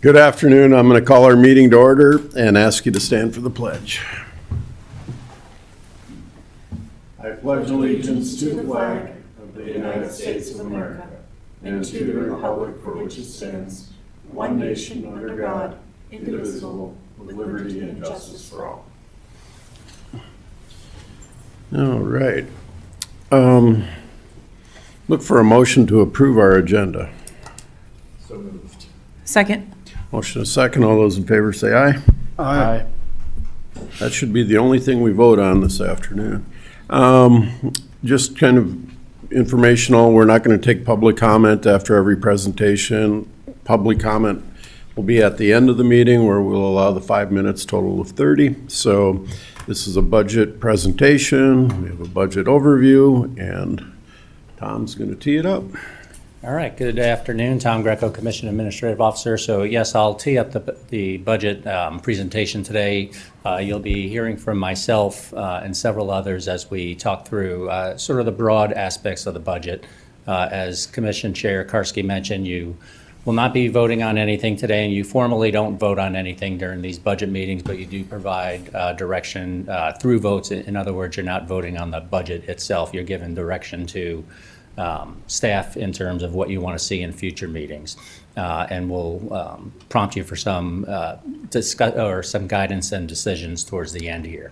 Good afternoon. I'm going to call our meeting to order and ask you to stand for the pledge. I pledge allegiance to the flag of the United States of America and to the republic for which it stands, one nation under God, indivisible, with liberty and justice for all. All right. Look for a motion to approve our agenda. So moved. Second. Motion is second. All those in favor say aye. Aye. That should be the only thing we vote on this afternoon. Just kind of informational, we're not going to take public comment after every presentation. Public comment will be at the end of the meeting where we'll allow the 5 minutes, total of 30. So this is a budget presentation. We have a budget overview, and Tom's going to tee it up. All right, good afternoon. Tom Greco, Commission Administrative Officer. So yes, I'll tee up the budget presentation today. You'll be hearing from myself and several others as we talk through sort of the broad aspects of the budget. As Commission Chair Karski mentioned, you will not be voting on anything today, and you formally don't vote on anything during these budget meetings, but you do provide direction through votes. In other words, you're not voting on the budget itself. You're given direction to staff in terms of what you want to see in future meetings, and we'll prompt you for some some guidance and decisions towards the end here.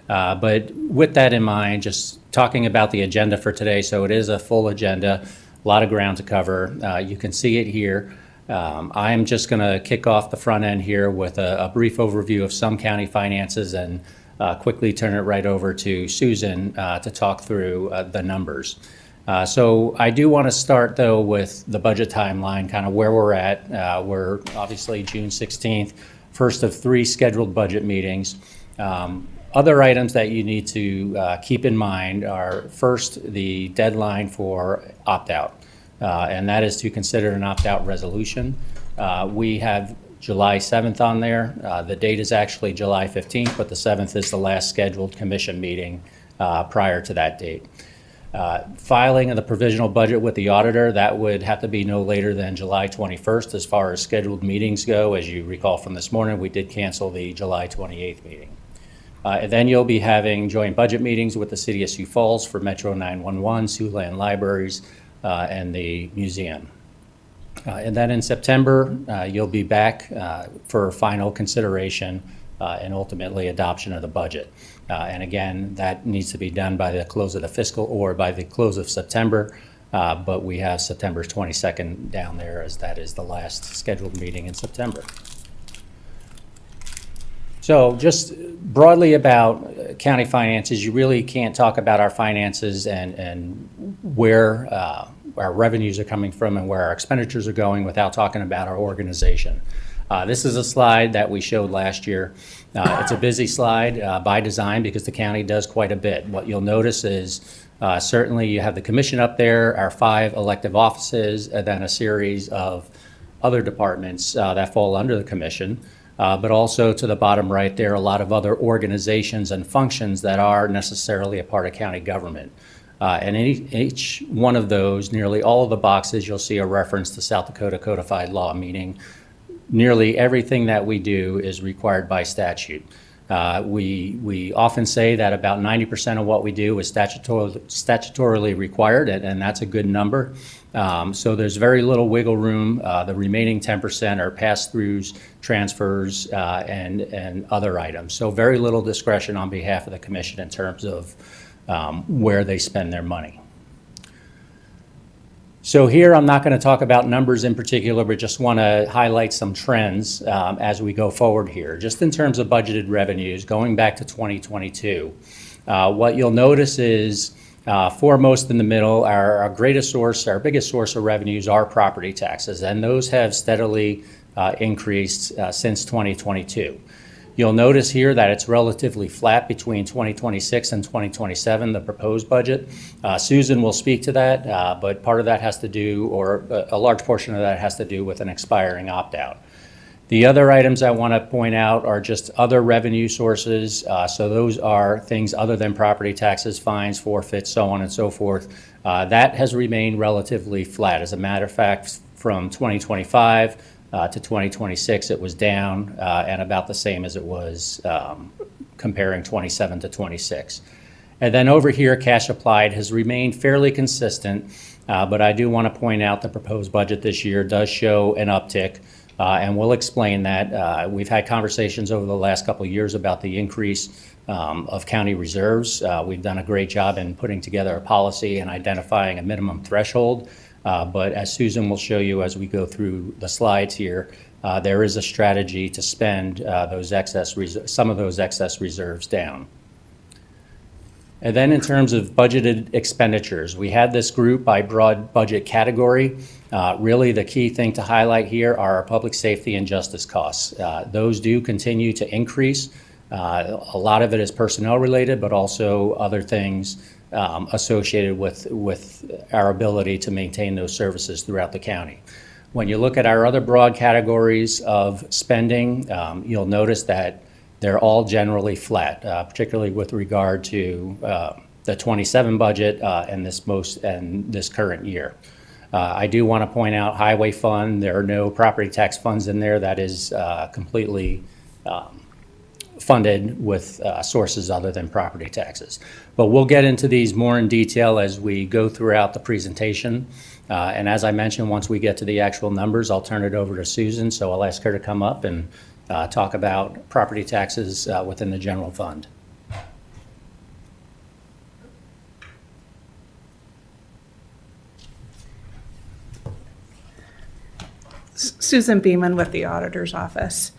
But with that in mind, just talking about the agenda for today, so it is a full agenda, a lot of ground to cover. You can see it here. I'm just going to kick off the front end here with a brief overview of some county finances and quickly turn it right over to Susan to talk through the numbers. So I do want to start, though, with the budget timeline, kind of where we're at. We're obviously June 16th, first of 3 scheduled budget meetings. Other items that you need to keep in mind are, first, the deadline for opt-out, and that is to consider an opt-out resolution. We have July 7th on there. The date is actually July 15th, but the 7th is the last scheduled commission meeting prior to that date. Filing of the provisional budget with the auditor, that would have to be no later than July 21st as far as scheduled meetings go. As you recall from this morning, we did cancel the July 28th meeting. And then you'll be having joint budget meetings with the City of Sioux Falls for Metro 911, Siouxland Libraries, and the museum. And then in September, you'll be back for final consideration and ultimately adoption of the budget. And again, that needs to be done by the close of the fiscal or by the close of September, but we have September 22nd down there as that is the last scheduled meeting in September. So just broadly about county finances, you really can't talk about our finances and where our revenues are coming from and where our expenditures are going without talking about our organization. This is a slide that we showed last year. It's a busy slide by design because the county does quite a bit. What you'll notice is certainly you have the commission up there, our 5 elective offices, and then a series of other departments that fall under the commission. But also to the bottom right there, a lot of other organizations and functions that are necessarily a part of county government. And in each one of those, nearly all of the boxes, you'll see a reference to South Dakota codified law, meaning nearly everything that we do is required by statute. We often say that about 90% of what we do is statutorily required, and that's a good number. So there's very little wiggle room. The remaining 10% are pass-throughs, transfers, and other items. So very little discretion on behalf of the commission in terms of where they spend their money. So here I'm not going to talk about numbers in particular, but just want to highlight some trends as we go forward here. Just in terms of budgeted revenues, going back to 2022, what you'll notice is foremost in the middle, our biggest source of revenues are property taxes, and those have steadily increased since 2022. You'll notice here that it's relatively flat between 2026 and 2027, the proposed budget. Susan will speak to that, but part of that has to do, or a large portion of that has to do with an expiring opt-out. The other items I want to point out are just other revenue sources. So those are things other than property taxes, fines, forfeits, so on and so forth. That has remained relatively flat. As a matter of fact, from 2025 to 2026, it was down and about the same as it was comparing 27 to 26. And then over here, cash applied has remained fairly consistent, but I do want to point out the proposed budget this year does show an uptick, and we'll explain that. We've had conversations over the last couple of years about the increase of county reserves. We've done a great job in putting together a policy and identifying a minimum threshold. But as Susan will show you as we go through the slides here, there is a strategy to spend some of those excess reserves down. And then in terms of budgeted expenditures, we had this group by broad budget category. Really the key thing to highlight here are our public safety and justice costs. Those do continue to increase. A lot of it is personnel related, but also other things associated with our ability to maintain those services throughout the county. When you look at our other broad categories of spending, you'll notice that they're all generally flat, particularly with regard to the 27 budget and this current year. I do want to point out highway fund. There are no property tax funds in there. That is completely funded with sources other than property taxes. But we'll get into these more in detail as we go throughout the presentation. And as I mentioned, once we get to the actual numbers, I'll turn it over to Susan. So I'll ask her to come up and talk about property taxes within the general fund. Susan Beeman with the Auditor's Office.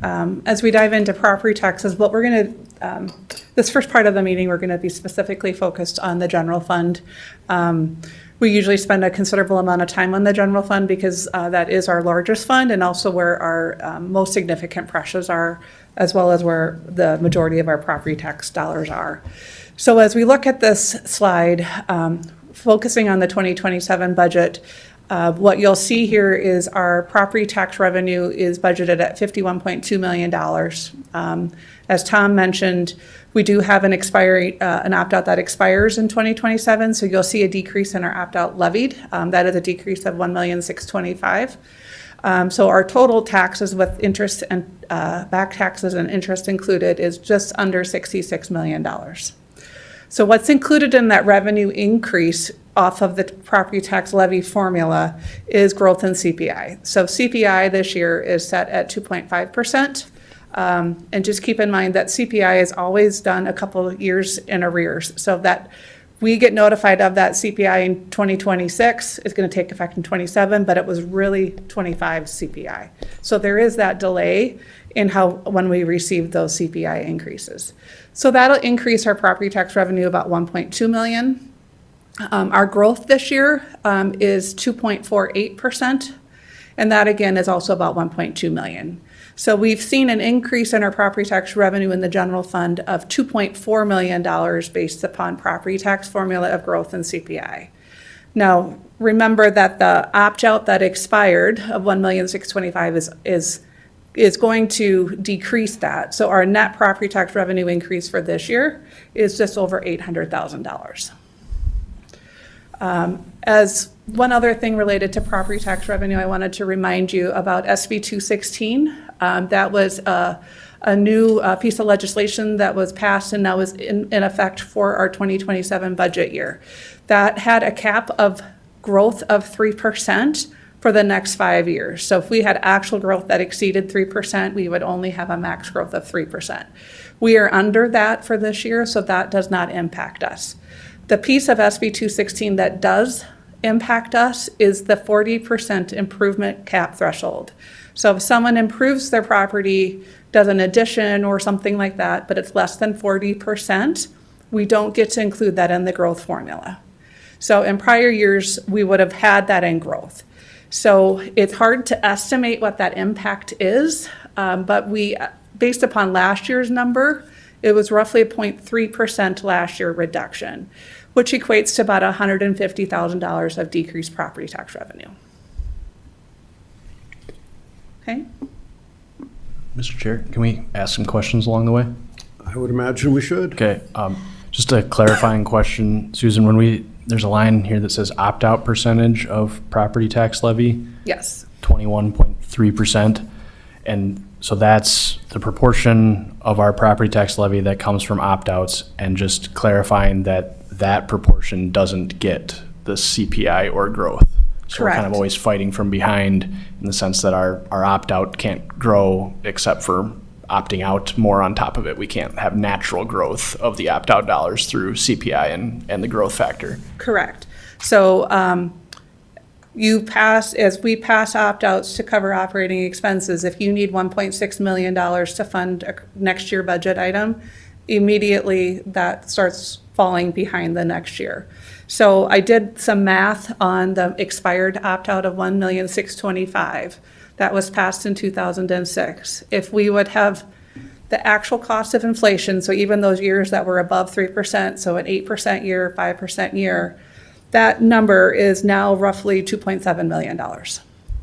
As we dive into property taxes, what we're going to, this first part of the meeting, we're going to be specifically focused on the general fund. We usually spend a considerable amount of time on the general fund because that is our largest fund and also where our most significant pressures are, as well as where the majority of our property tax dollars are. So as we look at this slide, focusing on the 2027 budget, what you'll see here is our property tax revenue is budgeted at $51.2 million. As Tom mentioned, we do have an opt-out that expires in 2027, so you'll see a decrease in our opt-out levied. That is a decrease of $1,625,000. So our total taxes with interest and back taxes and interest included is just under $66 million. So what's included in that revenue increase off of the property tax levy formula is growth in CPI. So CPI this year is set at 2.5%. And just keep in mind that CPI is always done a couple of years in arrears. So that we get notified of that CPI in 2026, it's going to take effect in 27, but it was really 25 CPI. So there is that delay in when we receive those CPI increases. So that'll increase our property tax revenue about $1.2 million. Our growth this year is 2.48%, and that again is also about $1.2 million. So we've seen an increase in our property tax revenue in the general fund of $2.4 million based upon property tax formula of growth in CPI. Now, remember that the opt-out that expired of $1,625,000 is going to decrease that. So our net property tax revenue increase for this year is just over $800,000. As one other thing related to property tax revenue, I wanted to remind you about SB 216. That was a new piece of legislation that was passed and now is in effect for our 2027 budget year. That had a cap of growth of 3% for the next 5 years. So if we had actual growth that exceeded 3%, we would only have a max growth of 3%. We are under that for this year, so that does not impact us. The piece of SB 216 that does impact us is the 40% improvement cap threshold. So if someone improves their property, does an addition or something like that, but it's less than 40%, we don't get to include that in the growth formula. So in prior years, we would have had that in growth. So it's hard to estimate what that impact is, but based upon last year's number, it was roughly a 0.3% last year reduction, which equates to about $150,000 of decreased property tax revenue. Okay? Mr. Chair, can we ask some questions along the way? I would imagine we should. Okay, just a clarifying question, Susan, when we there's a line here that says opt-out percentage of property tax levy, Yes, 21.3%. And so that's the proportion of our property tax levy that comes from opt-outs, and just clarifying that that proportion doesn't get the CPI or growth. So we're kind of Correct. always fighting from behind in the sense that our opt-out can't grow except for opting out more on top of it. We can't have natural growth of the opt-out dollars through CPI and the growth factor. correct. So as we pass opt-outs to cover operating expenses, if you need $1.6 million to fund a next year budget item, immediately that starts falling behind the next year. So I did some math on the expired opt-out of $1,625,000. That was passed in 2006. If we would have the actual cost of inflation, so even those years that were above 3%, so an 8% year, 5% year, that number is now roughly $2.7 million.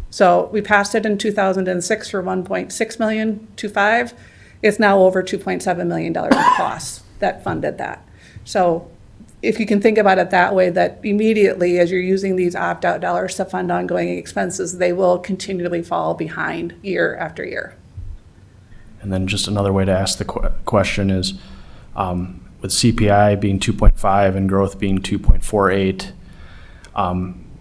So we passed it in 2006 for $1.6 million, 2.5. It's now over $2.7 million in costs that funded that. So if you can think about it that way, that immediately as you're using these opt-out dollars to fund ongoing expenses, they will continually fall behind year after year. And then just another way to ask the question is, with CPI being 2.5 and growth being 2.48,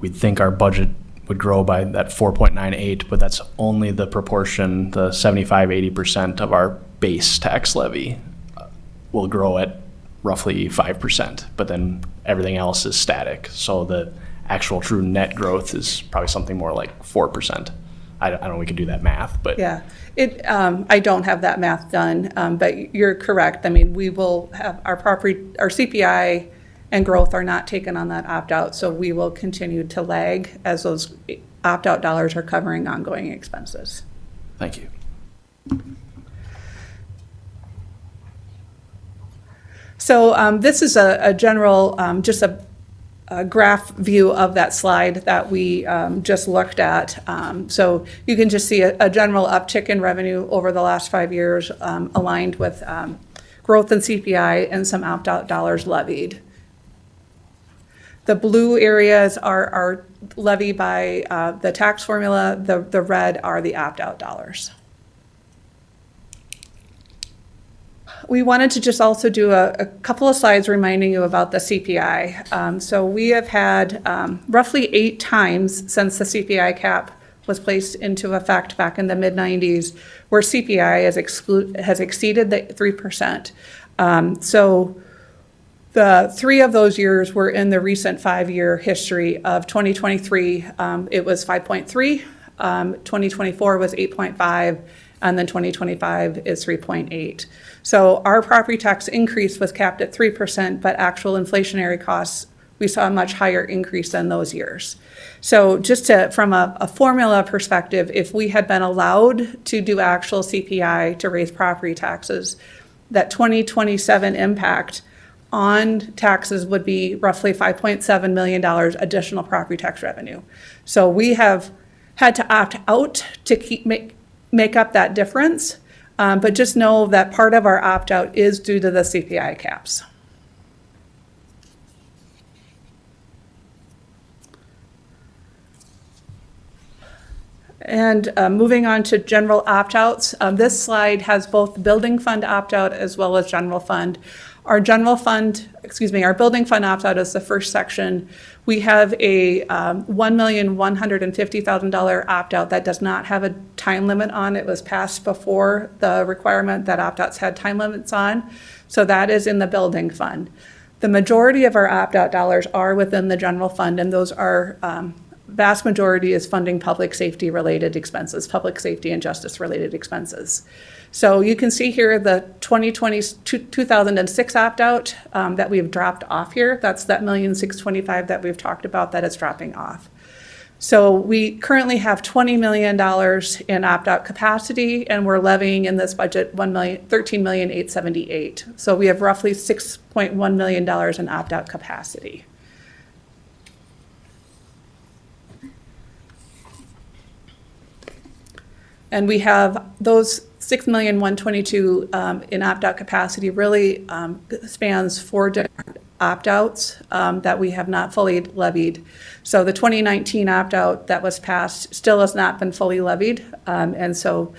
we'd think our budget would grow by that 4.98, but that's only the proportion, the 75-80% of our base tax levy will grow at roughly 5%, but then everything else is static. So the actual true net growth is probably something more like 4%. I don't know, we could do that math, but. Yeah, I don't have that math done, but you're correct. I mean, we will have our CPI and growth are not taken on that opt-out, so we will continue to lag as those opt-out dollars are covering ongoing expenses. Thank you. So this is a general, just a graph view of that slide that we just looked at. So you can just see a general uptick in revenue over the last 5 years, aligned with growth in CPI and some opt-out dollars levied. The blue areas are levied by the tax formula. The red are the opt-out dollars. We wanted to just also do a couple of slides reminding you about the CPI. So we have had roughly 8 times since the CPI cap was placed into effect back in the mid-90s, where CPI has exceeded the 3%. So the 3 of those years were in the recent 5-year history of 2023. It was 5.3, 2024 was 8.5, and then 2025 is 3.8. So our property tax increase was capped at 3%, but actual inflationary costs, we saw a much higher increase than those years. So just from a formula perspective, if we had been allowed to do actual CPI to raise property taxes, that 2027 impact on taxes would be roughly $5.7 million additional property tax revenue. So we have had to opt out to make up that difference, but just know that part of our opt-out is due to the CPI caps. And moving on to general opt-outs, this slide has both building fund opt-out as well as general fund. Our building fund opt-out is the first section. We have a $1,150,000 opt-out that does not have a time limit on. It was passed before the requirement that opt-outs had time limits on. So that is in the building fund. The majority of our opt-out dollars are within the general fund, and those are, vast majority is funding public safety related expenses, public safety and justice related expenses. So you can see here the 2006 opt-out that we've dropped off here. That's that $1,625,000 that we've talked about that is dropping off. So we currently have $20 million in opt-out capacity, and we're levying in this budget $13,878,000. So we have roughly $6.1 million in opt-out capacity. And we have those $6,122,000 in opt-out capacity really spans 4 different opt-outs that we have not fully levied. So the 2019 opt-out that was passed still has not been fully levied, and so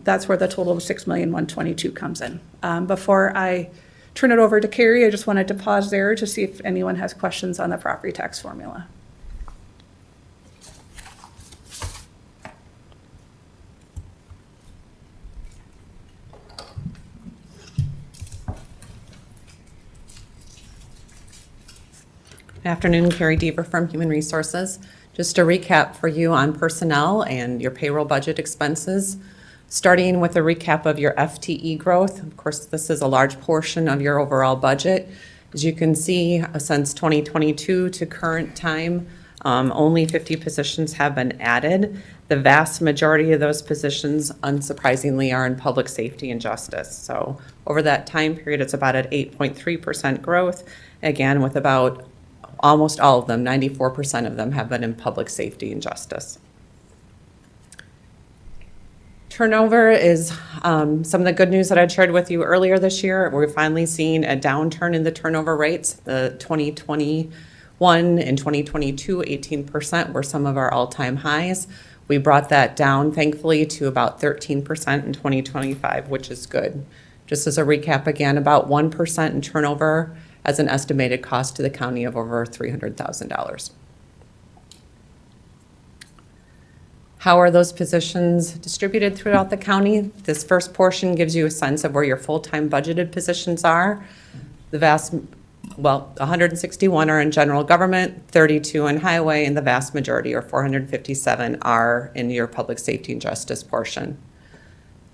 that's where the total of $6,122,000 comes in. Before I turn it over to Carrie, I just wanted to pause there to see if anyone has questions on the property tax formula. Afternoon, Carrie Deaver from Human Resources. Just a recap for you on personnel and your payroll budget expenses. Starting with a recap of your FTE growth. Of course, this is a large portion of your overall budget. As you can see, since 2022 to current time, only 50 positions have been added. The vast majority of those positions, unsurprisingly, are in public safety and justice. So over that time period, it's about an 8.3% growth, again, with about almost all of them, 94% of them, have been in public safety and justice. Turnover is some of the good news that I shared with you earlier this year. We're finally seeing a downturn in the turnover rates. The 2021 and 2022, 18% were some of our all-time highs. We brought that down, thankfully, to about 13% in 2025, which is good. Just as a recap again, about 1% in turnover as an estimated cost to the county of over $300,000. How are those positions distributed throughout the county? This first portion gives you a sense of where your full-time budgeted positions are. 161 are in general government, 32 in highway, and the vast majority, or 457, are in your public safety and justice portion.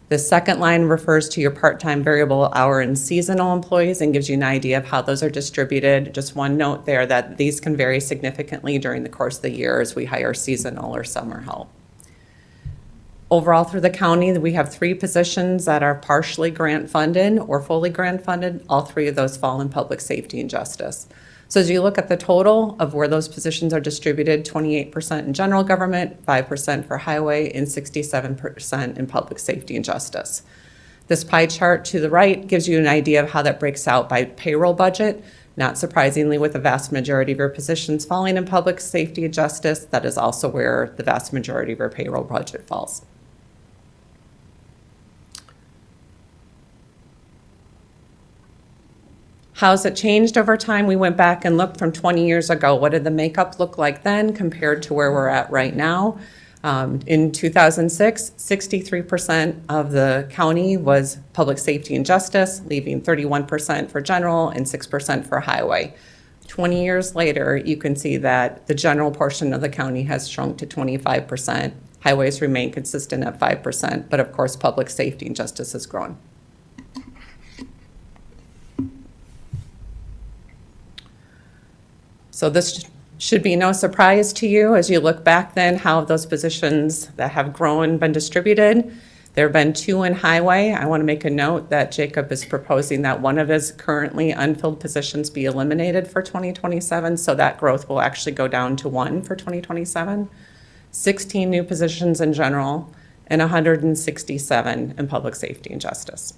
The second line refers to your part-time, variable hour, and seasonal employees and gives you an idea of how those are distributed. Just one note there that these can vary significantly during the course of the year as we hire seasonal or summer help. Overall through the county, we have 3 positions that are partially grant funded or fully grant funded. All 3 of those fall in public safety and justice. So as you look at the total of where those positions are distributed, 28% in general government, 5% for highway, and 67% in public safety and justice. This pie chart to the right gives you an idea of how that breaks out by payroll budget. Not surprisingly, with the vast majority of your positions falling in public safety and justice, that is also where the vast majority of your payroll budget falls. How's it changed over time? We went back and looked from 20 years ago. What did the makeup look like then compared to where we're at right now? In 2006, 63% of the county was public safety and justice, leaving 31% for general and 6% for highway. 20 years later, you can see that the general portion of the county has shrunk to 25%. Highways remain consistent at 5%, but of course, public safety and justice has grown. So this should be no surprise to you as you look back then how have those positions that have grown been distributed. There have been 2 in highway. I want to make a note that Jacob is proposing that one of his currently unfilled positions be eliminated for 2027, so that growth will actually go down to 1 for 2027. 16 new positions in general and 167 in public safety and justice.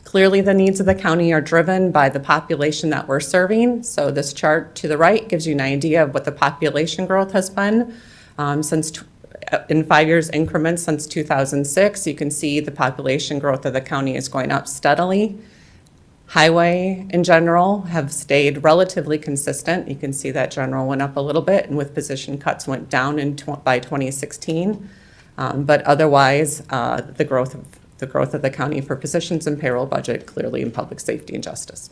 Clearly, the needs of the county are driven by the population that we're serving. So this chart to the right gives you an idea of what the population growth has been in 5 years increments since 2006. You can see the population growth of the county is going up steadily. Highway in general have stayed relatively consistent. You can see that general went up a little bit and with position cuts went down by 2016. But otherwise, the growth of the county for positions and payroll budget clearly in public safety and justice.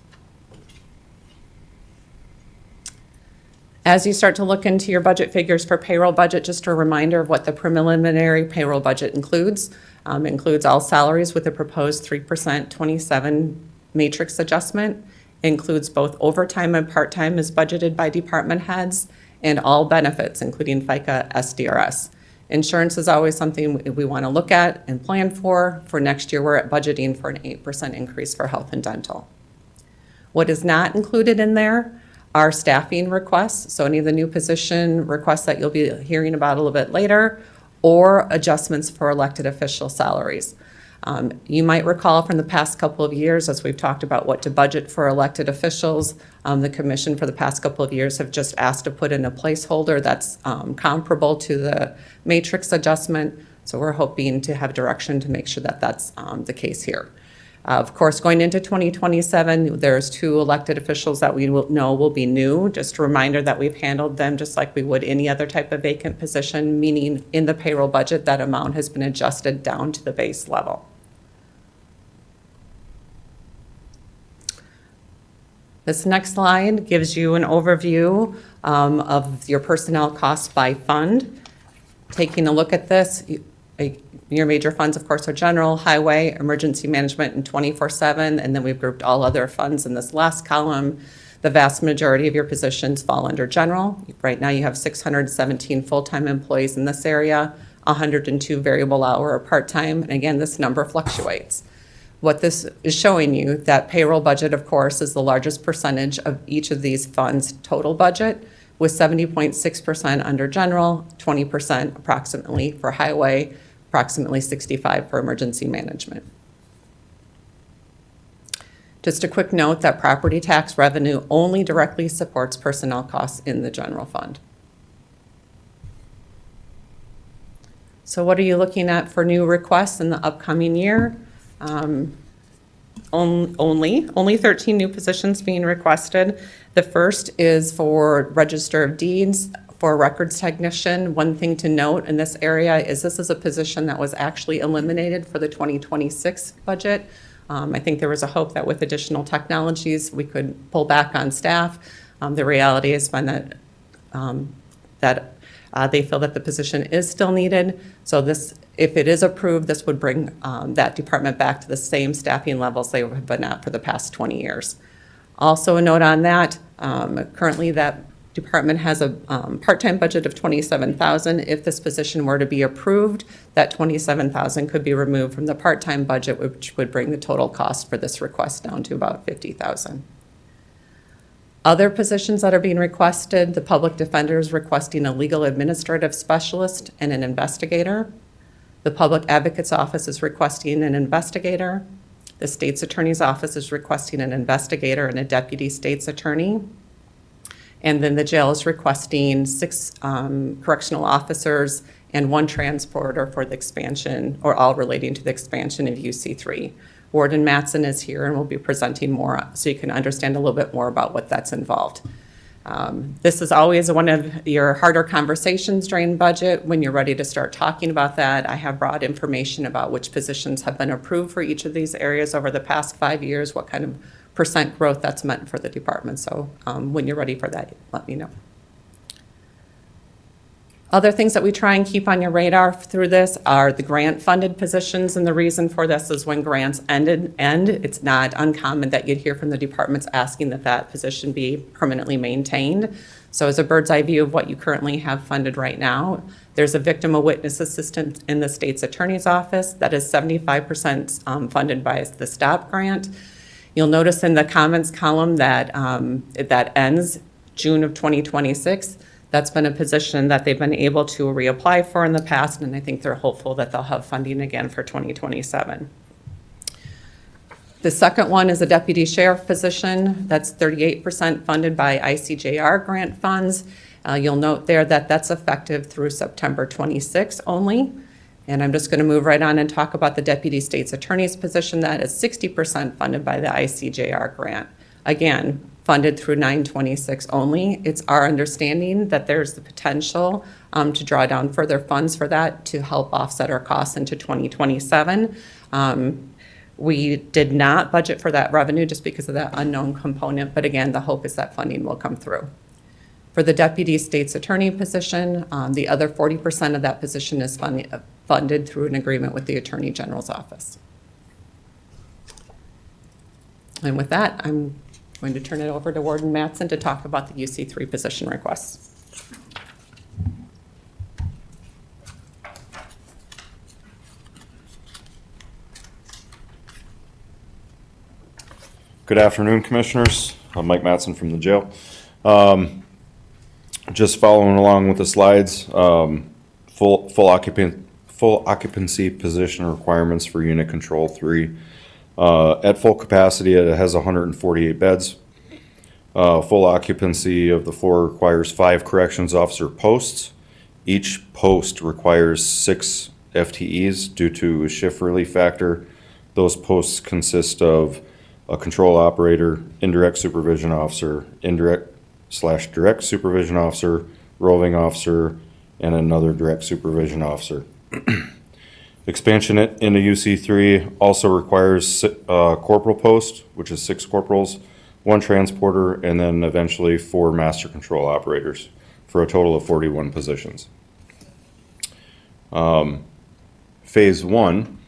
As you start to look into your budget figures for payroll budget, just a reminder of what the preliminary payroll budget includes. Includes all salaries with a proposed 3% 27 matrix adjustment. Includes both overtime and part-time as budgeted by department heads, and all benefits, including FICA, SDRS. Insurance is always something we want to look at and plan for. For next year, we're at budgeting for an 8% increase for health and dental. What is not included in there are staffing requests, so any of the new position requests that you'll be hearing about a little bit later, or adjustments for elected official salaries. You might recall from the past couple of years, as we've talked about what to budget for elected officials, the commission for the past couple of years have just asked to put in a placeholder that's comparable to the matrix adjustment. So we're hoping to have direction to make sure that that's the case here. Of course, going into 2027, there's 2 elected officials that we will be new. Just a reminder that we've handled them just like we would any other type of vacant position, meaning in the payroll budget, that amount has been adjusted down to the base level. This next slide gives you an overview of your personnel costs by fund. Taking a look at this, your major funds, of course, are general, highway, emergency management, and 24/7, and then we've grouped all other funds in this last column. The vast majority of your positions fall under general. Right now, you have 617 full-time employees in this area, 102 variable hour or part-time, and again, this number fluctuates. What this is showing you, that payroll budget, of course, is the largest percentage of each of these funds' total budget, with 70.6% under general, 20% approximately for highway, approximately 65% for emergency management. Just a quick note that property tax revenue only directly supports personnel costs in the general fund. So what are you looking at for new requests in the upcoming year? Only 13 new positions being requested. The first is for Register of Deeds for records technician. One thing to note in this area is this is a position that was actually eliminated for the 2026 budget. I think there was a hope that with additional technologies, we could pull back on staff. The reality has been that they feel that the position is still needed. So this, if it is approved, this would bring that department back to the same staffing levels they have been at for the past 20 years. Also a note on that, currently that department has a part-time budget of $27,000. If this position were to be approved, that $27,000 could be removed from the part-time budget, which would bring the total cost for this request down to about $50,000. Other positions that are being requested, the public defender is requesting a legal administrative specialist and an investigator. The public advocate's office is requesting an investigator. The state's attorney's office is requesting an investigator and a deputy state's attorney. And then the jail is requesting 6 correctional officers and 1 transporter for the expansion, or all relating to the expansion of UC3. Warden Mattson is here and will be presenting more so you can understand a little bit more about what that's involved. This is always one of your harder conversations during budget. When you're ready to start talking about that, I have broad information about which positions have been approved for each of these areas over the past 5 years, what kind of % growth that's meant for the department. So when you're ready for that, let me know. Other things that we try and keep on your radar through this are the grant-funded positions, and the reason for this is when grants end, it's not uncommon that you'd hear from the departments asking that that position be permanently maintained. So as a bird's eye view of what you currently have funded right now, there's a victim or witness assistant in the state's attorney's office that is 75% funded by the STOP grant. You'll notice in the comments column that that ends June of 2026. That's been a position that they've been able to reapply for in the past, and I think they're hopeful that they'll have funding again for 2027. The second one is a deputy sheriff position. That's 38% funded by ICJR grant funds. You'll note there that that's effective through September 26 only. And I'm just going to move right on and talk about the deputy state's attorney's position. That is 60% funded by the ICJR grant. Again, funded through 9/26 only. It's our understanding that there's the potential to draw down further funds for that to help offset our costs into 2027. We did not budget for that revenue just because of that unknown component, but again, the hope is that funding will come through. For the deputy state's attorney position, the other 40% of that position is funded through an agreement with the Attorney General's office. And with that, I'm going to turn it over to Warden Mattson to talk about the UC3 position requests. Good afternoon, Commissioners. I'm Mike Mattson from the jail. Just following along with the slides, full full occupancy position requirements for Unit Control 3. At full capacity, it has 148 beds. Full occupancy of the floor requires 5 corrections officer posts. Each post requires 6 FTEs due to a shift relief factor. Those posts consist of a control operator, indirect supervision officer, indirect/direct supervision officer, roving officer, and another direct supervision officer. Expansion into UC3 also requires corporal post, which is 6 corporals, 1 transporter, and then eventually 4 master control operators for a total of 41 positions. Phase 1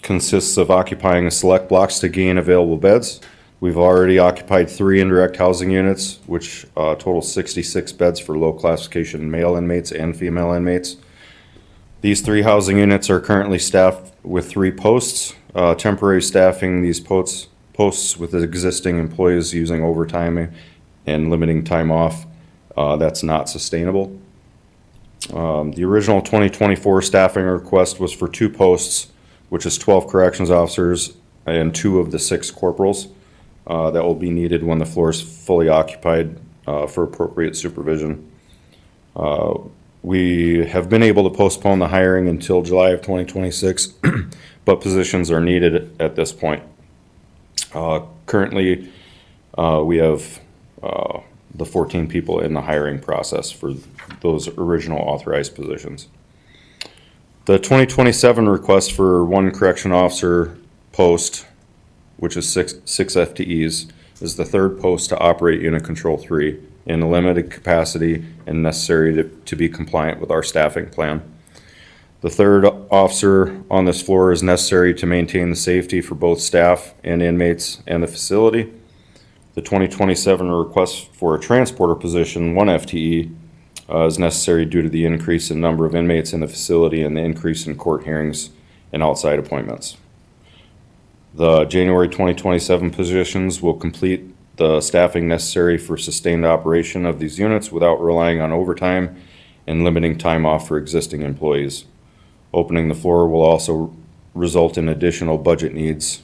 consists of occupying a select blocks to gain available beds. We've already occupied 3 indirect housing units, which total 66 beds for low classification male inmates and female inmates. These 3 housing units are currently staffed with 3 posts. Temporary staffing these posts with existing employees using overtime and limiting time off, that's not sustainable. The original 2024 staffing request was for 2 posts, which is 12 corrections officers and 2 of the 6 corporals that will be needed when the floor is fully occupied for appropriate supervision. We have been able to postpone the hiring until July of 2026, but positions are needed at this point. Currently, we have the 14 people in the hiring process for those original authorized positions. The 2027 request for 1 correction officer post, which is 6 FTEs, is the 3rd post to operate Unit Control 3 in a limited capacity and necessary to be compliant with our staffing plan. The 3rd officer on this floor is necessary to maintain the safety for both staff and inmates and the facility. The 2027 request for a transporter position, 1 FTE, is necessary due to the increase in number of inmates in the facility and the increase in court hearings and outside appointments. The January 2027 positions will complete the staffing necessary for sustained operation of these units without relying on overtime and limiting time off for existing employees. Opening the floor will also result in additional budget needs.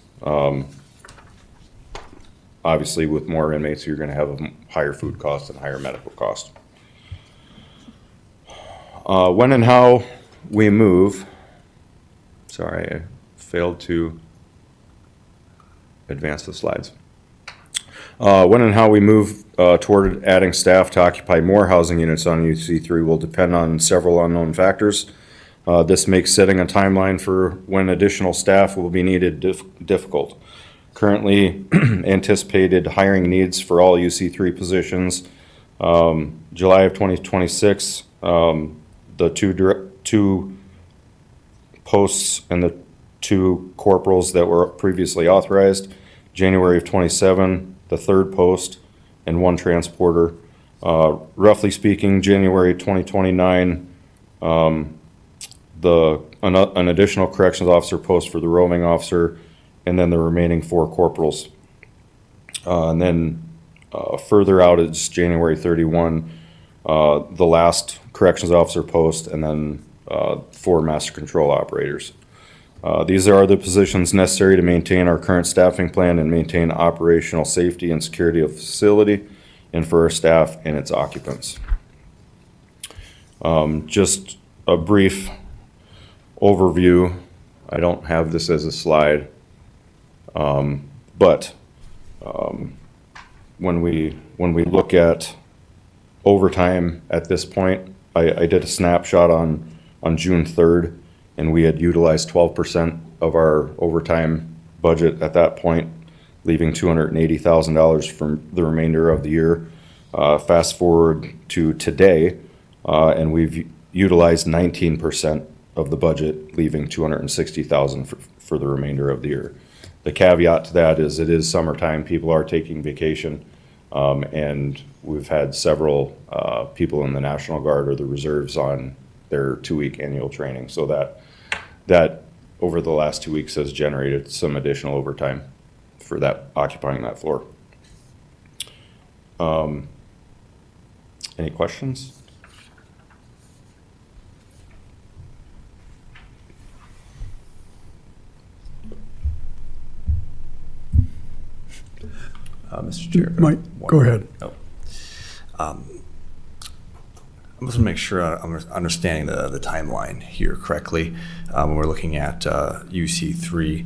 Obviously, with more inmates, you're going to have a higher food cost and higher medical cost. When and how we move, sorry, I failed to advance the slides. When and how we move toward adding staff to occupy more housing units on UC3 will depend on several unknown factors. This makes setting a timeline for when additional staff will be needed difficult. Currently anticipated hiring needs for all UC3 positions, July of 2026, the 2 posts and the 2 corporals that were previously authorized, January of 27, the 3rd post, and 1 transporter. Roughly speaking, January 2029, an additional corrections officer post for the roving officer, and then the remaining 4 corporals. And then further out is January 31, the last corrections officer post, and then 4 master control operators. These are the positions necessary to maintain our current staffing plan and maintain operational safety and security of the facility and for our staff and its occupants. Just a brief overview. I don't have this as a slide, but when we look at overtime at this point, I did a snapshot on June 3rd, and we had utilized 12% of our overtime budget at that point, leaving $280,000 from the remainder of the year. Fast forward to today, and we've utilized 19% of the budget, leaving $260,000 for the remainder of the year. The caveat to that is it is summertime, people are taking vacation, and we've had several people in the National Guard or the reserves on their 2-week annual training. So that over the last 2 weeks has generated some additional overtime for that, occupying that floor. Any questions? Mr. Chair. Mike, go ahead. I must make sure I'm understanding the timeline here correctly. When we're looking at UC3,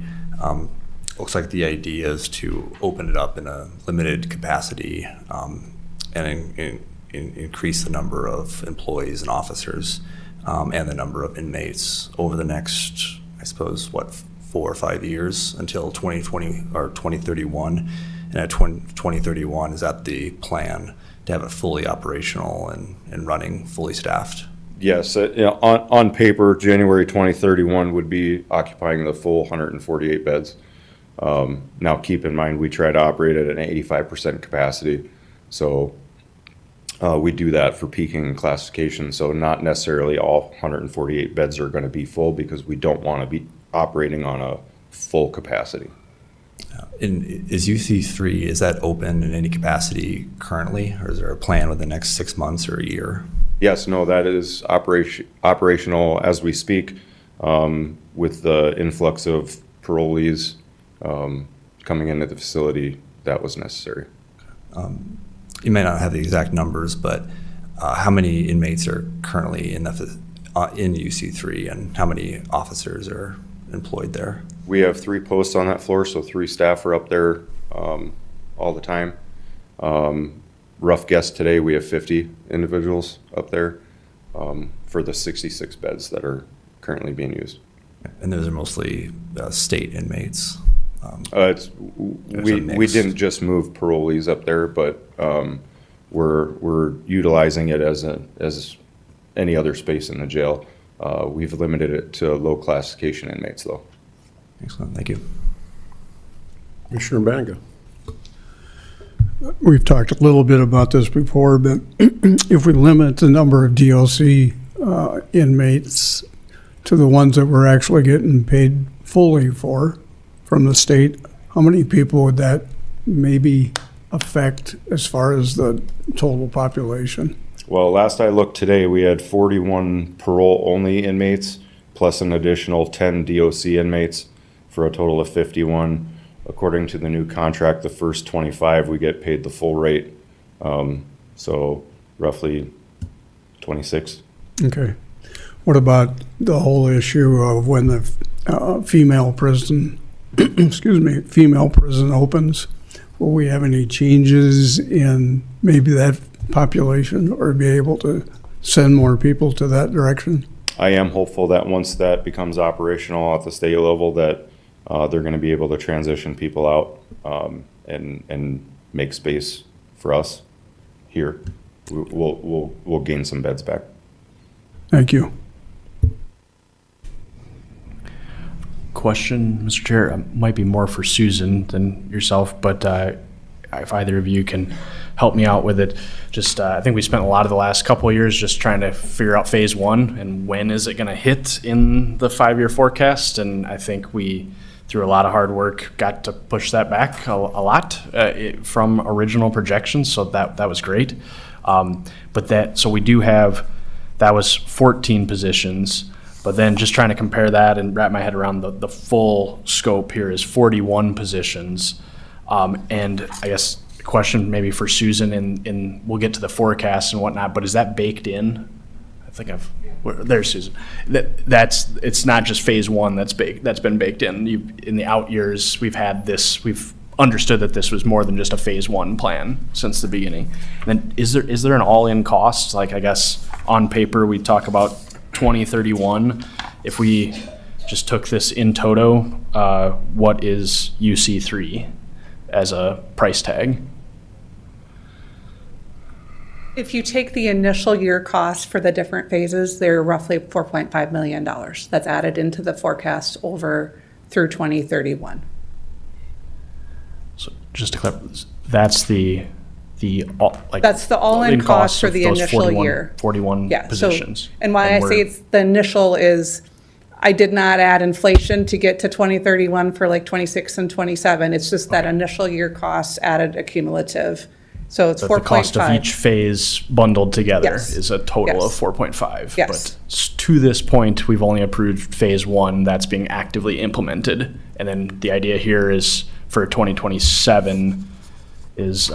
looks like the idea is to open it up in a limited capacity and increase the number of employees and officers and the number of inmates over the next, I suppose, 4 or 5 years until 2020 or 2031. And at 2031, is that the plan to have it fully operational and running, fully staffed? Yes, on paper, January 2031 would be occupying the full 148 beds. Now, keep in mind, we try to operate at an 85% capacity. So we do that for peaking and classification. So not necessarily all 148 beds are going to be full because we don't want to be operating on a full capacity. Is UC3, is that open in any capacity currently, or is there a plan within the next 6 months or a year? Yes, no, that is operational as we speak, with the influx of parolees coming into the facility. That was necessary. You may not have the exact numbers, but how many inmates are currently in UC3, and how many officers are employed there? We have 3 posts on that floor, so 3 staff are up there all the time. Rough guess today, we have 50 individuals up there for the 66 beds that are currently being used. And those are mostly state inmates? We didn't just move parolees up there, but we're utilizing it as any other space in the jail. We've limited it to low classification inmates, though. Excellent, thank you. Commissioner Banga. We've talked a little bit about this before, but if we limit the number of DLC inmates to the ones that we're actually getting paid fully for from the state, how many people would that maybe affect as far as the total population? Well, last I looked today, we had 41 parole-only inmates, plus an additional 10 DOC inmates, for a total of 51. According to the new contract, the first 25, we get paid the full rate. So roughly 26. Okay. What about the whole issue of when the female prison, female prison opens? Will we have any changes in maybe that population, or be able to send more people to that direction? I am hopeful that once that becomes operational at the state level, that they're going to be able to transition people out and make space for us here. We'll gain some beds back. Thank you. Question, Mr. Chair, might be more for Susan than yourself, but if either of you can help me out with it. Just, I think we spent a lot of the last couple of years just trying to figure out phase 1 and when is it going to hit in the 5-year forecast. And I think we, through a lot of hard work, got to push that back a lot from original projections. So that was great. So we do have, that was 14 positions. But then just trying to compare that and wrap my head around the full scope here is 41 positions. And I guess the question maybe for Susan, and we'll get to the forecast and whatnot, but is that baked in? I think there's Susan. It's not just phase 1 that's been baked in. In the out years, we've understood that this was more than just a phase 1 plan since the beginning. And then is there an all-in cost? Like, I guess on paper, we talk about 2031. If we just took this in toto, what is UC3 as a price tag? If you take the initial year cost for the different phases, they're roughly $4.5 million. That's added into the forecast over through 2031. So just to clarify, that's the That's the all-in cost for the of those initial 41 year. 41 Yeah, positions. So, and why I say it's the initial is, I did not add inflation to get to 2031 for like 26 and 27. It's just that initial year cost added a cumulative. So it's But the cost of 4.5. each phase bundled together Yes. is a total of Yes. 4.5. Yes. But to this point, we've only approved phase 1 that's being actively implemented. And then the idea here is for 2027, is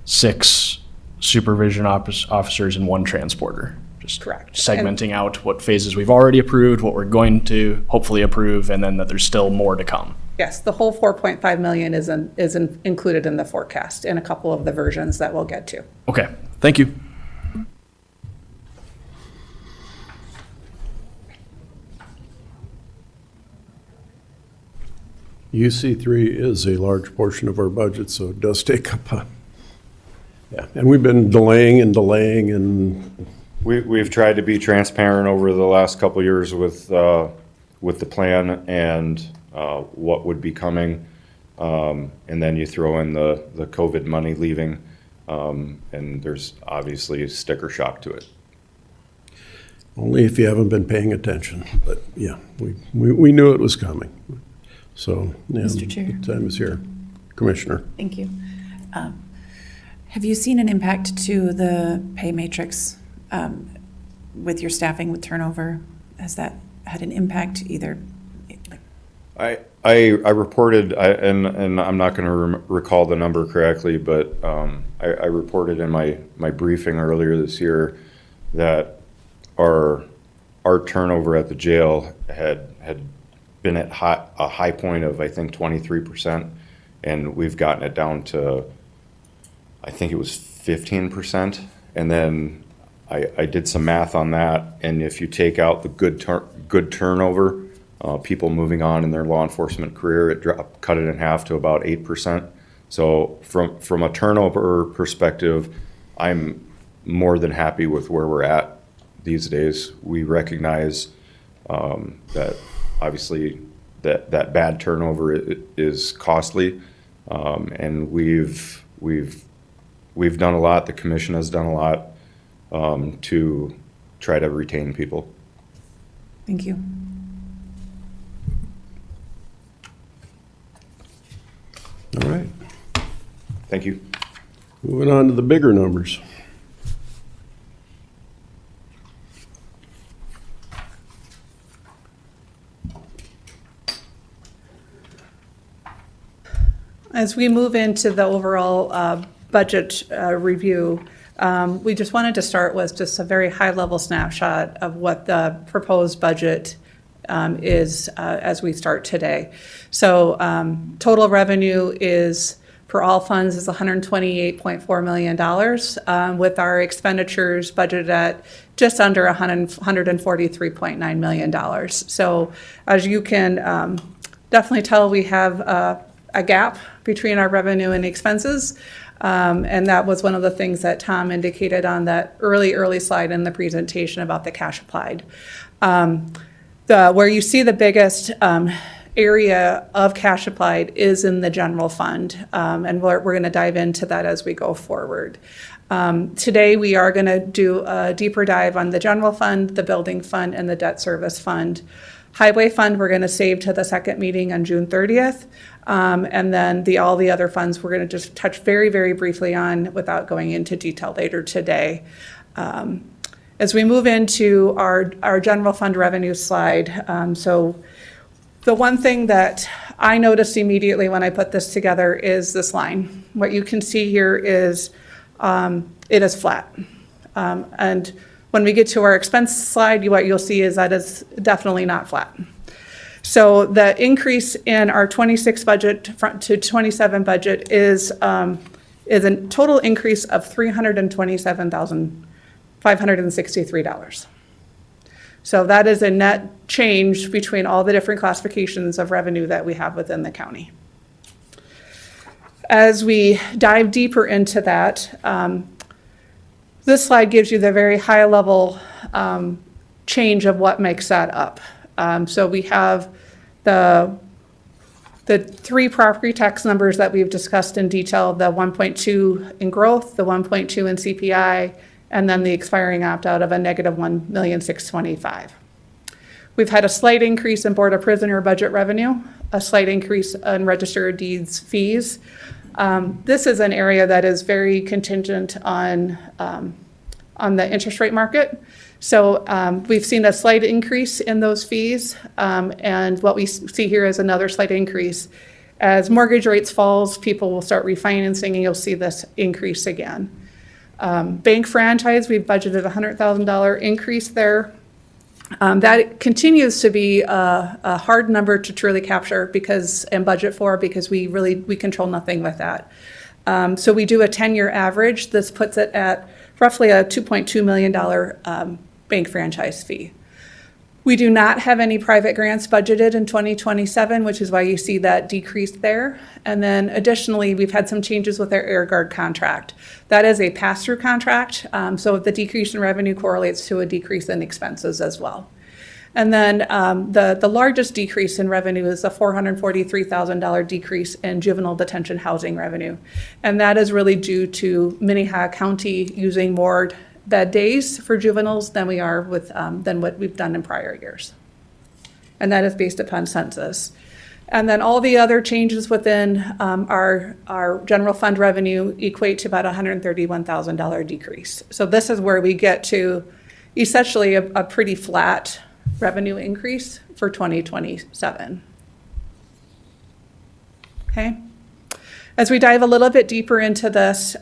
6 supervision officers and 1 transporter. Just Correct. segmenting out what phases we've already approved, what we're going to hopefully approve, and then that there's still more to come. Yes, the whole 4.5 million is included in the forecast in a couple of the versions that we'll get to. Okay, thank you. UC3 is a large portion of our budget, so it does take up yeah, and we've been delaying and We've tried to be transparent over the last couple of years with the plan and what would be coming. And then you throw in the COVID money leaving, and there's obviously a sticker shock to it. only if you haven't been paying attention. But yeah, we knew it was coming. So, yeah, Mr. Chair. the time is here. Commissioner. Thank you. Have you seen an impact to the pay matrix with your staffing, with turnover? Has that had an impact either? I reported, and I'm not going to recall the number correctly, but I reported in my briefing earlier this year that our turnover at the jail had been at a high point of, I think, 23%, and we've gotten it down to, I think it was 15%. And then I did some math on that, and if you take out the good turnover, people moving on in their law enforcement career, cut it in half to about 8%. So from a turnover perspective, I'm more than happy with where we're at these days. We recognize that obviously that bad turnover is costly, and we've done a lot. The commission has done a lot to try to retain people. Thank you. All right. Thank you. Moving on to the bigger numbers. As we move into the overall budget review, we just wanted to start with just a very high-level snapshot of what the proposed budget is as we start today. So total revenue is, for all funds, is $128.4 million, with our expenditures budgeted at just under $143.9 million. So as you can definitely tell, we have a gap between our revenue and expenses. And that was one of the things that Tom indicated on that early slide in the presentation about the cash applied. Where you see the biggest area of cash applied is in the general fund, and we're going to dive into that as we go forward. Today, we are going to do a deeper dive on the general fund, the building fund, and the debt service fund. Highway fund, we're going to save to the second meeting on June 30th. And then all the other funds, we're going to just touch very, very briefly on without going into detail later today. As we move into our general fund revenue slide, so the one thing that I noticed immediately when I put this together is this line. What you can see here is it is flat. And when we get to our expense slide, what you'll see is that is definitely not flat. So the increase in our 26 budget to 27 budget is a total increase of $327,563. So that is a net change between all the different classifications of revenue that we have within the county. As we dive deeper into that, this slide gives you the very high level change of what makes that up. So we have the 3 property tax numbers that we've discussed in detail, the 1.2 in growth, the 1.2 in CPI, and then the expiring opt-out of a negative $1,625,000. We've had a slight increase in Board of Prisoner budget revenue, a slight increase in Register of Deeds fees. This is an area that is very contingent on the interest rate market. So we've seen a slight increase in those fees, and what we see here is another slight increase. As mortgage rates falls, people will start refinancing and you'll see this increase again. Bank franchise, we've budgeted a $100,000 increase there. That continues to be a hard number to truly capture and budget for because we control nothing with that. So we do a 10-year average. This puts it at roughly a $2.2 million bank franchise fee. We do not have any private grants budgeted in 2027, which is why you see that decrease there. And then additionally, we've had some changes with our Air Guard contract. That is a pass-through contract, so the decrease in revenue correlates to a decrease in expenses as well. And then the largest decrease in revenue is a $443,000 decrease in juvenile detention housing revenue. And that is really due to Minnehaha County using more bed days for juveniles than we are with than what we've done in prior years. And that is based upon census. And then all the other changes within our general fund revenue equate to about $131,000 decrease. So this is where we get to essentially a pretty flat revenue increase for 2027. Okay. As we dive a little bit deeper into this,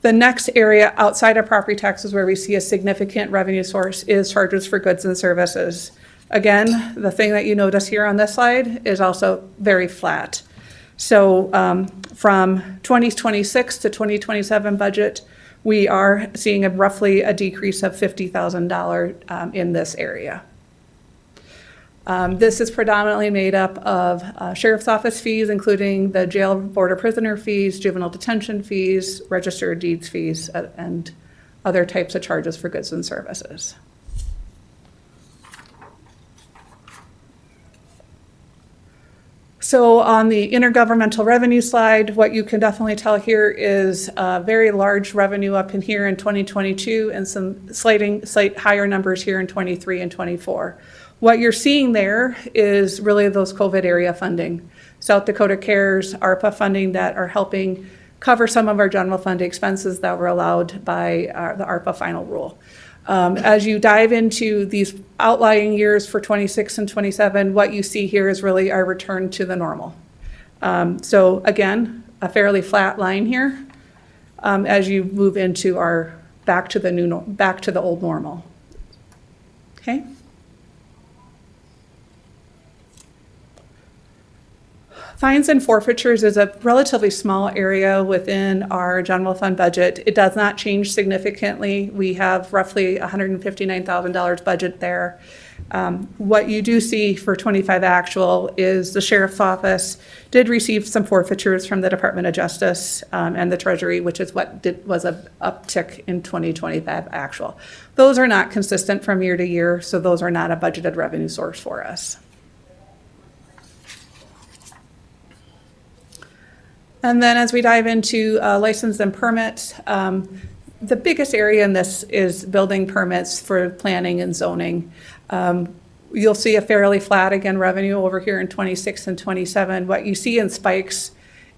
the next area outside of property taxes where we see a significant revenue source is charges for goods and services. Again, the thing that you notice here on this slide is also very flat. So from 2026 to 2027 budget, we are seeing roughly a decrease of $50,000 in this area. This is predominantly made up of sheriff's office fees, including the jail board of prisoner fees, juvenile detention fees, registered deeds fees, and other types of charges for goods and services. So on the intergovernmental revenue slide, what you can definitely tell here is a very large revenue up in here in 2022 and some slight higher numbers here in 23 and 24. What you're seeing there is really those COVID area funding. South Dakota Cares, ARPA funding that are helping cover some of our general fund expenses that were allowed by the ARPA final rule. As you dive into these outlying years for 26 and 27, what you see here is really our return to the normal. So again, a fairly flat line here as you move into our back to the old normal. Okay. Fines and forfeitures is a relatively small area within our general fund budget. It does not change significantly. We have roughly $159,000 budget there. What you do see for 25 actual is the sheriff's office did receive some forfeitures from the Department of Justice and the Treasury, which is what was an uptick in 2025 actual. Those are not consistent from year to year, so those are not a budgeted revenue source for us. And then as we dive into license and permits, the biggest area in this is building permits for planning and zoning. You'll see a fairly flat, again, revenue over here in 26 and 27. What you see in spikes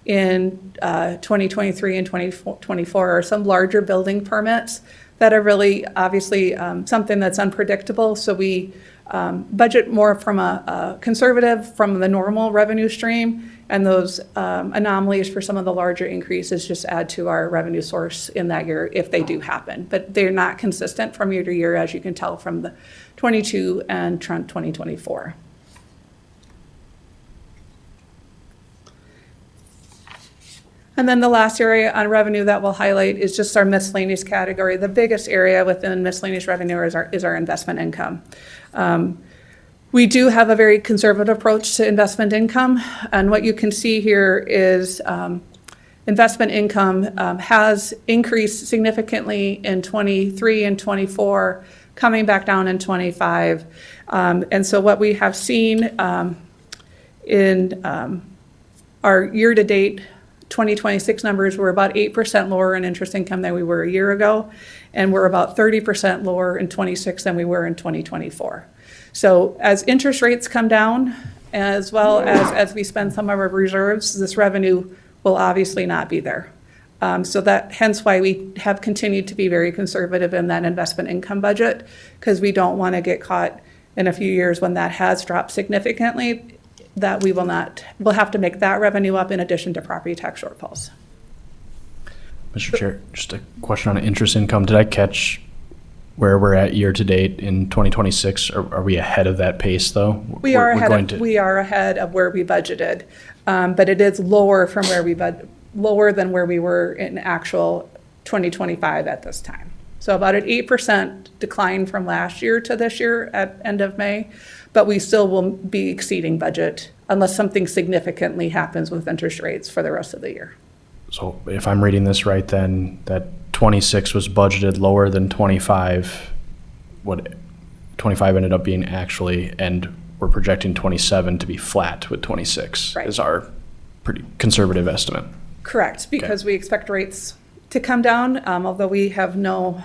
in 2023 and 2024 are some larger building permits that are really obviously something that's unpredictable. So we budget more from a conservative from the normal revenue stream, and those anomalies for some of the larger increases just add to our revenue source in that year if they do happen. But they're not consistent from year to year, as you can tell from the 22 and 2024. And then the last area on revenue that we'll highlight is just our miscellaneous category. The biggest area within miscellaneous revenue is our investment income. We do have a very conservative approach to investment income, and what you can see here is investment income has increased significantly in 23 and 24, coming back down in 25. And so what we have seen in our year-to-date 2026 numbers, we're about 8% lower in interest income than we were a year ago, and we're about 30% lower in 26 than we were in 2024. So as interest rates come down, as well as we spend some of our reserves, this revenue will obviously not be there. So that hence why we have continued to be very conservative in that investment income budget, because we don't want to get caught in a few years when that has dropped significantly that we will not, we'll have to make that revenue up in addition to property tax shortfalls. Mr. Chair, just a question on interest income. Did I catch where we're at year to date in 2026? Are we ahead of that pace, though? We are ahead of where we budgeted, but it is lower from where lower than where we were in actual 2025 at this time. So about an 8% decline from last year to this year at end of May, but we still will be exceeding budget unless something significantly happens with interest rates for the rest of the year. So if I'm reading this right, then that 26 was budgeted lower than 25. What 25 ended up being actually, and we're projecting 27 to be flat with 26 Right. is our pretty conservative estimate. Correct, because we expect rates to come down, although we have no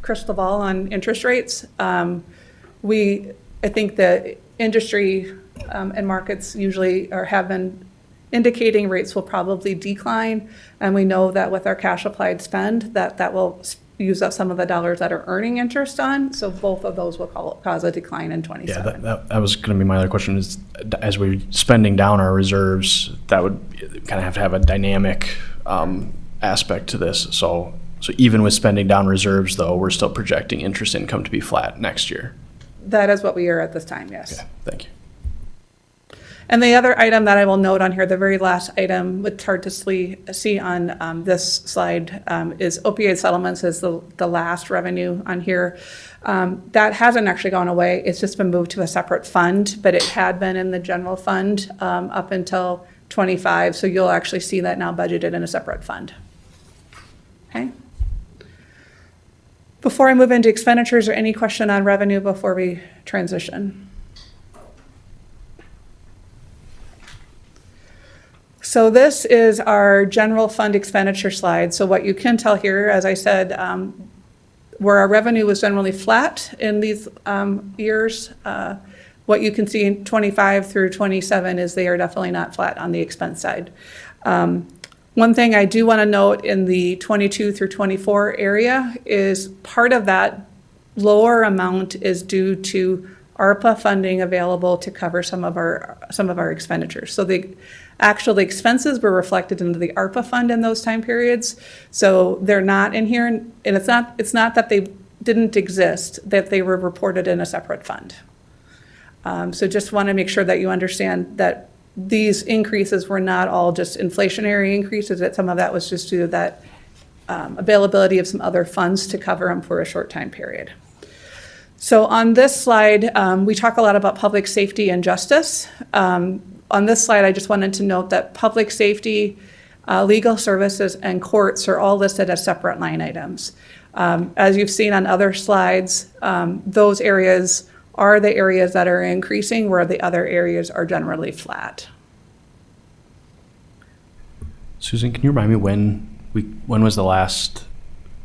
crystal ball on interest rates. I think the industry and markets usually have been indicating rates will probably decline, and we know that with our cash applied spend, that will use up some of the dollars that are earning interest on, so both of those will cause a decline in 27. Yeah, that was going to be my other question is, as we're spending down our reserves, that would kind of have a dynamic aspect to this. So even with spending down reserves, though, we're still projecting interest income to be flat next year. That is what we are at this time, yes. Okay, thank you. And the other item that I will note on here, the very last item, it's hard to see on this slide, is opioid settlements is the last revenue on here. That hasn't actually gone away. It's just been moved to a separate fund, but it had been in the general fund up until 25. So you'll actually see that now budgeted in a separate fund. Okay. Before I move into expenditures, or any question on revenue before we transition? So this is our general fund expenditure slide. So what you can tell here, as I said, where our revenue was generally flat in these years, what you can see in 25 through 27 is they are definitely not flat on the expense side. One thing I do want to note in the 22 through 24 area is part of that lower amount is due to ARPA funding available to cover some of our expenditures. So the actual expenses were reflected into the ARPA fund in those time periods. So they're not in here, and it's not that they didn't exist, that they were reported in a separate fund. So just want to make sure that you understand that these increases were not all just inflationary increases, that some of that was just due to that availability of some other funds to cover them for a short time period. So on this slide, we talk a lot about public safety and justice. On this slide, I just wanted to note that public safety, legal services, and courts are all listed as separate line items. As you've seen on other slides, those areas are the areas that are increasing, where the other areas are generally flat. Susan, can you remind me when was the last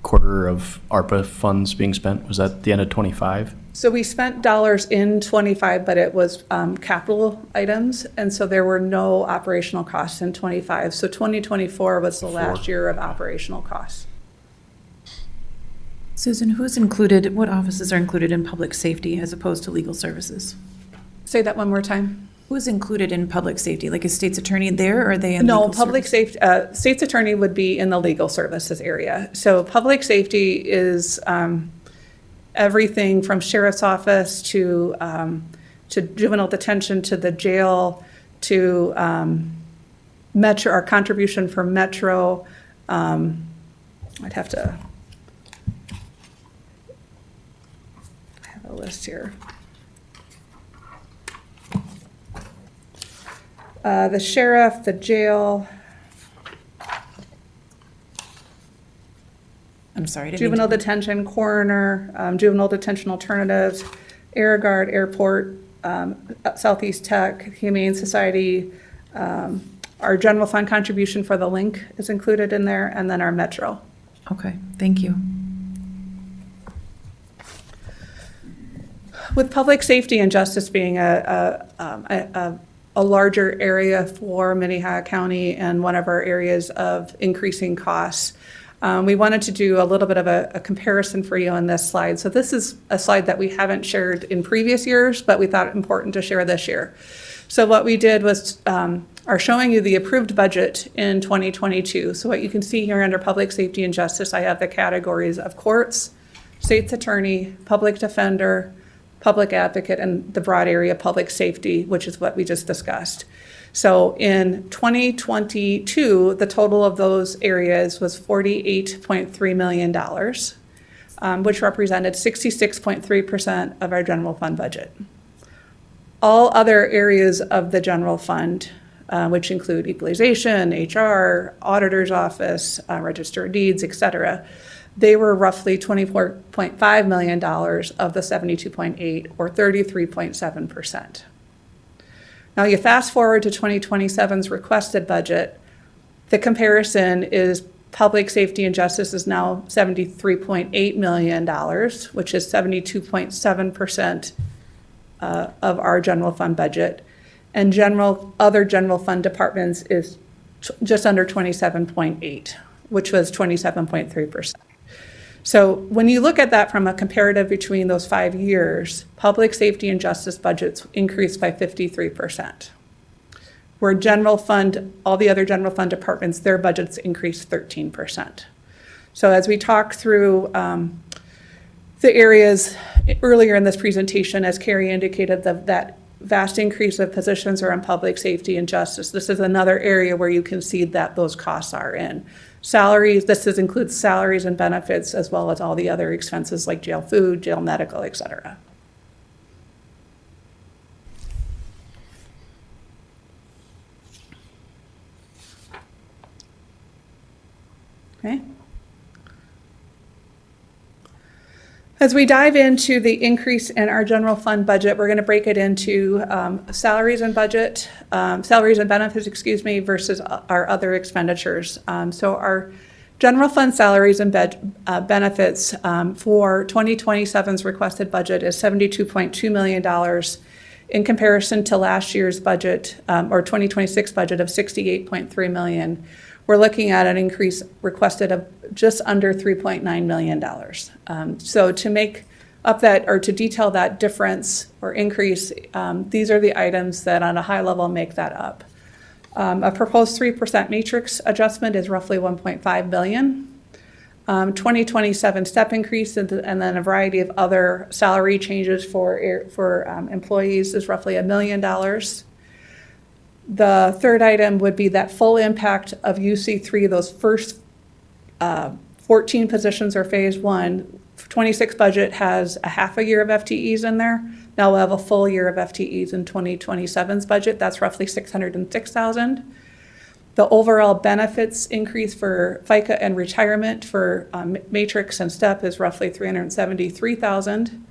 quarter of ARPA funds being spent? Was that the end of 25? So we spent dollars in 25, but it was capital items, and so there were no operational costs in 25. So 2024 was the last year of operational costs. Susan, what offices are included in public safety as opposed to legal services? Say that one more time. Who's included in public safety? Like is state's attorney there, or are they in No, legal public services? safety, state's attorney would be in the legal services area. So public safety is everything from sheriff's office to juvenile detention, to the jail, to Metro, our contribution for Metro. I'd have to have a list here. The sheriff, the jail, I'm sorry. I didn't mean juvenile to- detention, coroner, juvenile detention alternatives, Air Guard, airport, Southeast Tech, Humane Society. Our general fund contribution for the link is included in there, and then our Metro. Okay, thank you. With public safety and justice being a larger area for Minnehaha County and one of our areas of increasing costs, We wanted to do a little bit of a comparison for you on this slide. So this is a slide that we haven't shared in previous years, but we thought it important to share this year. So what we did was are showing you the approved budget in 2022. So what you can see here under Public Safety and Justice, I have the categories of courts, state's attorney, public defender, public advocate, and the broad area public safety, which is what we just discussed. So in 2022, the total of those areas was $48.3 million, which represented 66.3% of our general fund budget. All other areas of the general fund, which include equalization, HR, auditor's office, register of deeds, et cetera, they were roughly $24.5 million of the 72.8, or 33.7%. Now you fast forward to 2027's requested budget, the comparison is Public Safety and Justice is now $73.8 million, which is 72.7% of our general fund budget. And other general fund departments is just under 27.8, which was 27.3%. So when you look at that from a comparative between those 5 years, Public Safety and Justice budgets increased by 53%. Where general fund, all the other general fund departments, their budgets increased 13%. So as we talk through the areas earlier in this presentation, as Carrie indicated, that vast increase of positions are in Public Safety and Justice. This is another area where you can see that those costs are in. Salaries, includes salaries and benefits, as well as all the other expenses like jail food, jail medical, et cetera. Okay. As we dive into the increase in our general fund budget, we're going to break it into salaries and benefits, versus our other expenditures. So our general fund salaries and benefits for 2027's requested budget is $72.2 million in comparison to last year's budget, or 2026 budget of $68.3 million. We're looking at an increase requested of just under $3.9 million. So to make up that, or to detail that difference or increase, these are the items that on a high level make that up. A proposed 3% matrix adjustment is roughly $1.5 billion. 2027 step increase and then a variety of other salary changes for employees is roughly $1 million. The third item would be that full impact of UC3, those first 14 positions are phase one. 26 budget has a half a year of FTEs in there. Now we'll have a full year of FTEs in 2027's budget. That's roughly 606,000. The overall benefits increase for FICA and retirement for matrix and step is roughly 373,000.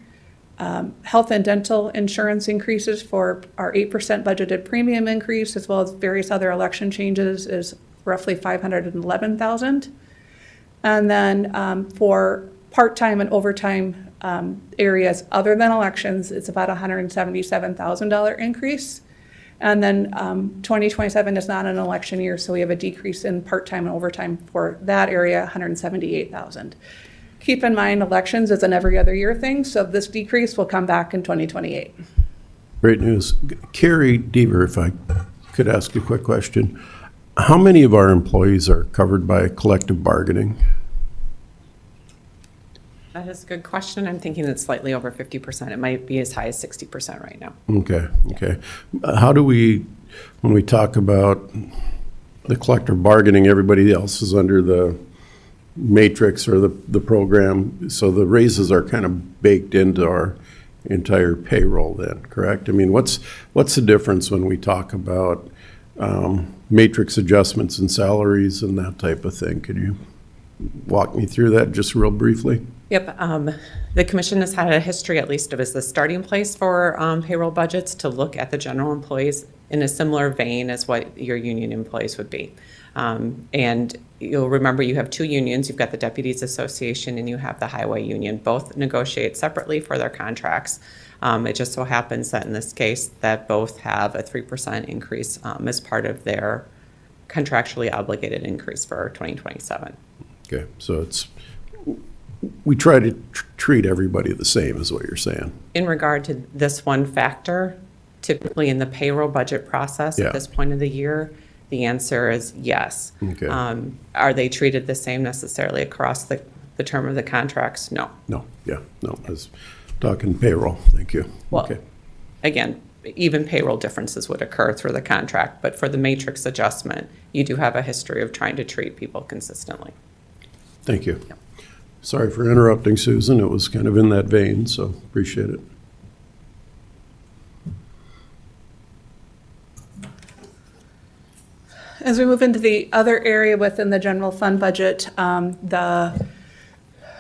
Health and dental insurance increases for our 8% budgeted premium increase, as well as various other election changes, is roughly 511,000. And then for part-time and overtime areas other than elections, it's about $177,000 increase. And then 2027 is not an election year, so we have a decrease in part-time and overtime for that area, $178,000. Keep in mind, elections is an every other year thing, so this decrease will come back in 2028. Great news. Carrie Deaver, if I could ask a quick question. How many of our employees are covered by collective bargaining? That is a good question. I'm thinking it's slightly over 50%. It might be as high as 60% right now. Okay. How do we, when we talk about the collective bargaining, everybody else is under the matrix or the program, so the raises are kind of baked into our entire payroll then, correct? I mean, what's the difference when we talk about matrix adjustments and salaries and that type of thing? Could you walk me through that just real briefly? Yep. The commission has had a history, at least, of as the starting place for payroll budgets to look at the general employees in a similar vein as what your union employees would be. And you'll remember you have two unions. You've got the Deputies Association and you have the Highway Union. Both negotiate separately for their contracts. It just so happens that in this case that both have a 3% increase as part of their contractually obligated increase for 2027. Okay, so we try to treat everybody the same, is what you're saying. In regard to this one factor, typically in the payroll budget process Yeah. at this point of the year, the answer is yes. Okay. Are they treated the same necessarily across the term of the contracts? No. No, I was talking payroll, thank you. Well, Okay. again, even payroll differences would occur through the contract, but for the matrix adjustment, you do have a history of trying to treat people consistently. Thank you. Sorry for interrupting, Susan. It was kind of in that vein, so appreciate it. As we move into the other area within the general fund budget, the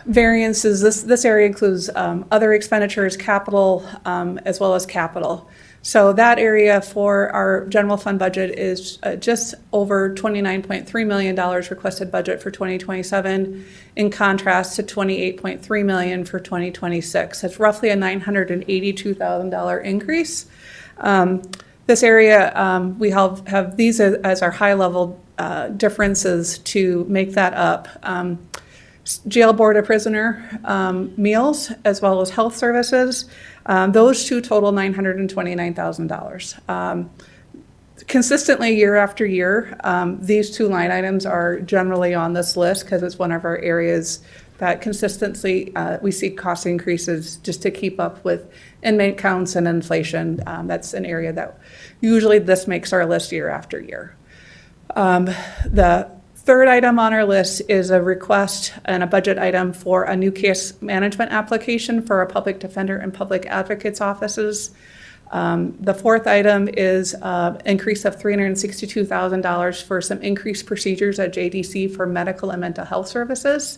variances, this area includes other expenditures, capital, as well as capital. So that area for our general fund budget is just over $29.3 million requested budget for 2027, in contrast to $28.3 million for 2026. It's roughly a $982,000 increase. This area, we have these as our high-level differences to make that up. Jail Board of Prisoner meals, as well as health services, those two total $929,000. Consistently, year after year, these two line items are generally on this list because it's one of our areas that consistently we see cost increases just to keep up with inmate counts and inflation. That's an area that usually this makes our list year after year. The third item on our list is a request and a budget item for a new case management application for our public defender and public advocates offices. The fourth item is an increase of $362,000 for some increased procedures at JDC for medical and mental health services.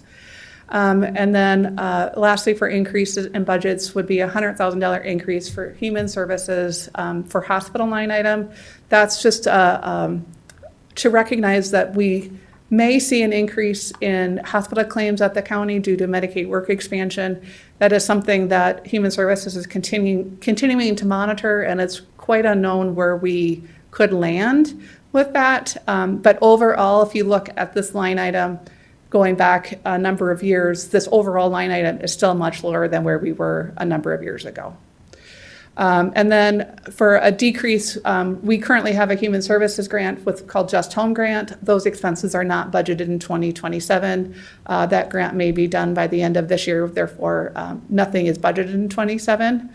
And then lastly, for increases in budgets would be a $100,000 increase for human services for hospital line item. That's just to recognize that we may see an increase in hospital claims at the county due to Medicaid work expansion. That is something that Human Services is continuing to monitor, and it's quite unknown where we could land with that. But overall, if you look at this line item, going back a number of years, this overall line item is still much lower than where we were a number of years ago. And then for a decrease, we currently have a human services grant called Just Home Grant. Those expenses are not budgeted in 2027. That grant may be done by the end of this year, therefore nothing is budgeted in 27.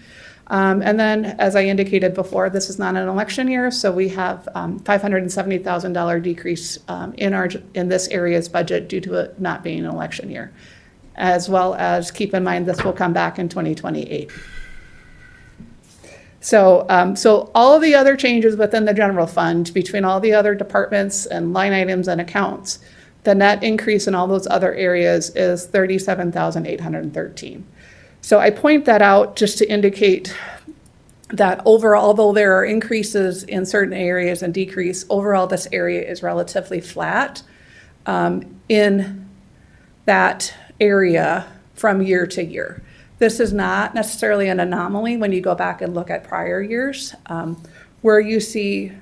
And then, as I indicated before, this is not an election year, so we have $570,000 decrease in this area's budget due to it not being an election year. As well as keep in mind this will come back in 2028. So all of the other changes within the general fund, between all the other departments and line items and accounts, the net increase in all those other areas is $37,813. So I point that out just to indicate that overall, although there are increases in certain areas and decrease, overall this area is relatively flat in that area from year to year. This is not necessarily an anomaly when you go back and look at prior years, where you see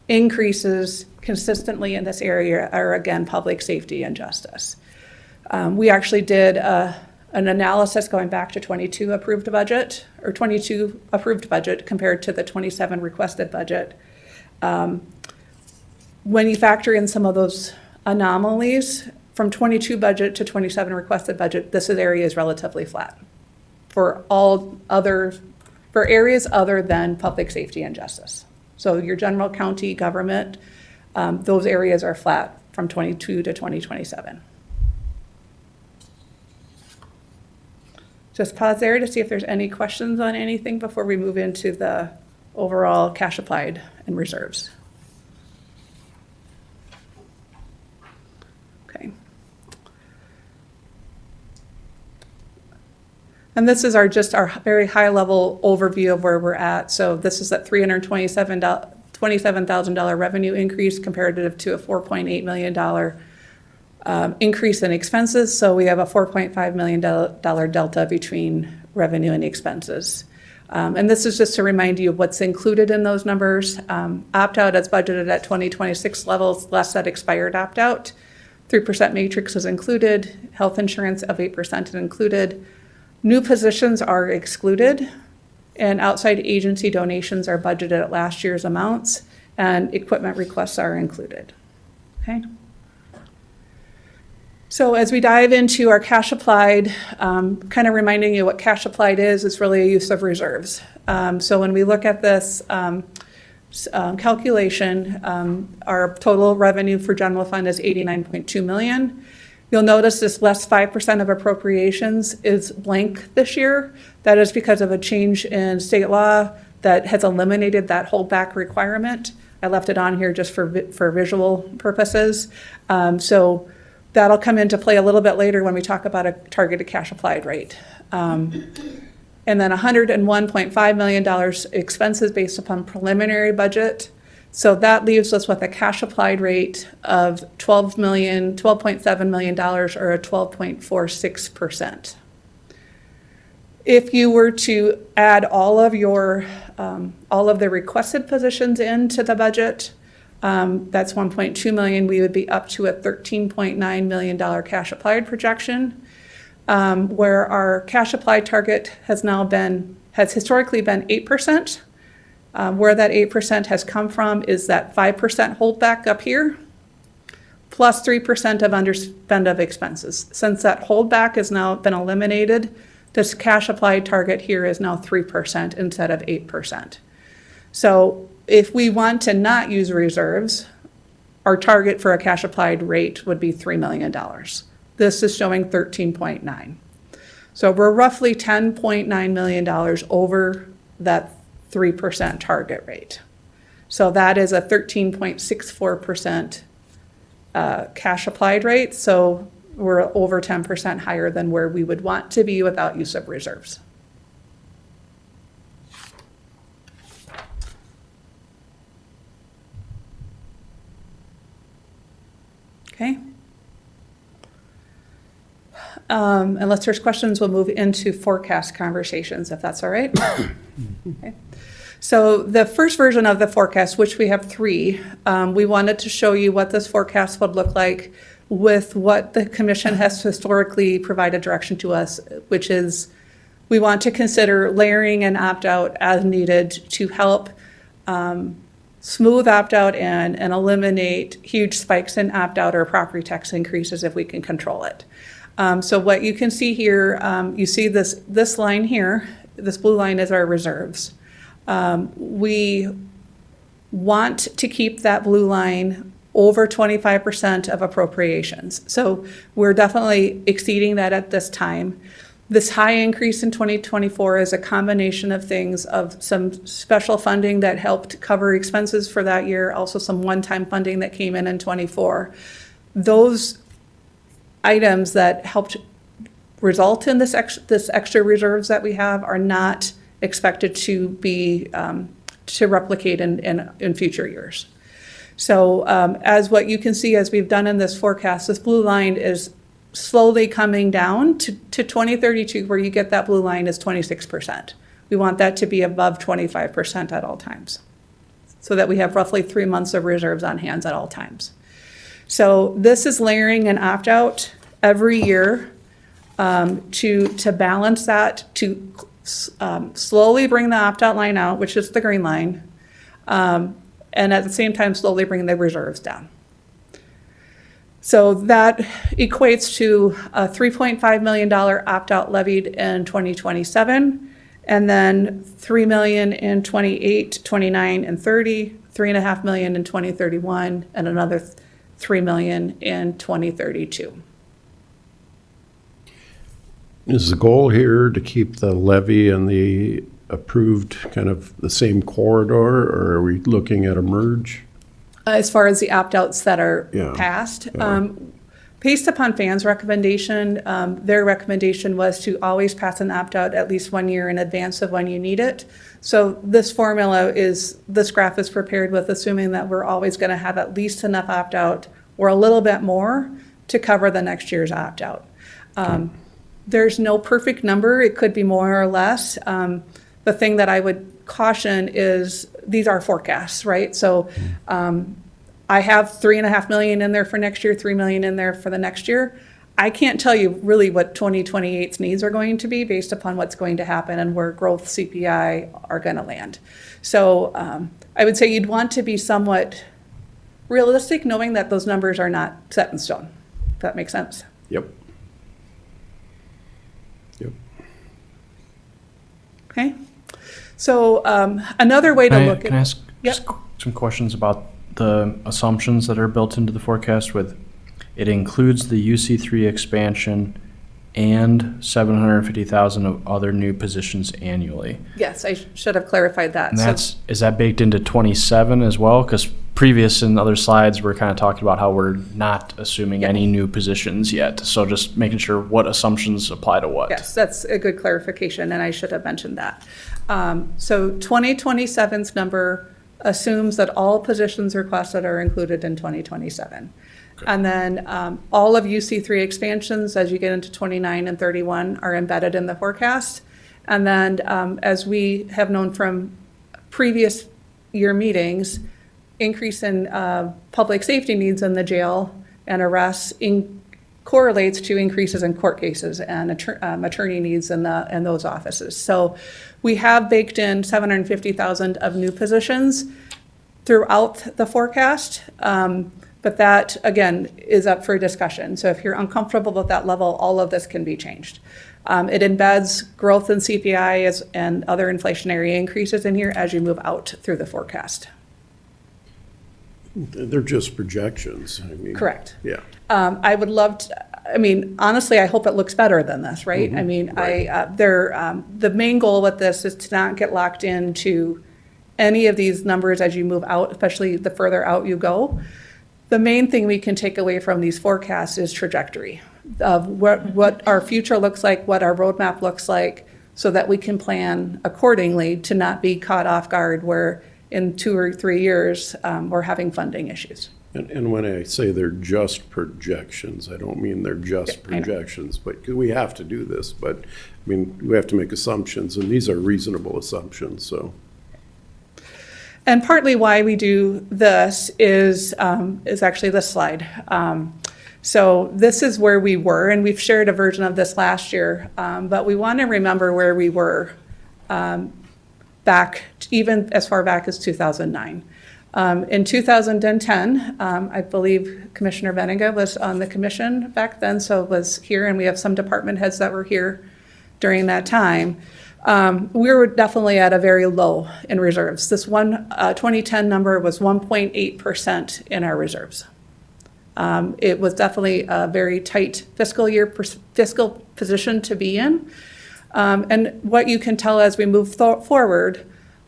increases consistently in this area are, again, public safety and justice. We actually did an analysis going back to 22 approved budget compared to the 27 requested budget. When you factor in some of those anomalies, from 22 budget to 27 requested budget, this area is relatively flat for areas other than public safety and justice. So your general county government, those areas are flat from 22 to 2027. Just pause there to see if there's any questions on anything before we move into the overall cash applied and reserves. Okay. And this is our very high level overview of where we're at. So this is that $27,000 revenue increase comparative to a $4.8 million increase in expenses. So we have a $4.5 million delta between revenue and expenses. And this is just to remind you of what's included in those numbers. Opt-out is budgeted at 2026 levels, less that expired opt-out. 3% matrix is included, health insurance of 8% is included. New positions are excluded, and outside agency donations are budgeted at last year's amounts, and equipment requests are included. Okay? So as we dive into our cash applied, kind of reminding you what cash applied is, it's really a use of reserves. So when we look at this calculation, our total revenue for general fund is 89.2 million. You'll notice this less 5% of appropriations is blank this year. That is because of a change in state law that has eliminated that holdback requirement. I left it on here just for visual purposes. So that'll come into play a little bit later when we talk about a targeted cash applied rate. And then $101.5 million expenses based upon preliminary budget. So that leaves us with a cash applied rate of $12.7 million, or a 12.46%. If you were to add all of the requested positions into the budget, that's 1.2 million, we would be up to a $13.9 million cash applied projection, where our cash applied target has historically been 8%. Where that 8% has come from is that 5% holdback up here, plus 3% of underspend of expenses. Since that holdback has now been eliminated, this cash applied target here is now 3% instead of 8%. So if we want to not use reserves, our target for a cash applied rate would be $3 million. This is showing 13.9. So we're roughly $10.9 million over that 3% target rate. So that is a 13.64% cash applied rate. So we're over 10% higher than where we would want to be without use of reserves. Okay. Unless there's questions, we'll move into forecast conversations, if that's all right. Okay. So the first version of the forecast, which we have three, we wanted to show you what this forecast would look like with what the commission has historically provided direction to us, which is we want to consider layering and opt-out as needed to help smooth opt-out and eliminate huge spikes in opt-out or property tax increases if we can control it. So what you can see here, you see this line here, this blue line is our reserves. We want to keep that blue line over 25% of appropriations. So we're definitely exceeding that at this time. This high increase in 2024 is a combination of things, of some special funding that helped cover expenses for that year, also some one-time funding that came in 24. Those items that helped result in this extra reserves that we have are not expected to be to replicate in future years. So as what you can see, as we've done in this forecast, this blue line is slowly coming down to 2032, where you get that blue line is 26%. We want that to be above 25% at all times, so that we have roughly 3 months of reserves on hand at all times. So this is layering an opt-out every year to balance that, to slowly bring the opt-out line out, which is the green line, and at the same time slowly bring the reserves down. So that equates to a $3.5 million opt-out levied in 2027, and then $3 million in 28, 29, and 30, $3.5 million in 2031, and another $3 million in 2032. Is the goal here to keep the levy and the approved kind of the same corridor, or are we looking at a merge? As far as the opt-outs that are Yeah. passed, based upon FAN's recommendation, their recommendation was to always pass an opt-out at least 1 year in advance of when you need it. So this graph is prepared with assuming that we're always going to have at least enough opt-out or a little bit more to cover the next year's opt-out. There's no perfect number. It could be more or less. The thing that I would caution is these are forecasts, right? So I have 3.5 million in there for next year, 3 million in there for the next year. I can't tell you really what 2028's needs are going to be based upon what's going to happen and where growth CPI are going to land. So I would say you'd want to be somewhat realistic, knowing that those numbers are not set in stone. If that makes sense. Yep. Yep. Okay. So another way to Can I, look can I at, ask just some questions about the assumptions that are built into the forecast with, it includes the UC3 expansion and 750,000 of other new positions annually. yes, I should have clarified that. And So- is that baked into 27 as well? Because previous in other slides, we're kind of talking about how we're not assuming any new positions yet. So just making sure what assumptions apply to what. Yes, that's a good clarification, and I should have mentioned that. So 2027's number assumes that all positions requested are included in 2027. And then all of UC3 expansions, as you get into 29 and 31, are embedded in the forecast. And then, as we have known from previous year meetings, increase in public safety needs in the jail and arrests correlates to increases in court cases and attorney needs in those offices. So we have baked in 750,000 of new positions throughout the forecast. But that, again, is up for discussion. So if you're uncomfortable with that level, all of this can be changed. It embeds growth in CPI and other inflationary increases in here as you move out through the forecast. They're just projections. I mean, Correct. Yeah. I would love to, I mean, honestly, I hope it looks better than this, right? I mean, the main goal with this is to not get locked into any of these numbers as you move out, especially the further out you go. The main thing we can take away from these forecasts is trajectory of what our future looks like, what our roadmap looks like, so that we can plan accordingly to not be caught off guard where in 2 or 3 years we're having funding issues. And when I say they're just projections, I don't mean they're just I know. projections, but 'cause we have to do this, but, I mean, we have to make assumptions, and these are reasonable assumptions, so. And partly why we do this is actually this slide. So this is where we were, and we've shared a version of this last year, but we want to remember where we were back, even as far back as 2009. In 2010, I believe Commissioner Benega was on the commission back then, so was here, and we have some department heads that were here during that time. We were definitely at a very low in reserves. This 2010 number was 1.8% in our reserves. It was definitely a very tight fiscal position to be in. And what you can tell as we move forward,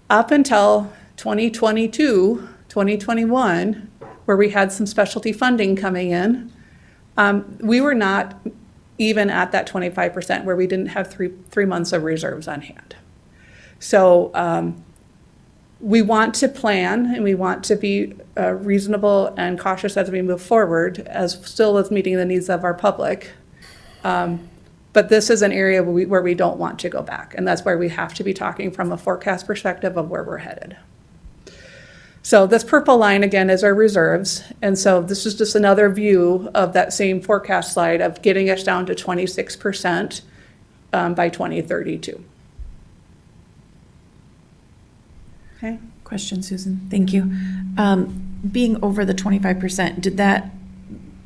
up until 2022, 2021, where we had some specialty funding coming in, we were not even at that 25% where we didn't have three months of reserves on hand. So we want to plan and we want to be reasonable and cautious as we move forward, as still as meeting the needs of our public. But this is an area where we don't want to go back, and that's where we have to be talking from a forecast perspective of where we're headed. So this purple line, again, is our reserves. And so this is just another view of that same forecast slide of getting us down to 26% by 2032. Okay. Question, Susan. Thank you. Being over the 25%, did that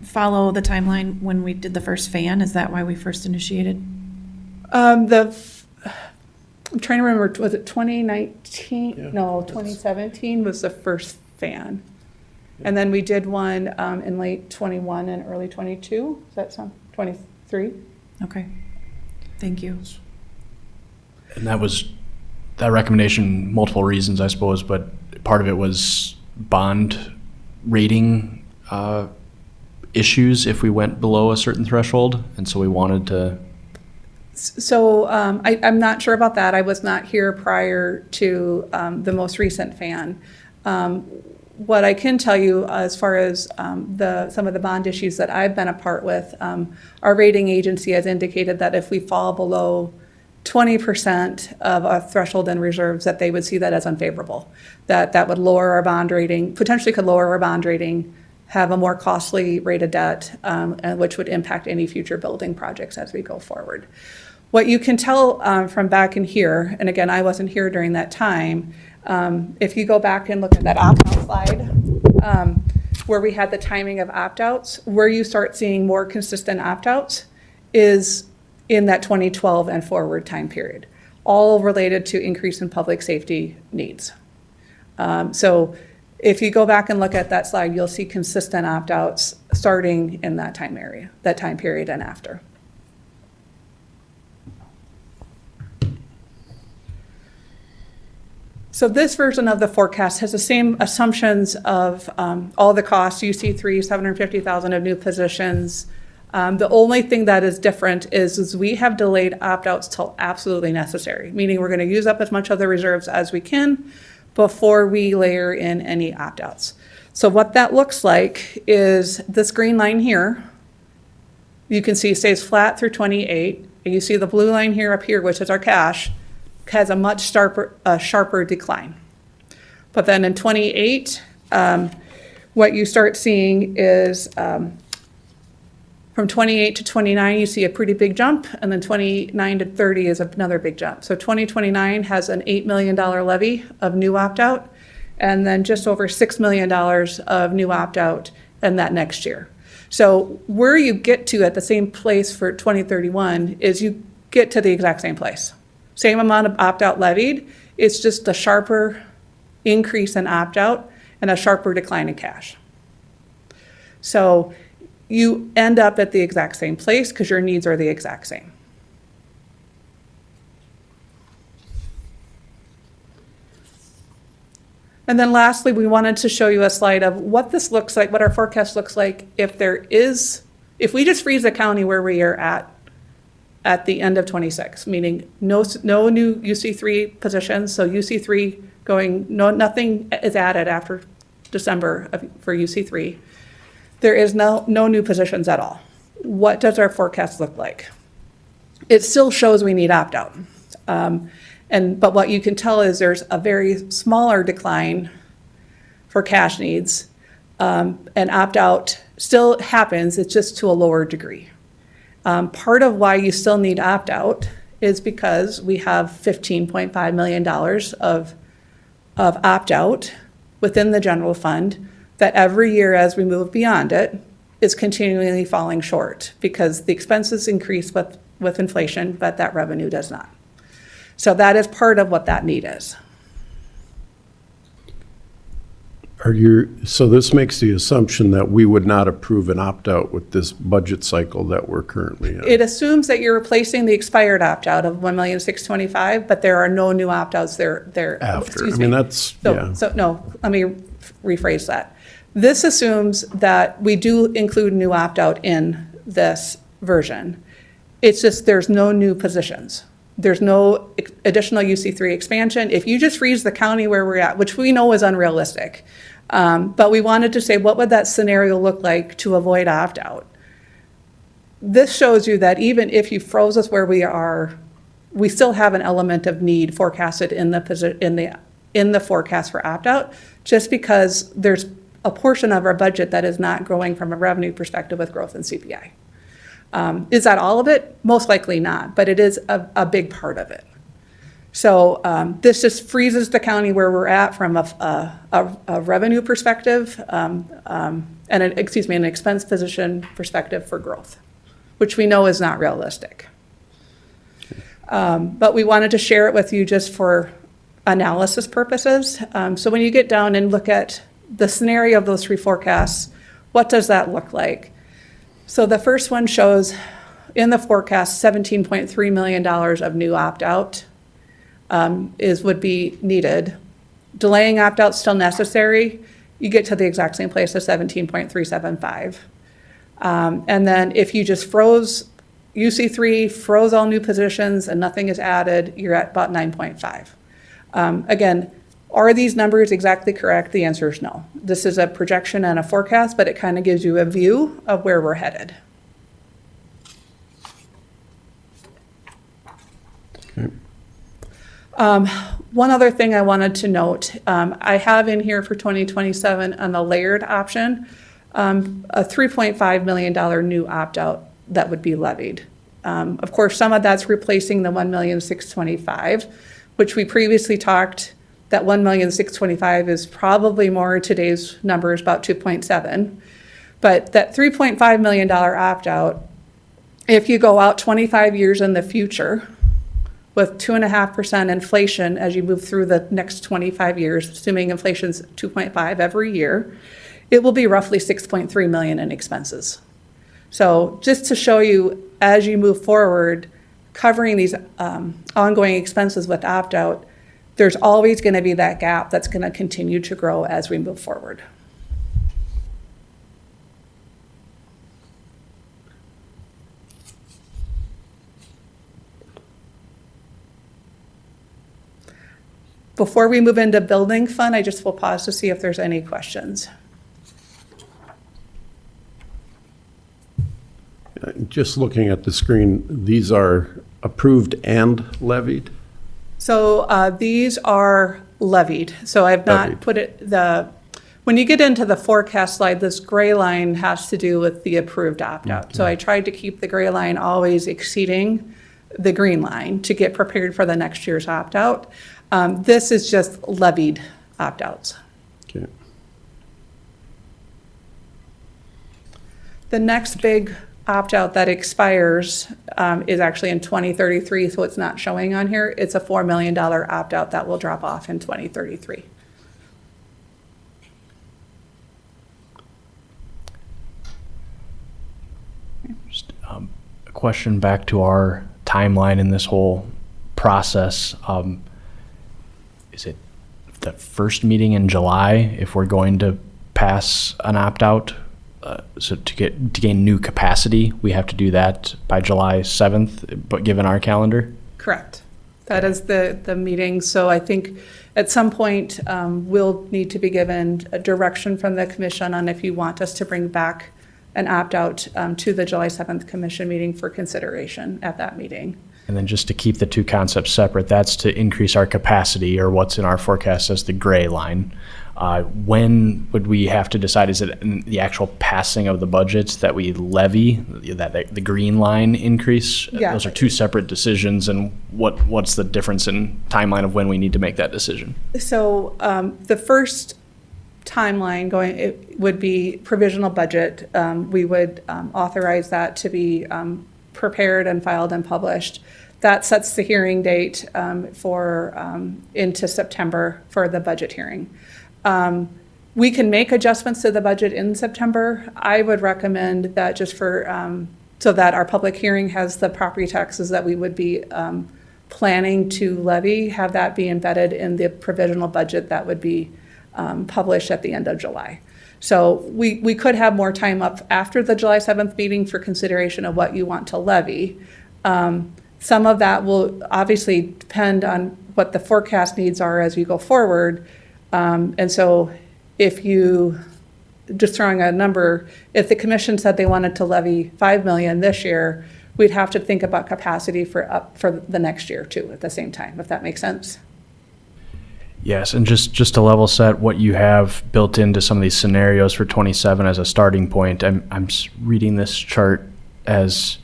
follow the timeline when we did the first fan? Is that why we first initiated? I'm trying to remember, was it 2019? Yeah. No, 2017 was the first fan. And then we did one in late 21 and early 22. Does that sound 23? Okay. Thank you. And that recommendation, multiple reasons, I suppose, but part of it was bond rating issues if we went below a certain threshold. And so we wanted to. So I'm not sure about that. I was not here prior to the most recent fan. What I can tell you as far as some of the bond issues that I've been a part with, our rating agency has indicated that if we fall below 20% of a threshold and reserves, that they would see that as unfavorable. That would lower our bond rating, potentially could lower our bond rating, have a more costly rate of debt, and which would impact any future building projects as we go forward. What you can tell from back in here, and again, I wasn't here during that time, if you go back and look at that opt-out slide, where we had the timing of opt-outs, where you start seeing more consistent opt-outs is in that 2012 and forward time period, all related to increase in public safety needs. So if you go back and look at that slide, you'll see consistent opt-outs starting in that time period and after. So this version of the forecast has the same assumptions of all the costs, UC3, 750,000 of new positions. The only thing that is different is we have delayed opt-outs till absolutely necessary, meaning we're going to use up as much of the reserves as we can before we layer in any opt-outs. So what that looks like is this green line here, you can see stays flat through 28, and you see the blue line here up here, which is our cash, has a much sharper decline. But then in 28, what you start seeing is from 28 to 29, you see a pretty big jump, and then 29 to 30 is another big jump. So 2029 has an $8 million levy of new opt-out, and then just over $6 million of new opt-out in that next year. So where you get to at the same place for 2031 is you get to the exact same place. Same amount of opt-out levied, it's just a sharper increase in opt-out and a sharper decline in cash. So you end up at the exact same place because your needs are the exact same. And then lastly, we wanted to show you a slide of what this looks like, what our forecast looks like if we just freeze the county where we are at the end of 26, meaning no new UC3 positions. So UC3 nothing is added after December for UC3. There is no new positions at all. What does our forecast look like? It still shows we need opt-out. But what you can tell is there's a very smaller decline for cash needs, and opt-out still happens, it's just to a lower degree. Part of why you still need opt-out is because we have $15.5 million of opt-out within the general fund that every year as we move beyond it is continually falling short because the expenses increase with inflation, but that revenue does not. So that is part of what that need is. So this makes the assumption that we would not approve an opt-out with this budget cycle that we're currently in. It assumes that you're replacing the expired opt-out of $1,625,000, but there are no new opt-outs there. After, Excuse I mean, me. that's, yeah. So no, let me rephrase that. This assumes that we do include new opt-out in this version. It's just there's no new positions. There's no additional UC3 expansion. If you just freeze the county where we're at, which we know is unrealistic, but we wanted to say, what would that scenario look like to avoid opt-out? This shows you that even if you froze us where we are, we still have an element of need forecasted in the forecast for opt-out, just because there's a portion of our budget that is not growing from a revenue perspective with growth in CPI. Is that all of it? Most likely not, but it is a big part of it. So this just freezes the county where we're at from a revenue perspective and an expense position perspective for growth, which we know is not realistic. But we wanted to share it with you just for analysis purposes. So when you get down and look at the scenario of those three forecasts, what does that look like? So the first one shows in the forecast $17.3 million of new opt-out would be needed. Delaying opt-out still necessary. You get to the exact same place as 17.375. And then if you just froze UC3, froze all new positions and nothing is added, you're at about 9.5. Again, are these numbers exactly correct? The answer is no. This is a projection and a forecast, but it kind of gives you a view of where we're headed. One other thing I wanted to note, I have in here for 2027 on the layered option, a $3.5 million new opt-out that would be levied. Of course, some of that's replacing the $1,625,000, which we previously talked, that $1,625,000 is probably more, today's number is about 2.7. But that $3.5 million opt-out, if you go out 25 years in the future, with 2.5% inflation as you move through the next 25 years, assuming inflation's 2.5 every year, it will be roughly 6.3 million in expenses. So just to show you, as you move forward, covering these ongoing expenses with opt-out, there's always going to be that gap that's going to continue to grow as we move forward. Before we move into building fund, I just will pause to see if there's any questions. Just looking at the screen, these are approved and levied? So these are levied. So I've not Levied. put it, when you get into the forecast slide, this gray line has to do with the approved opt-out. So I tried to keep the gray line always exceeding the green line to get prepared for the next year's opt-out. This is just levied opt-outs. Okay. The next big opt-out that expires is actually in 2033, so it's not showing on here. It's a $4 million opt-out that will drop off in 2033. Just a question back to our timeline in this whole process. Is it the first meeting in July if we're going to pass an opt-out? So to gain new capacity, we have to do that by July 7th, but given our calendar? Correct. That is the meeting. So I think at some point, we'll need to be given a direction from the commission on if you want us to bring back an opt-out to the July 7th commission meeting for consideration at that meeting. And then just to keep the two concepts separate, that's to increase our capacity, or what's in our forecast as the gray line. When would we have to decide? Is it in the actual passing of the budgets that we levy, that the green line increase? Yeah. Those are two separate decisions, and what's the difference in timeline of when we need to make that decision? So the first timeline going, it would be provisional budget. We would authorize that to be prepared and filed and published. That sets the hearing date for into September for the budget hearing. We can make adjustments to the budget in September. I would recommend that just for, so that our public hearing has the property taxes that we would be planning to levy, have that be embedded in the provisional budget that would be published at the end of July. So we could have more time up after the July 7th meeting for consideration of what you want to levy. Some of that will obviously depend on what the forecast needs are as you go forward. And so if you, just throwing a number, if the commission said they wanted to levy 5 million this year, we'd have to think about capacity for the next year too at the same time, if that makes sense. Yes, and just to level set what you have built into some of these scenarios for 27 as a starting point, I'm reading this chart as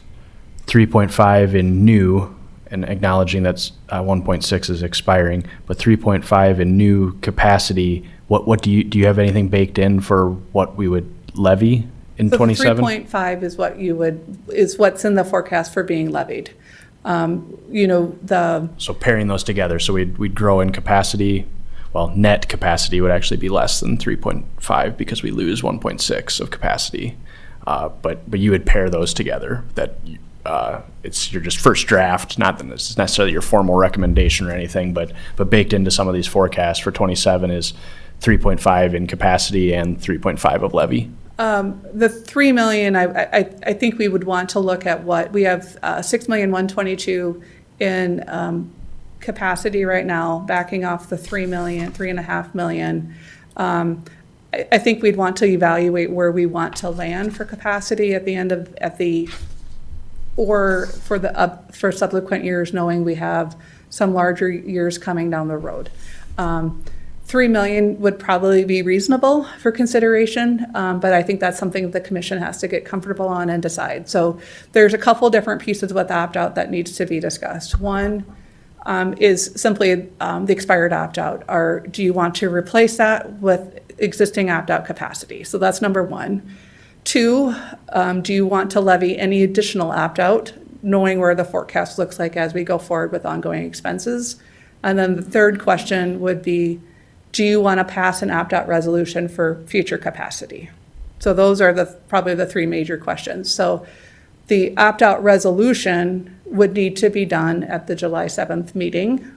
3.5 in new, and acknowledging that's 1.6 is expiring, but 3.5 in new capacity. What do you have anything baked in for what we would levy in 27? 3.5 is what is what's in the forecast for being levied. So pairing those together, so we'd grow in capacity. Well, net capacity would actually be less than 3.5 because we lose 1.6 of capacity. But you would pair those together. That it's your just first draft, not that this is necessarily your formal recommendation or anything, but baked into some of these forecasts for 27 is 3.5 in capacity and 3.5 of levy. The 3 million, I think we would want to look at what we have 6,122,000 in capacity right now, backing off the 3.5 million. I think we'd want to evaluate where we want to land for capacity at the end of for subsequent years, knowing we have some larger years coming down the road. 3 million would probably be reasonable for consideration, but I think that's something the commission has to get comfortable on and decide. So there's a couple different pieces with opt-out that needs to be discussed. One is simply the expired opt-out, or do you want to replace that with existing opt-out capacity? So that's number one. Two, do you want to levy any additional opt-out, knowing where the forecast looks like as we go forward with ongoing expenses? And then the third question would be, do you want to pass an opt-out resolution for future capacity? So those are probably the three major questions. So the opt-out resolution would need to be done at the July 7th meeting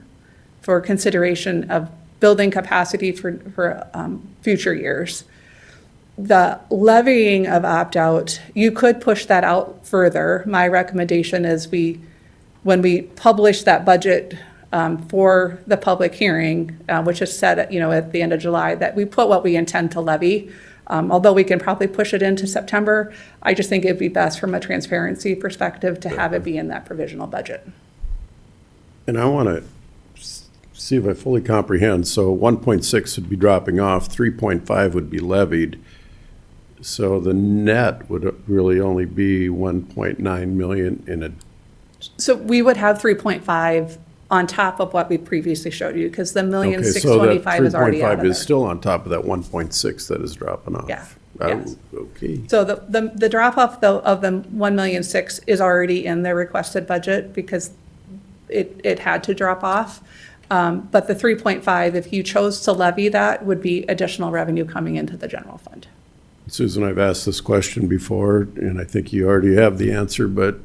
for consideration of building capacity for future years. The levying of opt-out, you could push that out further. My recommendation is when we publish that budget for the public hearing, which is set at the end of July, that we put what we intend to levy. Although we can probably push it into September, I just think it'd be best from a transparency perspective to have it be in that provisional budget. And I want to see if I fully comprehend. So 1.6 would be dropping off, 3.5 would be levied. So the net would really only be 1.9 million in a. So we would have 3.5 on top of what we previously showed you, because the Okay, so that 1,625 is already out of 3.5 there. is still on top of that 1.6 that is dropping off. Yeah, Oh, yes. okay. So the drop off though of the 1,000,006 is already in the requested budget because it had to drop off. But the 3.5, if you chose to levy that, would be additional revenue coming into the general fund. Susan, I've asked this question before, and I think you already have the answer, but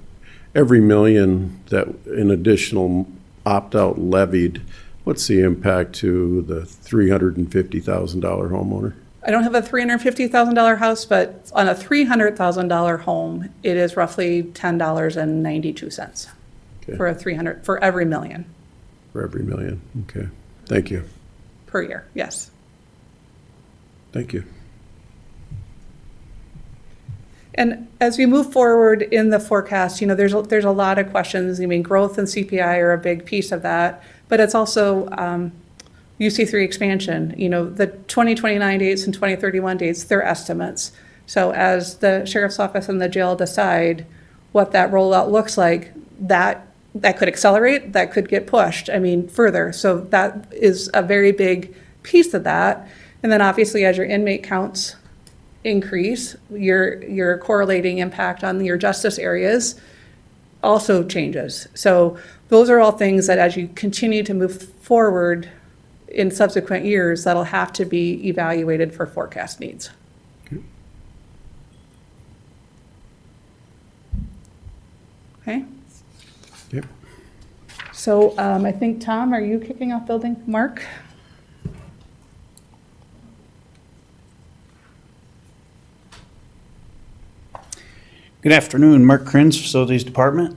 every million that in additional opt-out levied, what's the impact to the $350,000 homeowner? I don't have a $350,000 house, but on a $300,000 home, it is roughly $10.92 Okay. for every million For every million, okay. Thank you, per year, yes. thank you. And as we move forward in the forecast, there's a lot of questions. I mean, growth and CPI are a big piece of that, but it's also UC3 expansion. The 2029 dates and 2031 dates, they're estimates. So as the sheriff's office and the jail decide what that rollout looks like, that could accelerate, that could get pushed, further. So that is a very big piece of that. And then obviously as your inmate counts increase, your correlating impact on your justice areas also changes. So those are all things that as you continue to move forward in subsequent years, that'll have to be evaluated for forecast needs. Okay. Yep. So I think, Tom, are you kicking off building? Mark? Good afternoon, Mark Krenz, Facilities Department.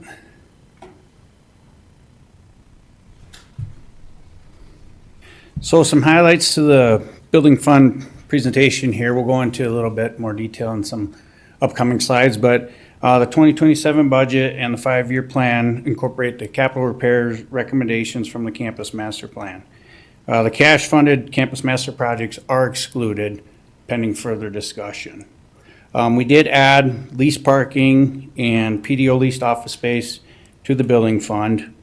So some highlights to the building fund presentation here. We'll go into a little bit more detail in some upcoming slides, but the 2027 budget and the 5-year plan incorporate the capital repairs recommendations from the campus master plan. The cash funded campus master projects are excluded pending further discussion. We did add lease parking and PDO leased office space to the building fund.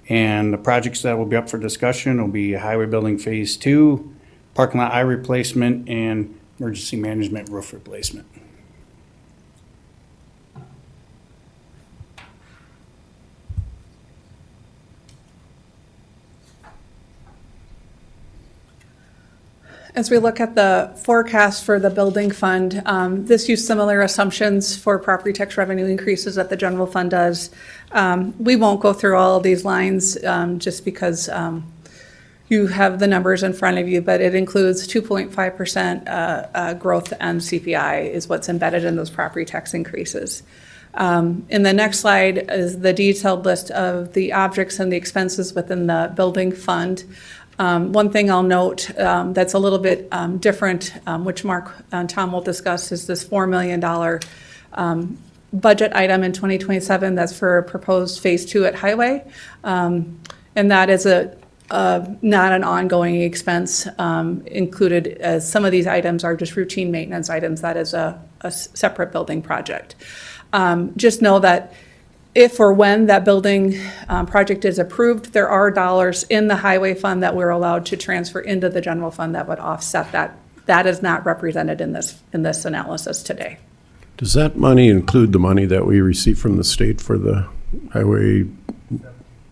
And the projects that will be up for discussion will be Highway Building Phase 2, parking lot eye replacement, and emergency management roof replacement. As we look at the forecast for the building fund, this used similar assumptions for property tax revenue increases that the general fund does. We won't go through all of these lines just because you have the numbers in front of you, but it includes 2.5% growth and CPI is what's embedded in those property tax increases. In the next slide is the detailed list of the objects and the expenses within the building fund. One thing I'll note that's a little bit different, which Mark and Tom will discuss, is this $4 million budget item in 2027 that's for proposed Phase 2 at Highway. And that is not an ongoing expense included, as some of these items are just routine maintenance items. That is a separate building project. Just know that if or when that building project is approved, there are dollars in the highway fund that we're allowed to transfer into the general fund that would offset that. That is not represented in this analysis today. Does that money include the money that we receive from the state for the Highway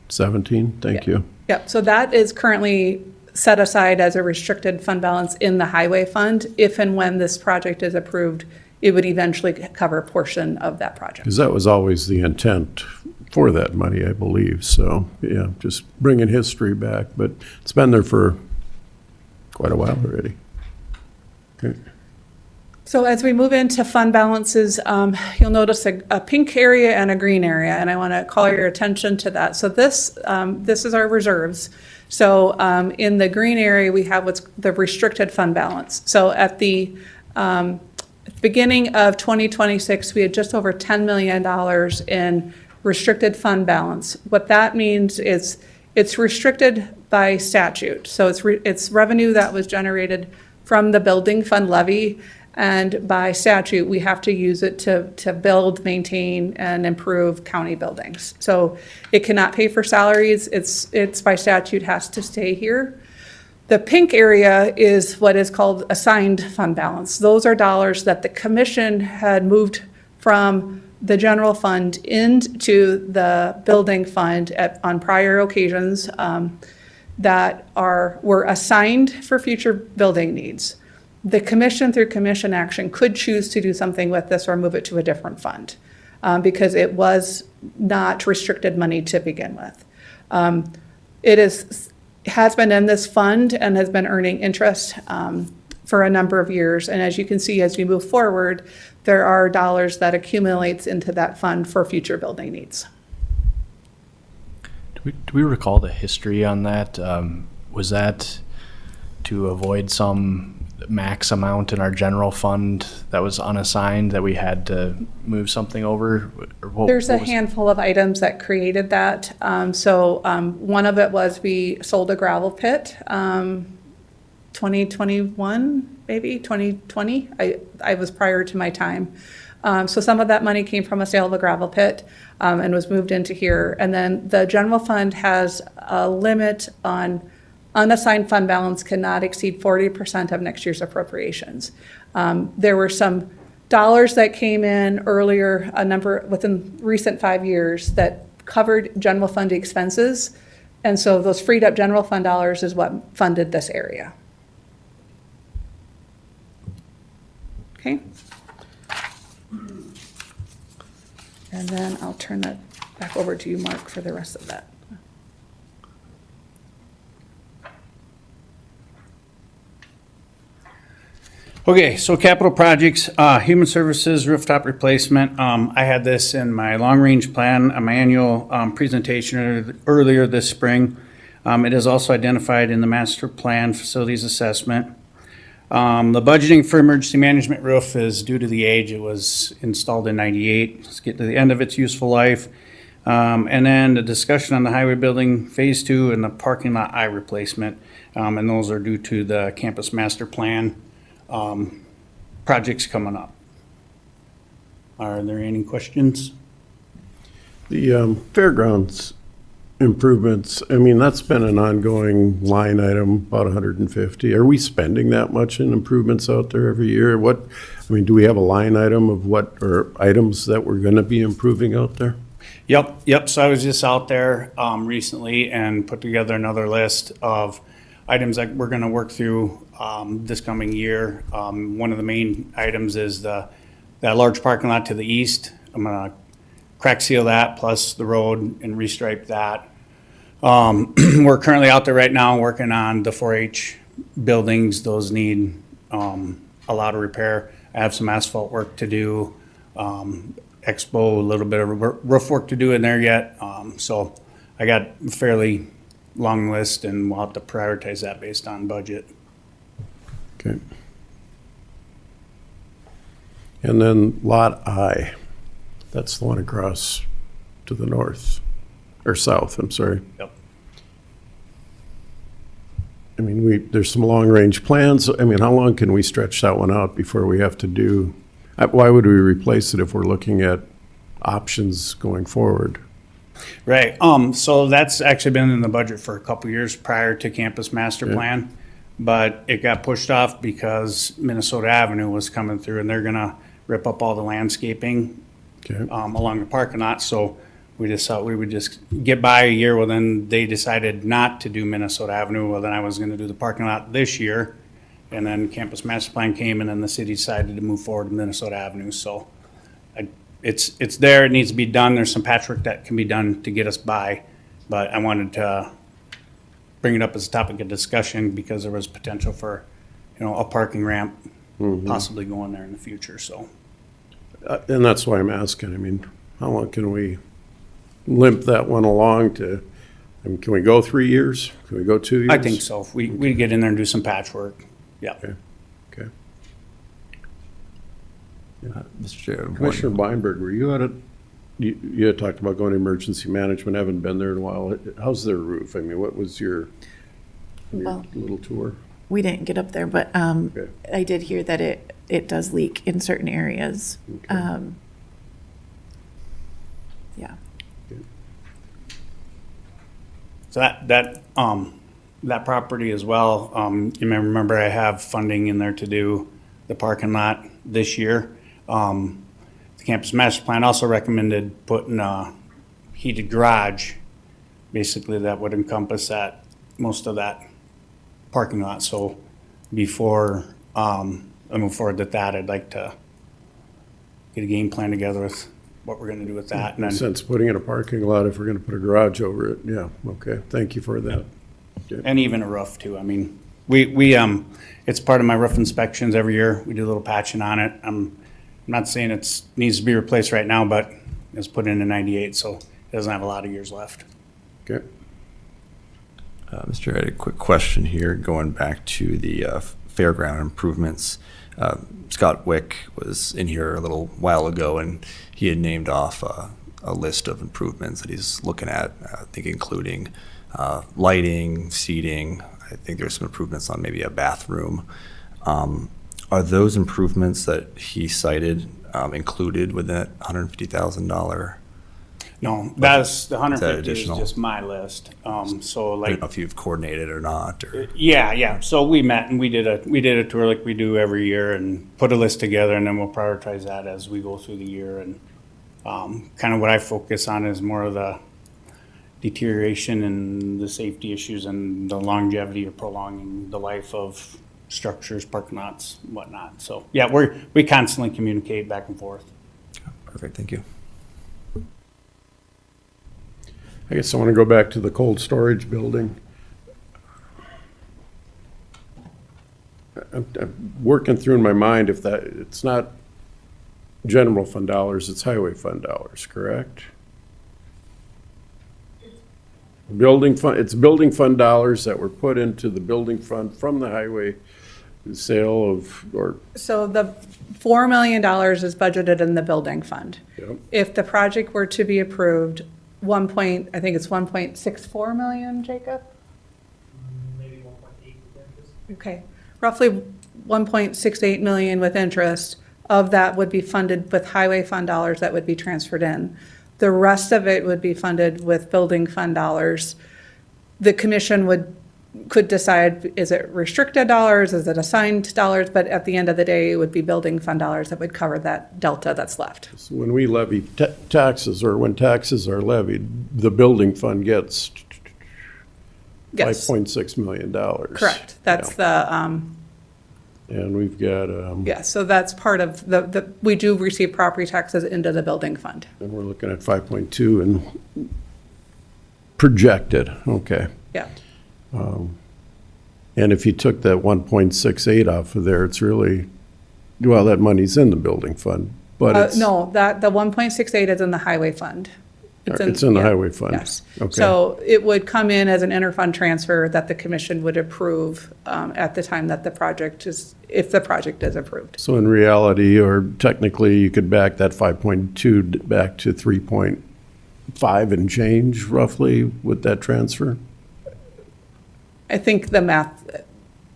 17? Thank you. Yep, so that is currently set aside as a restricted fund balance in the highway fund. If and when this project is approved, it would eventually cover a portion of that project. Because that was always the intent for that money, I believe. So, yeah, just bringing history back, but it's been there for quite a while already. Okay. So as we move into fund balances, you'll notice a pink area and a green area, and I want to call your attention to that. So this is our reserves. So in the green area, we have what's the restricted fund balance. So at the beginning of 2026, we had just over $10 million in restricted fund balance. What that means is it's restricted by statute. So it's revenue that was generated from the building fund levy, and by statute, we have to use it to build, maintain, and improve county buildings. So it cannot pay for salaries. It's by statute has to stay here. The pink area is what is called assigned fund balance. Those are dollars that the commission had moved from the general fund into the building fund on prior occasions that were assigned for future building needs. The commission, through commission action, could choose to do something with this or move it to a different fund because it was not restricted money to begin with. It has been in this fund and has been earning interest for a number of years. And as you can see, as you move forward, there are dollars that accumulates into that fund for future building needs. Do we recall the history on that? Was that to avoid some max amount in our general fund that was unassigned that we had to move something over? There's a handful of items that created that. One of it was we sold a gravel pit, 2021, maybe 2020. I was prior to my time. So some of that money came from a sale of a gravel pit and was moved into here. And then the general fund has a limit on unassigned fund balance cannot exceed 40% of next year's appropriations. There were some dollars that came in earlier, within recent 5 years that covered general fund expenses. And so those freed up general fund dollars is what funded this area. Okay. And then I'll turn that back over to you, Mark, for the rest of that. Okay, so capital projects, human services rooftop replacement. I had this in my long-range plan, my annual presentation earlier this spring. It is also identified in the master plan facilities assessment. The budgeting for emergency management roof is due to the age. It was installed in '98. It's getting to the end of its useful life. And then the discussion on the highway building phase 2 and the parking lot eye replacement. And those are due to the campus master plan projects coming up. Are there any questions? The fairgrounds improvements, I mean, that's been an ongoing line item, about 150. Are we spending that much in improvements out there every year? Do we have a line item of what, or items that we're gonna be improving out there? Yep. So I was just out there recently and put together another list of items that we're gonna work through this coming year. One of the main items is that large parking lot to the east. I'm gonna crack seal that, plus the road, and restripe that. We're currently out there right now working on the 4-H buildings. Those need a lot of repair. I have some asphalt work to do, expo, a little bit of roof work to do in there yet. So I got a fairly long list, and we'll have to prioritize that based on budget. Okay. And then Lot I, that's the one across to the north, or south, I'm sorry. Yep. mean, there's some long-range plans. I mean, how long can we stretch that one out before we have to do, why would we replace it if we're looking at options going forward? Right, so that's actually been in the budget for a couple years prior to Campus Master Plan. But it got pushed off because Minnesota Avenue was coming through and they're gonna rip up all the landscaping Okay, along the parking lot, so we just thought we would just get by a year. Well, then they decided not to do Minnesota Avenue. Well, then I was gonna do the parking lot this year. And then Campus Master Plan came and then the city decided to move forward with Minnesota Avenue, so it's there, it needs to be done. There's some patchwork that can be done to get us by, but I wanted to bring it up as a topic of discussion because there was potential for, a parking ramp possibly going there in the future, so. and that's why I'm asking. I mean, how long can we limp that one along to, I mean, can we go 3 years? Can we go 2 years? I think so. If we get in there and do some patchwork, yeah. Okay. Okay. Mr. Chair. Commissioner Weinberg, were you at it? You had talked about going to emergency management, haven't been there in a while. How's their roof? I mean, what was your Well- little tour? We didn't get up there, but Okay. I did hear that it does leak in certain areas. Yeah. So that property as well, you may remember I have funding in there to do the parking lot this year. The Campus Master Plan also recommended putting a heated garage. Basically, that would encompass most of that parking lot. So before I move forward with that, I'd like to get a game plan together with what we're gonna do with that. And then, Since putting in a parking lot, if we're gonna put a garage over it, yeah, okay, thank you for that. and even a roof too. I mean, it's part of my roof inspections every year. We do a little patching on it. I'm not saying needs to be replaced right now, but it was put in 98, so it doesn't have a lot of years left. Okay, Mr. Chair, I had a quick question here, going back to the fairground improvements. Scott Wick was in here a little while ago, and he had named off a list of improvements that he's looking at, I think including lighting, seating. I think there's some improvements on maybe a bathroom. Are those improvements that he cited included with that $150,000? No, that's, the Is that 150 is additional? just my list. So I don't like, know if you've coordinated or not, or. yeah. So we met and we did a tour like we do every year and put a list together, and then we'll prioritize that as we go through the year. And kind of what I focus on is more of the deterioration and the safety issues and the longevity or prolonging the life of structures, parking lots, whatnot. So yeah, we constantly communicate back and forth. Perfect, thank you. I guess I wanna go back to the cold storage building. I'm working through in my mind if it's not general fund dollars, it's highway fund dollars, correct? It's building fund dollars that were put into the building fund from the highway sale of, or, So the $4 million is budgeted in the building fund. Yep. If the project were to be approved, I think it's 1.64 million, Jacob? Maybe 1.8. Okay, roughly 1.68 million with interest. Of that would be funded with highway fund dollars that would be transferred in. The rest of it would be funded with building fund dollars. The commission could decide, is it restricted dollars, is it assigned dollars? But at the end of the day, it would be building fund dollars that would cover that delta that's left. when we levy taxes, or when taxes are levied, the building fund gets Yes, $5.6 million. correct. That's the, And we've got, yeah, so that's part of we do receive property taxes into the building fund. and we're looking at 5.2 and projected, okay. Yeah. And if you took that 1.68 off of there, it's really, well, that money's in the building fund, but it's. No, the 1.68 is in the highway fund. It's in the yeah, highway fund. Yes. Okay. So it would come in as an interfund transfer that the commission would approve at the time that if the project is approved. So in reality, or technically, you could back that 5.2 back to 3.5 and change roughly with that transfer? I think the math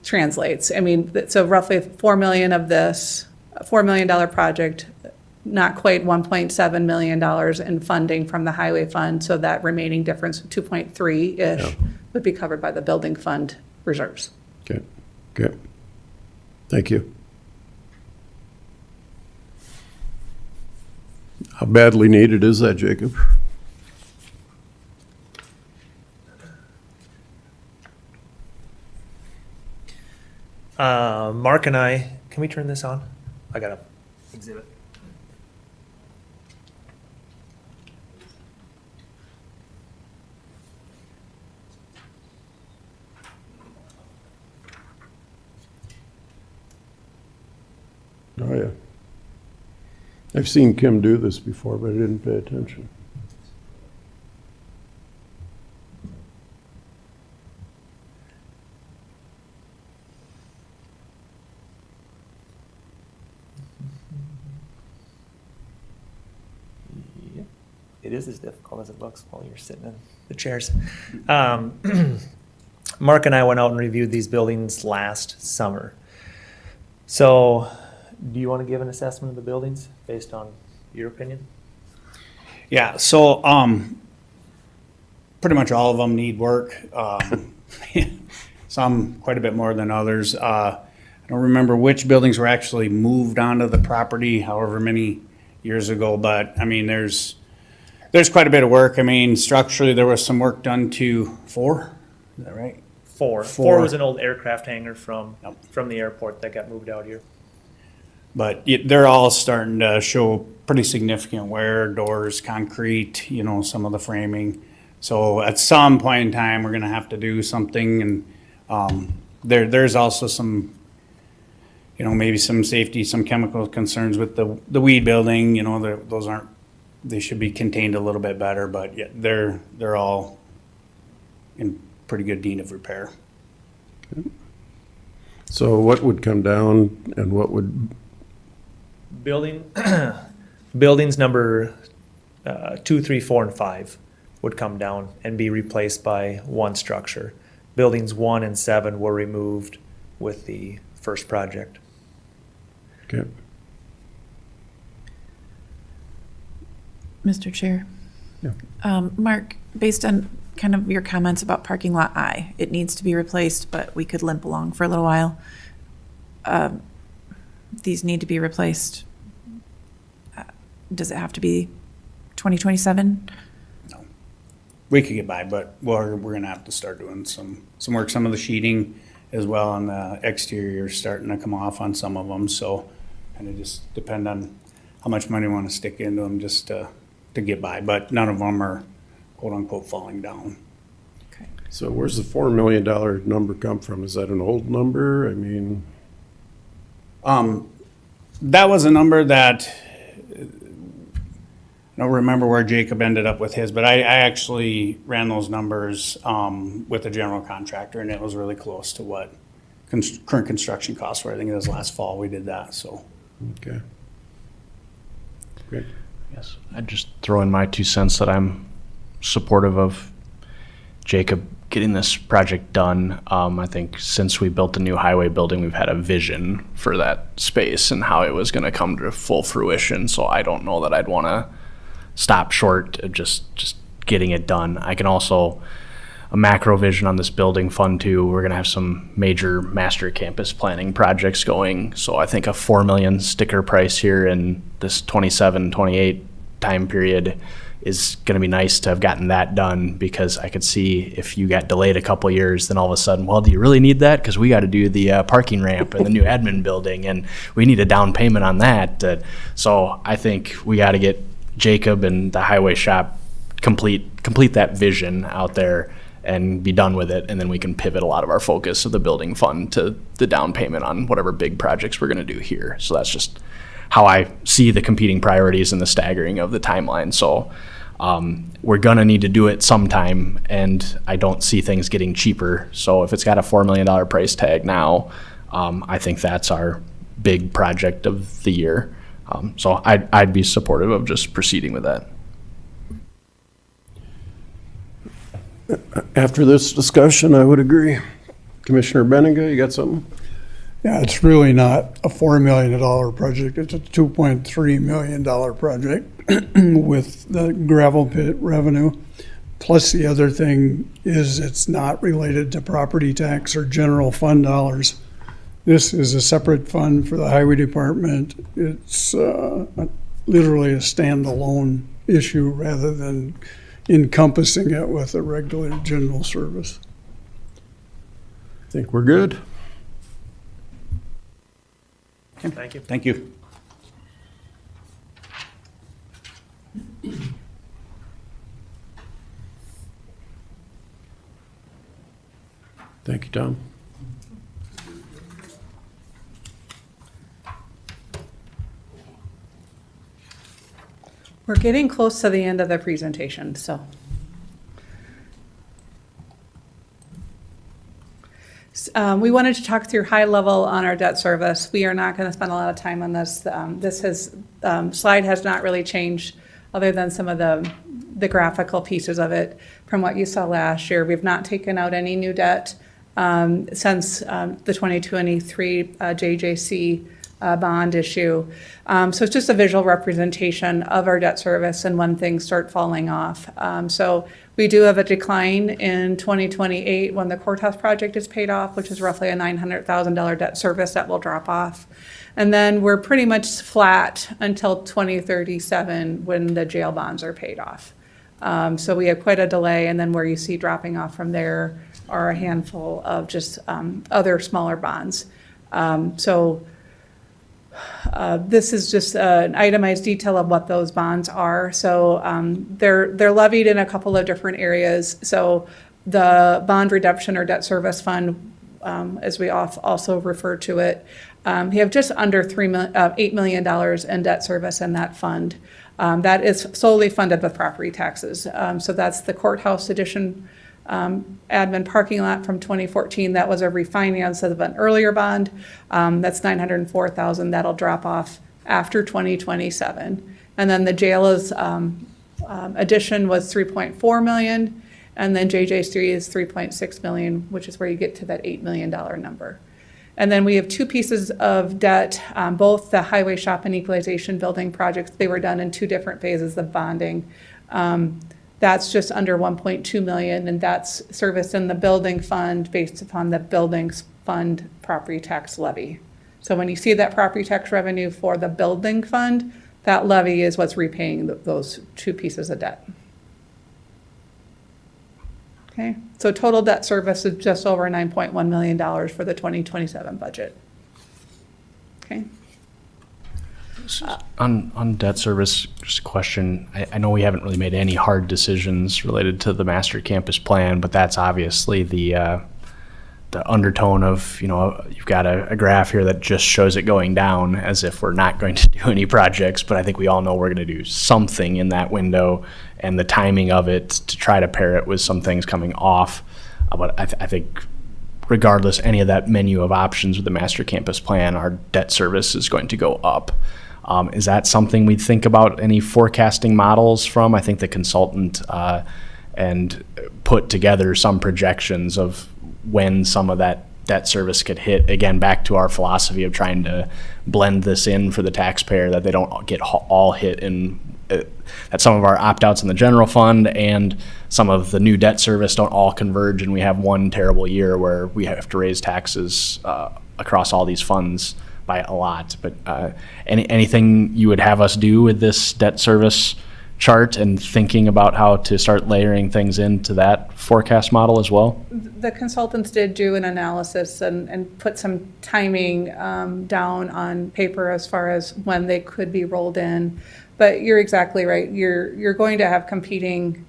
translates. I mean, so roughly 4 million of this, a $4 million project, not quite $1.7 million in funding from the highway fund, so that remaining difference, 2.3-ish, would be covered by the building fund reserves. Okay, okay. Thank you. How badly needed is that, Jacob? Mark and I, can we turn this on? I got a exhibit. Oh, yeah. I've seen Kim do this before, but I didn't pay attention. It is as difficult as it looks while you're sitting in the chairs. Mark and I went out and reviewed these buildings last summer. So, do you want to give an assessment of the buildings based on your opinion? Yeah, so, pretty much all of them need work. Some quite a bit more than others. I don't remember which buildings were actually moved onto the property however many years ago, but I mean, there's quite a bit of work. I mean, structurally, there was some work done to 4, is that right? 4. 4 was an old aircraft hangar from the airport that got moved out here. But they're all starting to show pretty significant wear, doors, concrete, some of the framing. So at some point in time, we're gonna have to do something, and there's also some, maybe some safety, some chemical concerns with the weed building, those aren't, they should be contained a little bit better, but yeah, they're all in pretty good need of repair. So what would come down and what would, Buildings number 2, 3, 4, and 5 would come down and be replaced by one structure. Buildings 1 and 7 were removed with the first project. okay, Mr. Chair. Yeah. Mark, based on kind of your comments about parking lot I, it needs to be replaced, but we could limp along for a little while. These need to be replaced. Does it have to be 2027? We could get by, but we're gonna have to start doing some work. Some of the sheeting as well on the exterior is starting to come off on some of them, so kind of just depend on how much money we want to stick into them just to get by, but none of them are quote unquote falling down. Okay. so where's the $4 million number come from? Is that an old number? I mean, That was a number that, I don't remember where Jacob ended up with his, but I actually ran those numbers with a general contractor, and it was really close to what current construction costs were. I think it was last fall we did that, so. okay. Great. Yes, I'd just throw in my 2 cents that I'm supportive of Jacob getting this project done. I think since we built the new highway building, we've had a vision for that space and how it was gonna come to full fruition, so I don't know that I'd wanna stop short of just getting it done. I can also, a macro vision on this building fund too, we're gonna have some major master campus planning projects going, so I think a 4 million sticker price here in this 27, 28 time period is gonna be nice to have gotten that done, because I could see if you got delayed a couple years, then all of a sudden, well, do you really need that? Because we gotta do the parking ramp and the new admin building, and we need a down payment on that. So I think we gotta get Jacob and the highway shop complete that vision out there and be done with it, and then we can pivot a lot of our focus of the building fund to the down payment on whatever big projects we're gonna do here. So that's just how I see the competing priorities and the staggering of the timeline. So we're gonna need to do it sometime, and I don't see things getting cheaper. So if it's got a $4 million price tag now, I think that's our big project of the year. So I'd be supportive of just proceeding with that. After this discussion, I would agree. Commissioner Benega, you got something? Yeah, it's really not a $4 million project. It's a $2.3 million project with the gravel pit revenue. Plus, the other thing is it's not related to property tax or general fund dollars. This is a separate fund for the highway department. It's literally a standalone issue rather than encompassing it with a regular general service. I think we're good. Thank you. Thank you. Thank you, Tom. We're getting close to the end of the presentation, so. We wanted to talk through high level on our debt service. We are not going to spend a lot of time on this. Slide has not really changed other than some of the graphical pieces of it from what you saw last year. We've not taken out any new debt since the 2023 JJC bond issue. So it's just a visual representation of our debt service and when things start falling off. So we do have a decline in 2028 when the courthouse project is paid off, which is roughly a $900,000 debt service that will drop off. And then we're pretty much flat until 2037 when the jail bonds are paid off. So we have quite a delay, and then where you see dropping off from there are a handful of just other smaller bonds. This is just an itemized detail of what those bonds are. So they're levied in a couple of different areas. So the bond redemption or debt service fund, as we also refer to it, we have just under $8 million in debt service in that fund. That is solely funded with property taxes. So that's the courthouse addition admin parking lot from 2014. That was a refinance of an earlier bond. That's $904,000. That'll drop off after 2027. And then the jail's addition was $3.4 million. And then JJ3 is $3.6 million, which is where you get to that $8 million number. And then we have two pieces of debt, both the highway shop and equalization building projects. They were done in two different phases of bonding. That's just under $1.2 million, and that's serviced in the building fund based upon the buildings fund property tax levy. So when you see that property tax revenue for the building fund, that levy is what's repaying those two pieces of debt. Okay, so total debt service is just over $9.1 million for the 2027 budget. Okay. On debt service, just a question. I know we haven't really made any hard decisions related to the master campus plan, but that's obviously the undertone of, you've got a graph here that just shows it going down as if we're not going to do any projects, but I think we all know we're going to do something in that window, and the timing of it to try to pair it with some things coming off. But I think regardless any of that menu of options with the master campus plan, our debt service is going to go up. Is that something we'd think about any forecasting models from? I think the consultant and put together some projections of when some of that debt service could hit. Again, back to our philosophy of trying to blend this in for the taxpayer, that they don't get all hit in, that some of our opt-outs in the general fund and some of the new debt service don't all converge and we have one terrible year where we have to raise taxes across all these funds by a lot. But anything you would have us do with this debt service chart and thinking about how to start layering things into that forecast model as well? The consultants did do an analysis and put some timing down on paper as far as when they could be rolled in. But you're exactly right. You're going to have competing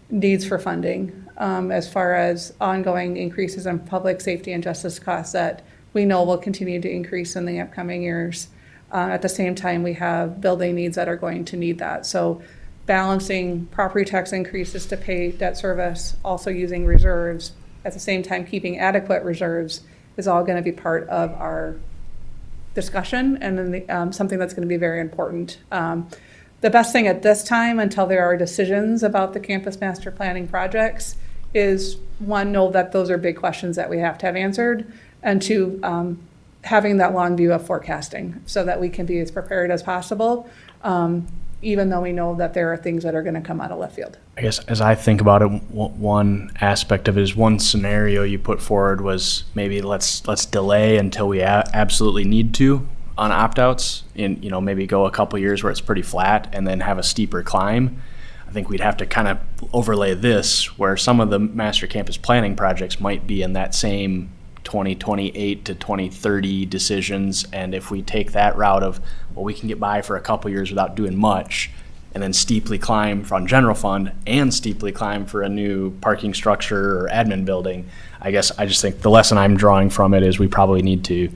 needs for funding as far as ongoing increases in public safety and justice costs that we know will continue to increase in the upcoming years. At the same time, we have building needs that are going to need that. So balancing property tax increases to pay debt service, also using reserves, at the same time keeping adequate reserves is all going to be part of our discussion, and then something that's going to be very important. The best thing at this time, until there are decisions about the campus master planning projects, is, one, know that those are big questions that we have to have answered, and two, having that long view of forecasting so that we can be as prepared as possible, even though we know that there are things that are going to come out of left field. I guess as I think about it, one aspect of it is one scenario you put forward was maybe let's delay until we absolutely need to on opt-outs, and maybe go a couple years where it's pretty flat and then have a steeper climb. I think we'd have to kind of overlay this where some of the master campus planning projects might be in that same 2028 to 2030 decisions, and if we take that route of, well, we can get by for a couple years without doing much, and then steeply climb from general fund and steeply climb for a new parking structure or admin building, I guess I just think the lesson I'm drawing from it is we probably need to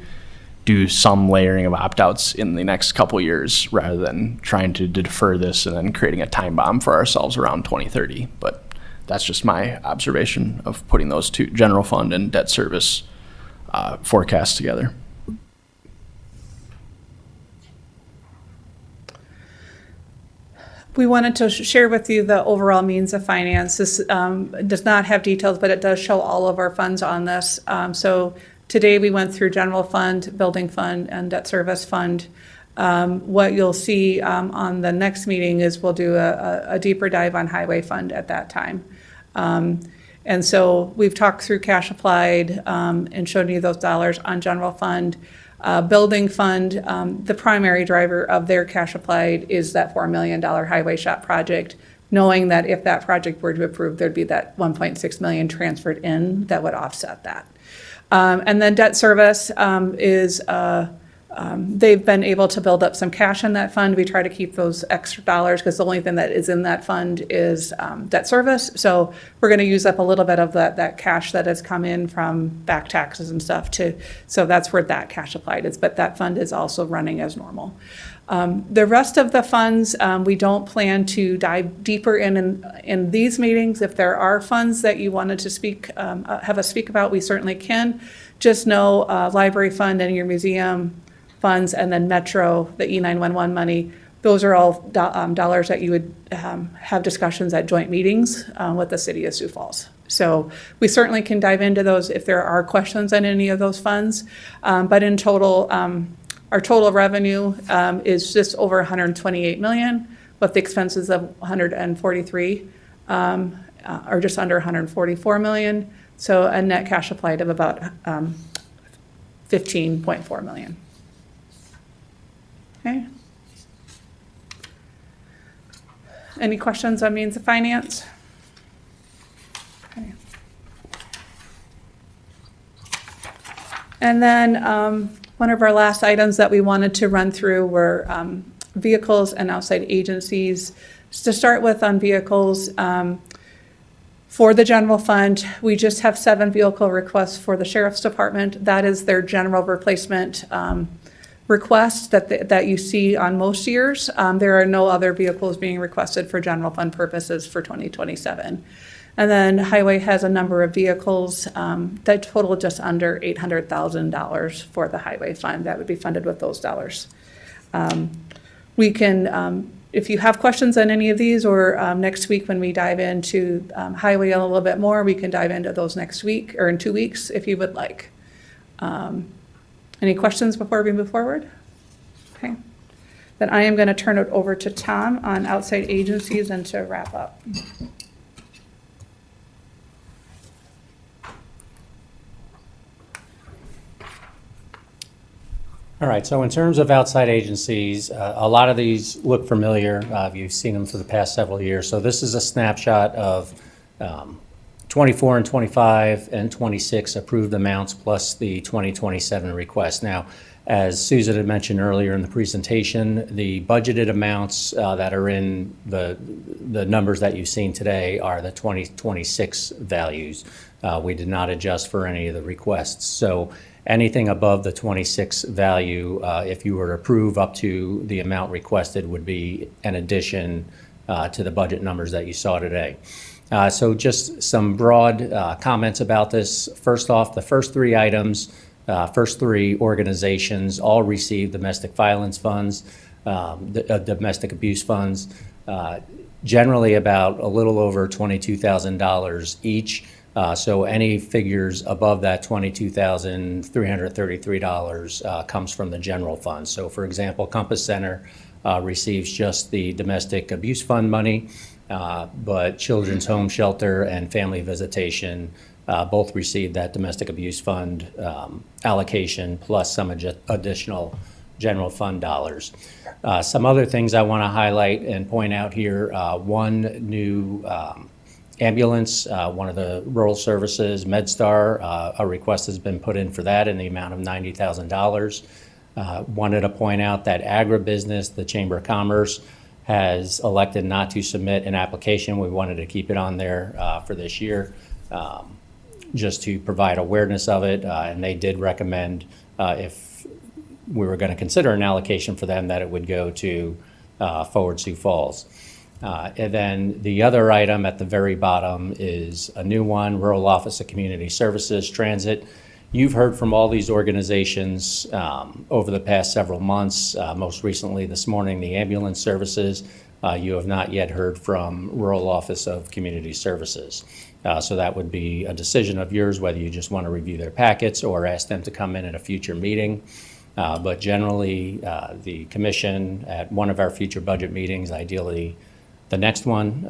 do some layering of opt-outs in the next couple years rather than trying to defer this and then creating a time bomb for ourselves around 2030. But that's just my observation of putting those two, general fund and debt service forecasts together. We wanted to share with you the overall means of finance. This does not have details, but it does show all of our funds on this. So today we went through general fund, building fund, and debt service fund. What you'll see on the next meeting is we'll do a deeper dive on highway fund at that time. And so we've talked through cash applied and showed you those dollars on general fund. Building fund, the primary driver of their cash applied is that $4 million highway shop project, knowing that if that project were to be approved, there'd be that $1.6 million transferred in that would offset that. And then debt service is, they've been able to build up some cash in that fund. We try to keep those extra dollars because the only thing that is in that fund is debt service. So we're going to use up a little bit of that cash that has come in from back taxes and stuff so that's where that cash applied is. But that fund is also running as normal. The rest of the funds, we don't plan to dive deeper in these meetings. If there are funds that you wanted to have us speak about, we certainly can. Just know library fund and your museum funds, and then Metro, the E911 money, those are all dollars that you would have discussions at joint meetings with the city of Sioux Falls. So we certainly can dive into those if there are questions on any of those funds. But in total, our total revenue is just over 128 million, with the expenses of 143, or just under 144 million. So a net cash applied of about 15.4 million. Okay. Any questions on means of finance? Okay. And then one of our last items that we wanted to run through were vehicles and outside agencies. To start with on vehicles, for the general fund, we just have 7 vehicle requests for the sheriff's department. That is their general replacement request that you see on most years. There are no other vehicles being requested for general fund purposes for 2027. And then highway has a number of vehicles that total just under $800,000 for the highway fund that would be funded with those dollars. We can, if you have questions on any of these, or next week when we dive into highway a little bit more, we can dive into those next week or in 2 weeks if you would like. Any questions before we move forward? Okay. Then I am going to turn it over to Tom on outside agencies and to wrap up. All right, so in terms of outside agencies, a lot of these look familiar. You've seen them for the past several years. So this is a snapshot of 24 and 25 and 26 approved amounts plus the 2027 request. Now, as Susan had mentioned earlier in the presentation, the budgeted amounts that are in the numbers that you've seen today are the 2026 values. We did not adjust for any of the requests. So anything above the 26 value, if you were to approve up to the amount requested, would be an addition to the budget numbers that you saw today. So just some broad comments about this. First off, the first 3 items, first 3 organizations all receive domestic violence funds, domestic abuse funds. generally about a little over $22,000 each. So any figures above that $22,333 comes from the general fund. So for example, Compass Center receives just the domestic abuse fund money, but Children's Home Shelter and Family Visitation both receive that domestic abuse fund allocation plus some additional general fund dollars. Some other things I want to highlight and point out here, one new ambulance, one of the rural services, MedStar, a request has been put in for that in the amount of $90,000. Wanted to point out that agribusiness, the Chamber of Commerce, has elected not to submit an application. We wanted to keep it on there for this year, just to provide awareness of it. And they did recommend if we were going to consider an allocation for them, that it would go to Forward Sioux Falls. And then the other item at the very bottom is a new one, Rural Office of Community Services Transit. You've heard from all these organizations over the past several months, most recently this morning, the ambulance services. You have not yet heard from Rural Office of Community Services. So that would be a decision of yours, whether you just want to review their packets or ask them to come in at a future meeting. But generally, the commission at one of our future budget meetings, ideally the next one,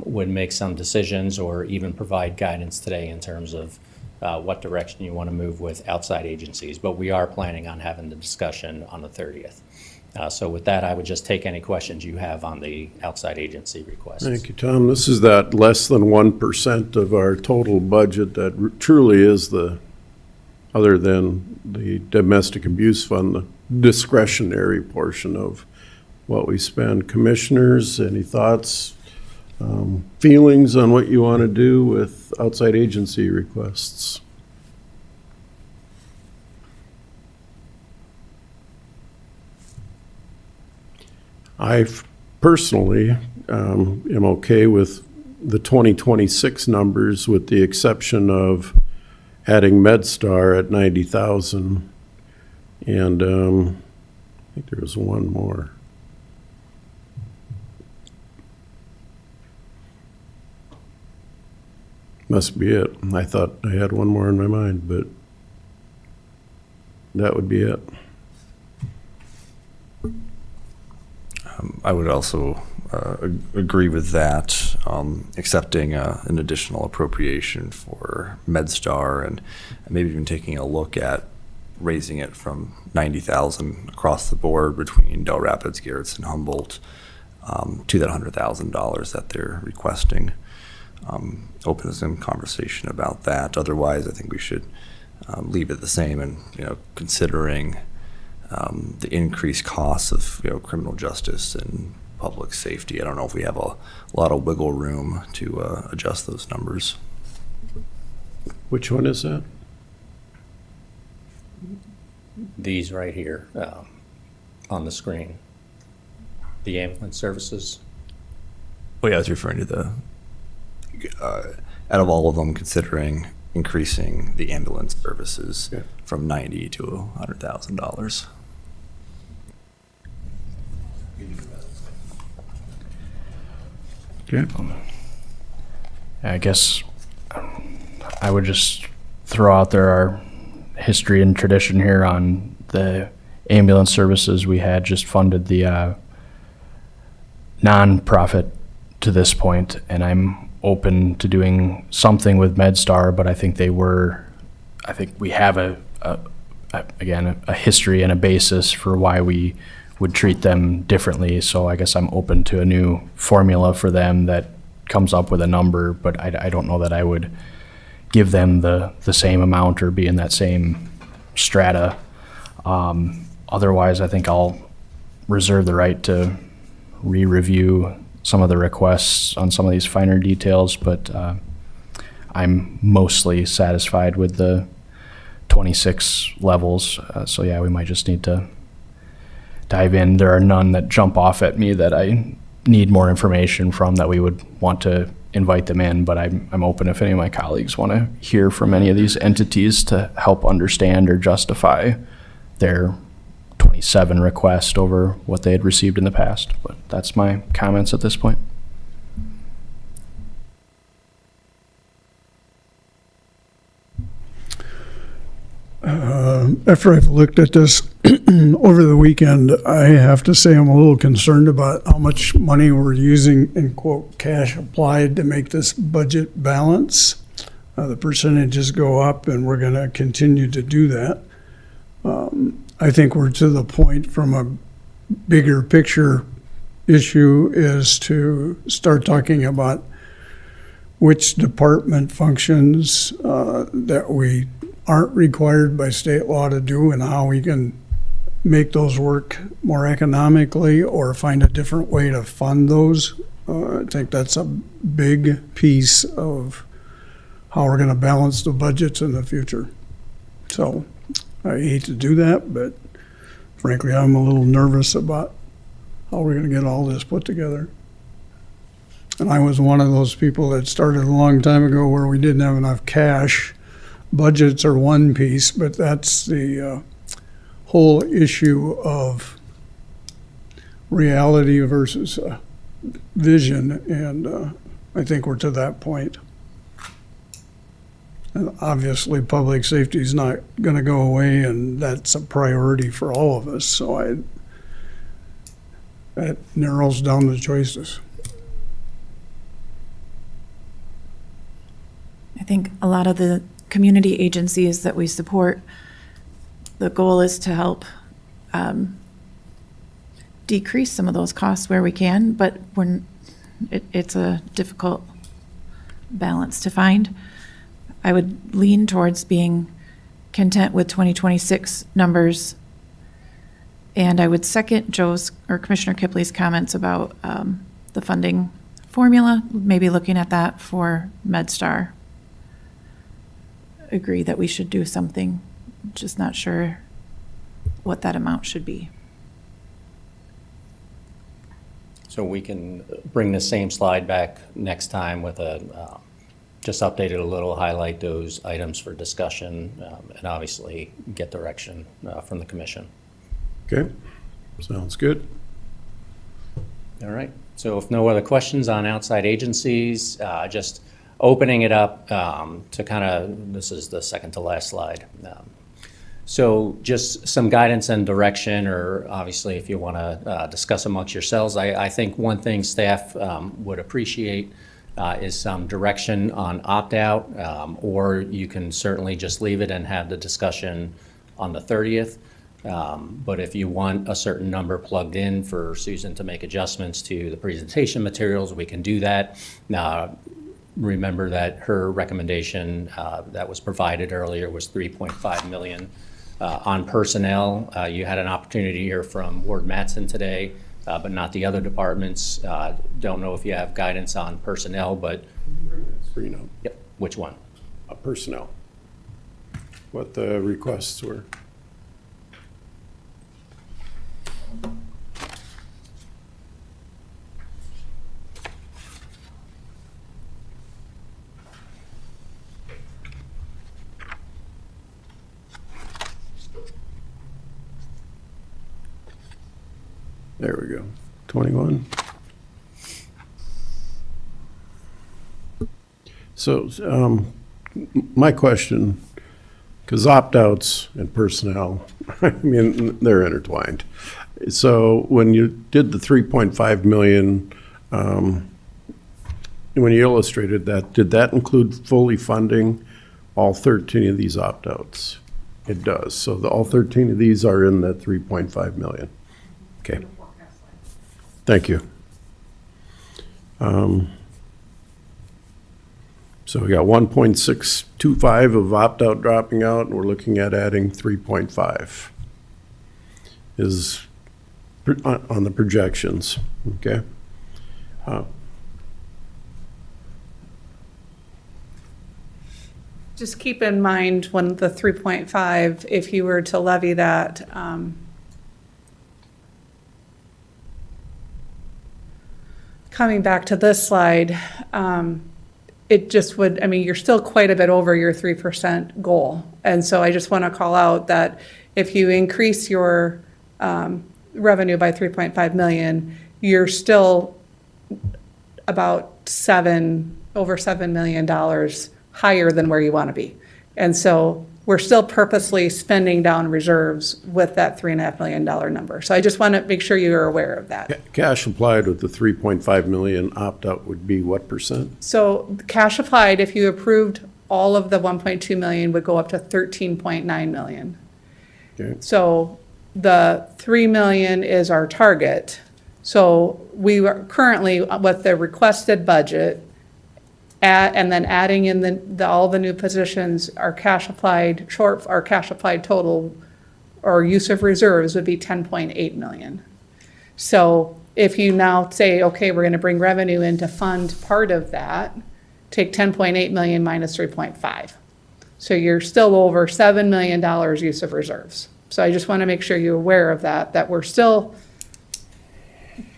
would make some decisions or even provide guidance today in terms of what direction you want to move with outside agencies. But we are planning on having the discussion on the 30th. So with that, I would just take any questions you have on the outside agency requests. Thank you, Tom. This is that less than 1% of our total budget that truly is the, other than the domestic abuse fund, the discretionary portion of what we spend. Commissioners, any thoughts, feelings on what you want to do with outside agency requests? I personally am okay with the 2026 numbers, with the exception of adding MedStar at 90,000, and I think there was one more. Must be it. I thought I had one more in my mind, but that would be it. I would also agree with that, accepting an additional appropriation for MedStar and maybe even taking a look at raising it from 90,000 across the board between Del Rapids, Garrett's, and Humboldt to that $100,000 that they're requesting. Open some conversation about that. Otherwise, I think we should leave it the same, and considering the increased costs of criminal justice and public safety, I don't know if we have a lot of wiggle room to adjust those numbers. Which one is that? These right here on the screen, the ambulance services. Oh yeah, I was referring to the out of all of them, considering increasing the ambulance services from $90,000 to $100,000. Okay. I guess I would just throw out there our history and tradition here on the ambulance services. We had just funded the nonprofit to this point, and I'm open to doing something with MedStar, but I think we have a history and a basis for why we would treat them differently. So I guess I'm open to a new formula for them that comes up with a number, but I don't know that I would give them the same amount or be in that same strata. Otherwise, I think I'll reserve the right to re-review some of the requests on some of these finer details, but I'm mostly satisfied with the 26 levels. So yeah, we might just need to dive in. There are none that jump off at me that I need more information from that we would want to invite them in, but I'm open if any of my colleagues want to hear from any of these entities to help understand or justify their 27 request over what they had received in the past. But that's my comments at this point. After I've looked at this over the weekend, I have to say I'm a little concerned about how much money we're using in quote cash applied to make this budget balance. The percentages go up and we're going to continue to do that. I think we're to the point from a bigger picture issue is to start talking about which department functions that we aren't required by state law to do and how we can make those work more economically or find a different way to fund those. I think that's a big piece of how we're going to balance the budgets in the future. So I hate to do that, but frankly, I'm a little nervous about how we're going to get all this put together. And I was one of those people that started a long time ago where we didn't have enough cash. Budgets are one piece, but that's the whole issue of reality versus vision, and I think we're to that point. And obviously, public safety is not going to go away, and that's a priority for all of us, so that narrows down the choices. I think a lot of the community agencies that we support, the goal is to help decrease some of those costs where we can, but it's a difficult balance to find. I would lean towards being content with 2026 numbers, and I would second Joe's or Commissioner Kipley's comments about the funding formula, maybe looking at that for MedStar. Agree that we should do something, just not sure what that amount should be. So we can bring the same slide back next time with just update it a little, highlight those items for discussion, and obviously get direction from the commission. Okay, sounds good. All right, so if no other questions on outside agencies, just opening it up to kind of, this is the second to last slide. So just some guidance and direction, or obviously if you want to discuss amongst yourselves, I think one thing staff would appreciate is some direction on opt-out, or you can certainly just leave it and have the discussion on the 30th. But if you want a certain number plugged in for Susan to make adjustments to the presentation materials, we can do that. Remember that her recommendation that was provided earlier was 3.5 million. On personnel, you had an opportunity to hear from Ward Mattson today, but not the other departments. Don't know if you have guidance on personnel, but. Bring that screen up. Yep, which one? Personnel. What the requests were. There we go. 21. So my question, because opt-outs and personnel, I mean, they're intertwined. So when you did the 3.5 million, when you illustrated that, did that include fully funding all 13 of these opt-outs? It does. So all 13 of these are in that 3.5 million. Okay. Thank you. So we got 1.625 of opt-out dropping out, and we're looking at adding 3.5 is on the projections, okay? Just keep in mind when the 3.5, if you were to levy that, coming back to this slide, it just would, I mean, you're still quite a bit over your 3% goal. And so I just want to call out that if you increase your revenue by 3.5 million, you're still about over $7 million higher than where you want to be. And so we're still purposely spending down reserves with that $3.5 million number. So I just want to make sure you are aware of that. Cash applied with the 3.5 million opt-out would be what percent? So cash applied, if you approved all of the 1.2 million, would go up to 13.9 million. Okay. So the 3 million is our target. So we are currently with the requested budget, and then adding in all the new positions, our cash applied total or use of reserves would be 10.8 million. So if you now say, okay, we're going to bring revenue in to fund part of that, take 10.8 million minus 3.5. So you're still over $7 million use of reserves. So I just want to make sure you're aware of that we're still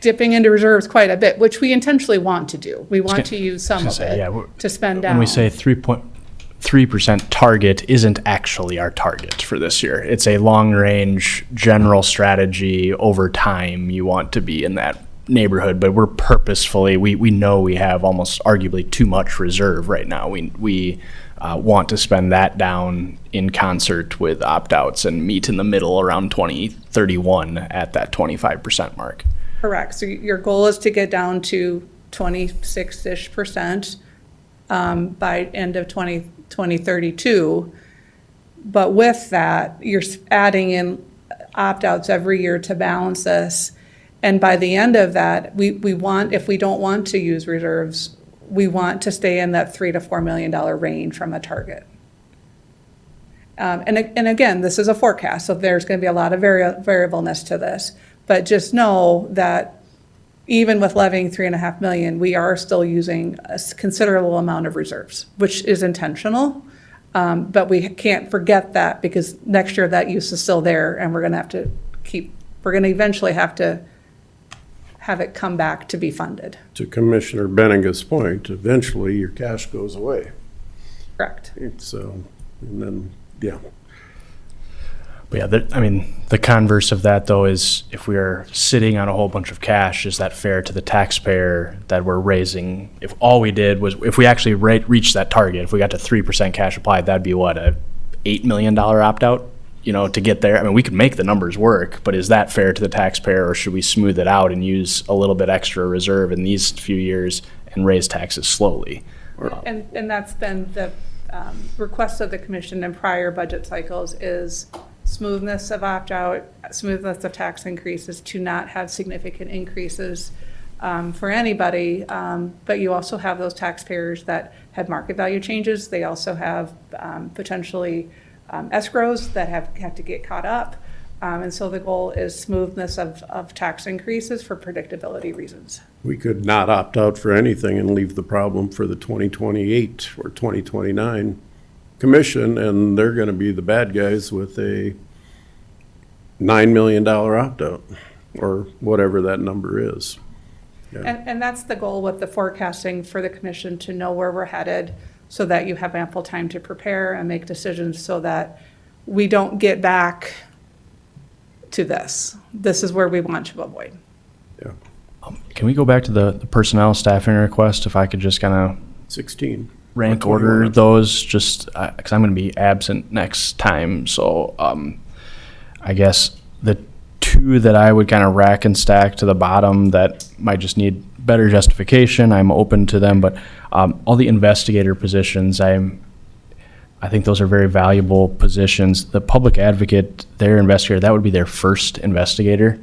dipping into reserves quite a bit, which we intentionally want to do. We want to use some of it to spend down. When we say 3.3% target isn't actually our target for this year. It's a long-range general strategy over time. You want to be in that neighborhood, but we're purposefully, we know we have almost arguably too much reserve right now. We want to spend that down in concert with opt-outs and meet in the middle around 2031 at that 25% mark. Correct. So your goal is to get down to 26-ish% by end of 2032. But with that, you're adding in opt-outs every year to balance this. And by the end of that, we want, if we don't want to use reserves, we want to stay in that $3 to $4 million range from a target. And again, this is a forecast, so there's going to be a lot of variableness to this. But just know that even with levying $3.5 million, we are still using a considerable amount of reserves, which is intentional. But we can't forget that, because next year that use is still there, and we're going to eventually have to have it come back to be funded. To Commissioner Benninga's point, eventually your cash goes away. Correct. So, and then, yeah. But yeah, the converse of that, though, is if we are sitting on a whole bunch of cash, is that fair to the taxpayer that we're raising? If all we did was, if we actually reached that target, if we got to 3% cash applied, that'd be what, a $8 million opt-out, to get there? I mean, we could make the numbers work, but is that fair to the taxpayer, or should we smooth it out and use a little bit extra reserve in these few years and raise taxes slowly? And that's been the request of the commission in prior budget cycles, is smoothness of opt-out, smoothness of tax increases, to not have significant increases for anybody. But you also have those taxpayers that had market value changes. They also have potentially escrows that have to get caught up. And so the goal is smoothness of tax increases for predictability reasons. We could not opt out for anything and leave the problem for the 2028 or 2029 commission, and they're going to be the bad guys with a $9 million opt-out, or whatever that number is. Yeah. And that's the goal with the forecasting for the commission, to know where we're headed, so that you have ample time to prepare and make decisions, so that we don't get back to this. This is where we want to avoid. Yeah. Can we go back to the personnel staffing request? If I could just kind of 16. rank order those, just because I'm going to be absent next time. So I guess the two that I would kind of rack and stack to the bottom that might just need better justification, I'm open to them. But all the investigator positions, I think those are very valuable positions. The public advocate, their investigator, that would be their first investigator.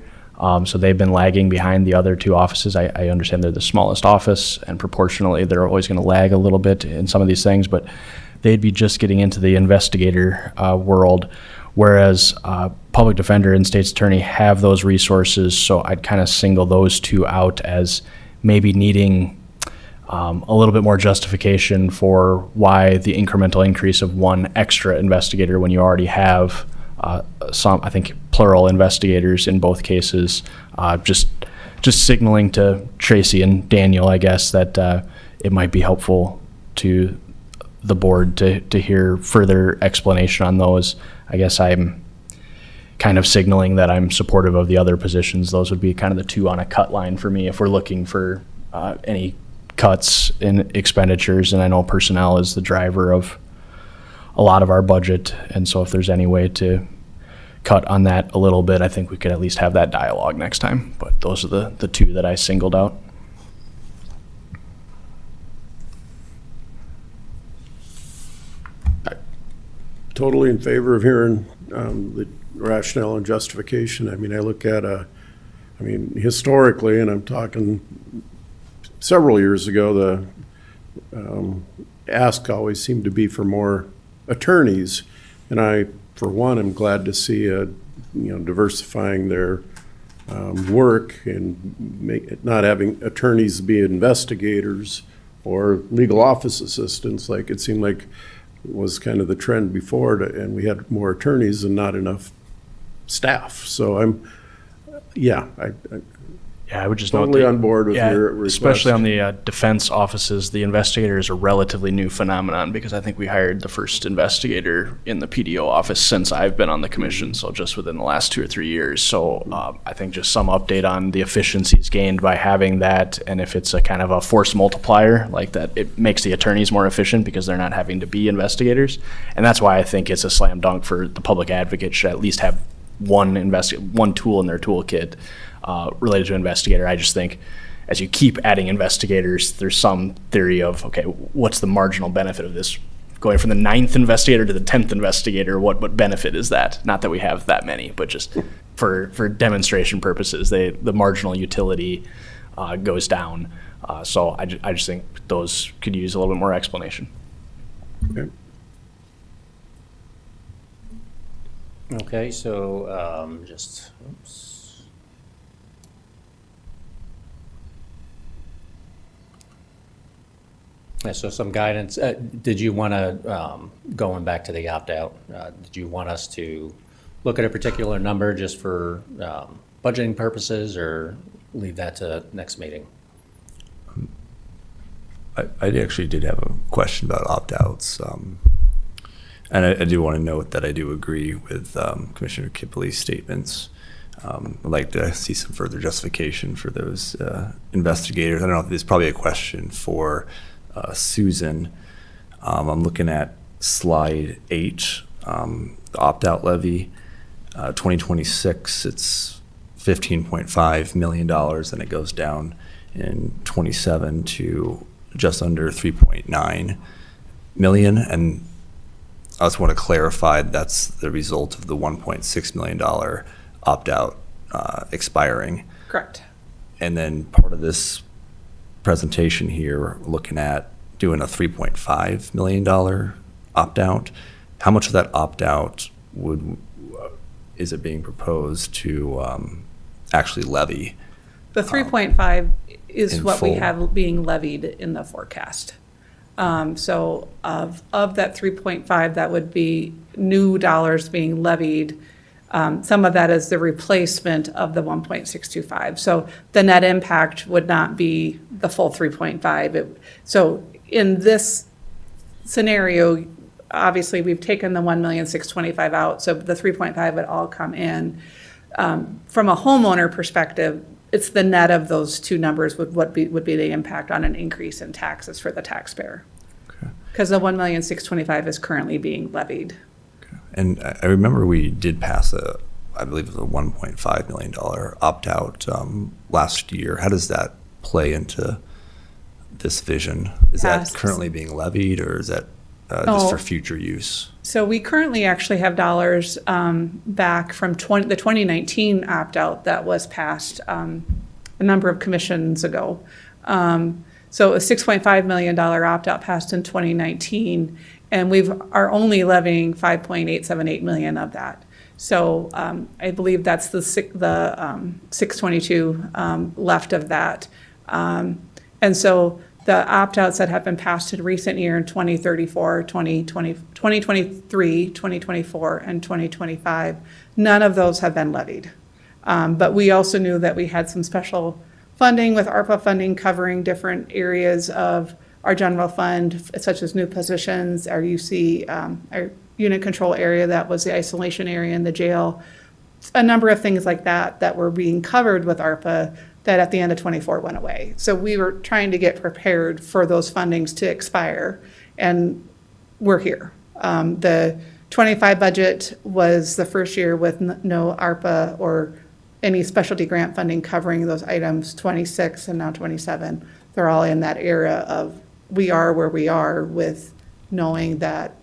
So they've been lagging behind the other two offices. I understand they're the smallest office, and proportionally they're always going to lag a little bit in some of these things, but they'd be just getting into the investigator world, whereas public defender and state's attorney have those resources. So I'd kind of single those two out as maybe needing a little bit more justification for why the incremental increase of one extra investigator when you already have some, I think, plural investigators in both cases. Just signaling to Tracy and Daniel, I guess, that it might be helpful to the board to hear further explanation on those. I guess I'm kind of signaling that I'm supportive of the other positions. Those would be kind of the two on a cut line for me if we're looking for any cuts in expenditures. And I know personnel is the driver of a lot of our budget. And so if there's any way to cut on that a little bit, I think we could at least have that dialogue next time. But those are the two that I singled out. Totally in favor of hearing the rationale and justification. I mean, I look at historically, and I'm talking several years ago, the ask always seemed to be for more attorneys. And I, for one, am glad to see diversifying their work and not having attorneys be investigators or legal office assistants like it seemed like was kind of the trend before, and we had more attorneys and not enough staff. So I would just totally note on board with your request. especially on the defense offices, the investigator is a relatively new phenomenon because I think we hired the first investigator in the PDO office since I've been on the commission, so just within the last 2 or 3 years. So I think just some update on the efficiencies gained by having that, and if it's a kind of a force multiplier like that, it makes the attorneys more efficient because they're not having to be investigators. And that's why I think it's a slam dunk for the public advocate should at least have one tool in their toolkit related to investigator. I just think as you keep adding investigators, there's some theory of, okay, what's the marginal benefit of this? Going from the 9th investigator to the 10th investigator, what benefit is that? Not that we have that many, but just for demonstration purposes, the marginal utility goes down. So I just think those could use a little bit more explanation. Okay. Okay, so oops. Yeah, so some guidance. Did you want to, going back to the opt-out, did you want us to look at a particular number just for budgeting purposes, or leave that to next meeting? I actually did have a question about opt-outs. And I do want to note that I do agree with Commissioner Kipley's statements. I'd like to see some further justification for those investigators. I don't know if this is probably a question for Susan. I'm looking at slide 8, the opt-out levy. 2026, it's $15.5 million, and it goes down in 27 to just under 3.9 million. And I just want to clarify that's the result of the $1.6 million opt-out expiring. Correct. And then part of this presentation here, we're looking at doing a $3.5 million opt-out. How much of that opt-out is it being proposed to actually levy? The 3.5 is in what we full. have being levied in the forecast. So of that 3.5, that would be new dollars being levied. Some of that is the replacement of the 1.625. So the net impact would not be the full 3.5. So in this scenario, obviously we've taken the 1,625,000 out, so the 3.5 would all come in. From a homeowner perspective, it's the net of those two numbers would be the impact on an increase in taxes for the taxpayer. Because the 1,625,000 is currently being levied. And I remember we did pass I believe it was a $1.5 million opt-out last year. How does that play into this vision? Is Yes. that currently being levied, or is that just for future use? So we currently actually have dollars back from the 2019 opt-out that was passed a number of commissions ago. So a $6.5 million opt-out passed in 2019, and we are only levying $5.878 million of that. So I believe that's the 622 left of that. And so the opt-outs that have been passed in recent year in 2034, 2023, 2024, and 2025, none of those have been levied. But we also knew that we had some special funding with ARPA funding covering different areas of our general fund, such as new positions, our UC, our unit control area, that was the isolation area in the jail, a number of things like that were being covered with ARPA that at the end of 24 went away. So we were trying to get prepared for those fundings to expire, and we're here. The 25 budget was the first year with no ARPA or any specialty grant funding covering those items. 26 and now 27, they're all in that era of we are where we are with knowing that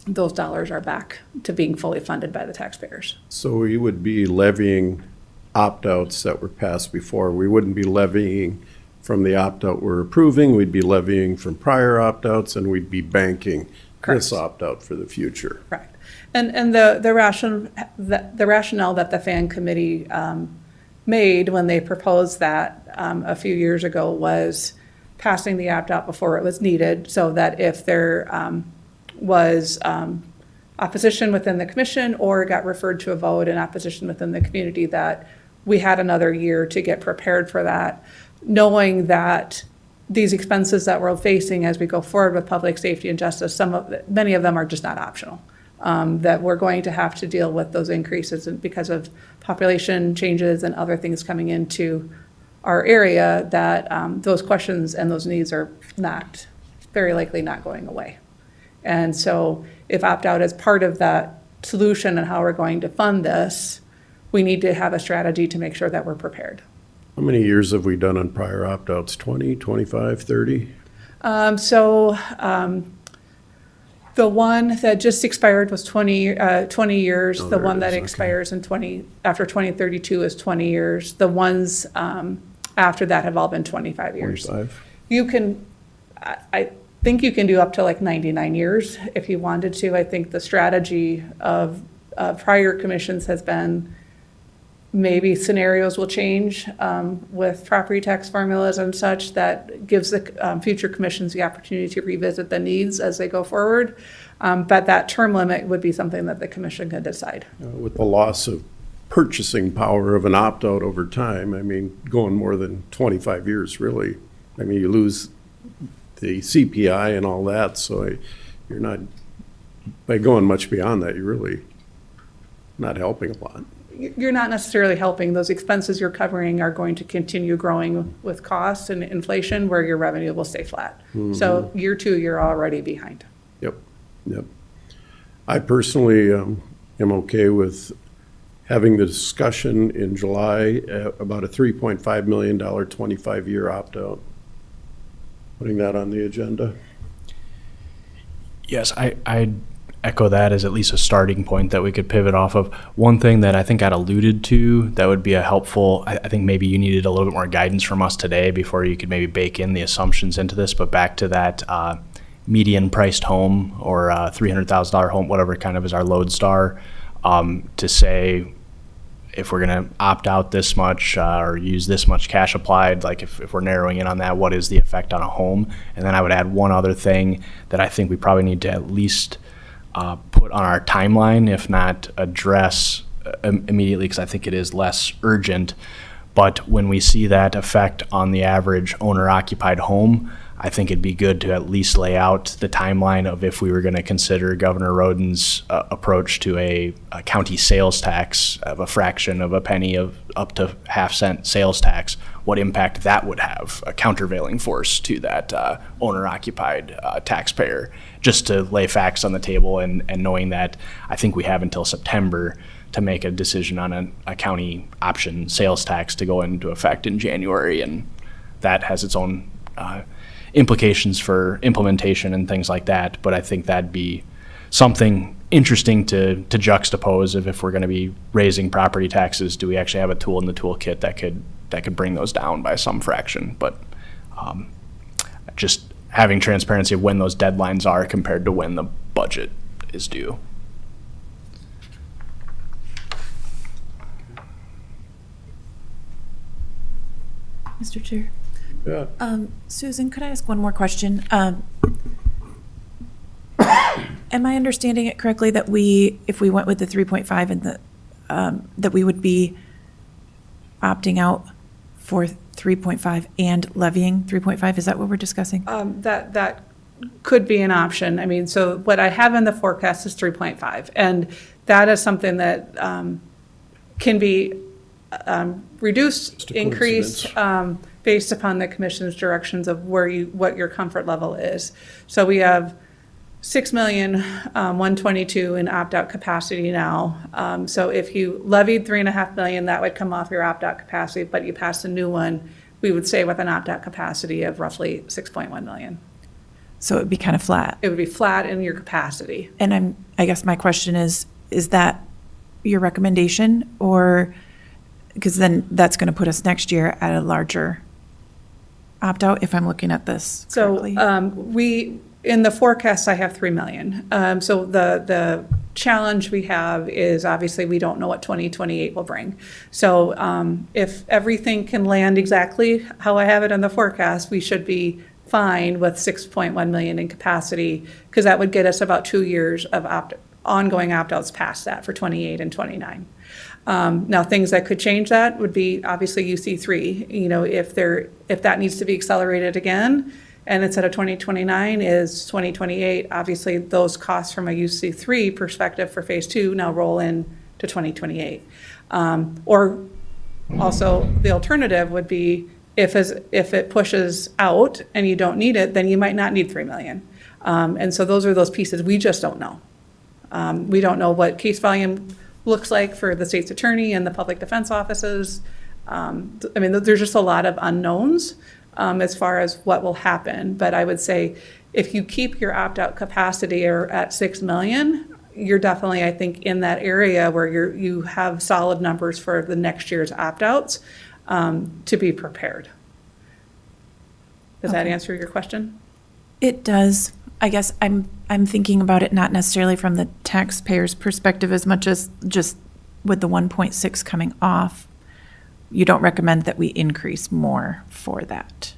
those dollars are back to being fully funded by the taxpayers. So we would be levying opt-outs that were passed before. We wouldn't be levying from the opt-out we're approving, we'd be levying from prior opt-outs, and we'd be banking this Correct. opt-out for the future. Correct. And the rationale that the FAN committee made when they proposed that a few years ago was passing the opt-out before it was needed, so that if there was opposition within the commission or got referred to a vote in opposition within the community, that we had another year to get prepared for that, knowing that these expenses that we're facing as we go forward with public safety and justice, many of them are just not optional. That we're going to have to deal with those increases because of population changes and other things coming into our area, that those questions and those needs are not, very likely not going away. And so if opt-out is part of that solution and how we're going to fund this, we need to have a strategy to make sure that we're prepared. How many years have we done on prior opt-outs? 20, 25, 30? The one that just expired was 20 years. Oh, The there one it that is, okay. expires after 2032 is 20 years. The ones after that have all been 25 years. 25? You can, I think you can do up to like 99 years if you wanted to. I think the strategy of prior commissions has been maybe scenarios will change with property tax formulas and such, that gives the future commissions the opportunity to revisit the needs as they go forward. But that term limit would be something that the commission could decide. With the loss of purchasing power of an opt-out over time, I mean, going more than 25 years, really. I mean, you lose the CPI and all that, so you're not, by going much beyond that, you're really not helping a lot. You're not necessarily helping. Those expenses you're covering are going to continue growing with costs and inflation, where your revenue will stay flat. So year two, you're already behind. Yep. I personally am okay with having the discussion in July about a $3.5 million 25-year opt-out. Putting that on the agenda. Yes, I echo that as at least a starting point that we could pivot off of. One thing that I think I'd alluded to that would be a helpful, I think maybe you needed a little bit more guidance from us today before you could maybe bake in the assumptions into this, but back to that median priced home or $300,000 home, whatever kind of is our lodestar, to say if we're going to opt out this much or use this much cash applied, like if we're narrowing in on that, what is the effect on a home? And then I would add one other thing that I think we probably need to at least put on our timeline, if not address immediately, because I think it is less urgent. But when we see that effect on the average owner-occupied home, I think it'd be good to at least lay out the timeline of if we were going to consider Governor Roden's approach to a county sales tax of a fraction of a penny of up to half-cent sales tax, what impact that would have, a countervailing force to that owner-occupied taxpayer, just to lay facts on the table and knowing that I think we have until September to make a decision on a county option sales tax to go into effect in January, and that has its own implications for implementation and things like that. But I think that'd be something interesting to juxtapose of if we're going to be raising property taxes, do we actually have a tool in the toolkit that could bring those down by some fraction? But just having transparency of when those deadlines are compared to when the budget is due. Mr. Chair. Yeah. Susan, could I ask one more question? Am I understanding it correctly that if we went with the 3.5 and that we would be opting out for 3.5 and levying 3.5? Is that what we're discussing? That could be an option. I mean, so what I have in the forecast is 3.5, and that is something that can be reduced, Just a increased, based upon the commission's directions of what your comfort level is. So we have 6,122 in opt-out capacity now. So if you levied 3.5 million, that would come off your opt-out capacity, but you passed a new one, we would stay with an opt-out capacity of roughly 6.1 million. So it would be kind of flat. It would be flat in your capacity. And I guess my question is that your recommendation, or, because then that's going to put us next year at a larger opt-out, if I'm looking at this correctly? So in the forecast, I have 3 million. So the challenge we have is obviously we don't know what 2028 will bring. So if everything can land exactly how I have it in the forecast, we should be fine with 6.1 million in capacity, because that would get us about 2 years of ongoing opt-outs past that for 28 and 29. Now, things that could change that would be obviously UC3. You know, if that needs to be accelerated again, and instead of 2029 is 2028, obviously those costs from a UC3 perspective for phase 2 now roll in to 2028. Or also the alternative would be if it pushes out and you don't need it, then you might not need 3 million. And so those are those pieces we just don't know. We don't know what case volume looks like for the state's attorney and the public defense offices. I mean, there's just a lot of unknowns as far as what will happen. But I would say if you keep your opt-out capacity at 6 million, you're definitely, I think, in that area where you have solid numbers for the next year's opt-outs to be prepared. Does that answer your question? It does. I guess I'm thinking about it not necessarily from the taxpayer's perspective as much as just with the 1.6 coming off. You don't recommend that we increase more for that.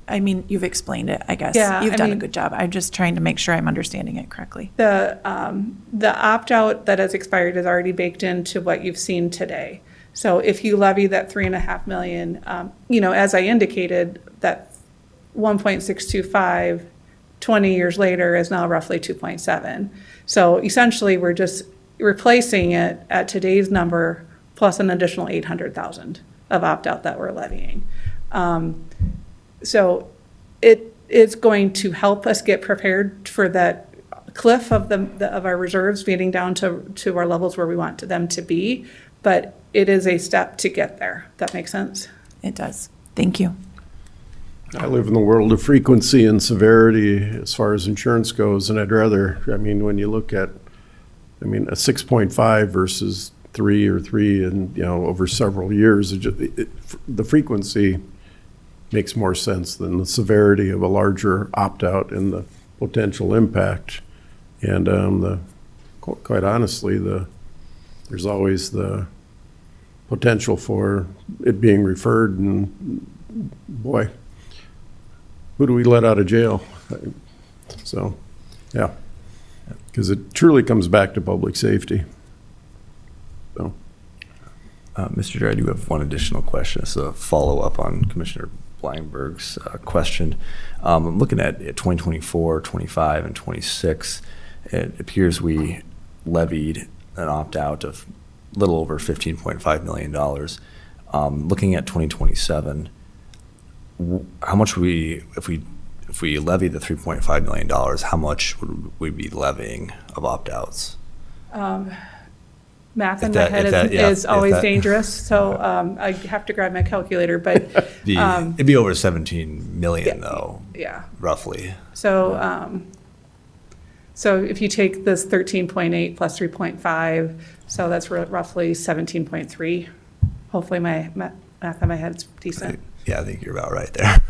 I mean, you've explained it, I guess. Yeah, You've done a good job. I'm just trying to make sure I'm understanding it correctly. The opt-out that has expired is already baked into what you've seen today. So if you levy that 3.5 million, as I indicated, that 1.625, 20 years later is now roughly 2.7. So essentially, we're just replacing it at today's number plus an additional 800,000 of opt-out that we're levying. So it is going to help us get prepared for that cliff of our reserves getting down to our levels where we want them to be, but it is a step to get there. That makes sense? It does. Thank you. I live in the world of frequency and severity as far as insurance goes, and when you look at, a 6.5 versus 3 or 3 and, over several years, the frequency makes more sense than the severity of a larger opt-out and the potential impact. And quite honestly, there's always the potential for it being referred, and boy, who do we let out of jail? So, yeah, because it truly comes back to public safety. So, Mr. Chair, I do have one additional question. It's a follow-up on Commissioner Bleinberg's question. I'm looking at 2024, 25, and 26. It appears we levied an opt-out of a little over $15.5 million. Looking at 2027, how much would if we levy the $3.5 million, how much would we be levying of opt-outs? Math in my head is always dangerous, so I have to grab my calculator, but. It'd be over 17 million though. Yeah. Roughly. So, so if you take this 13.8 plus 3.5, so that's roughly 17.3. Hopefully my math in my head is decent. Yeah, I think you're about right there.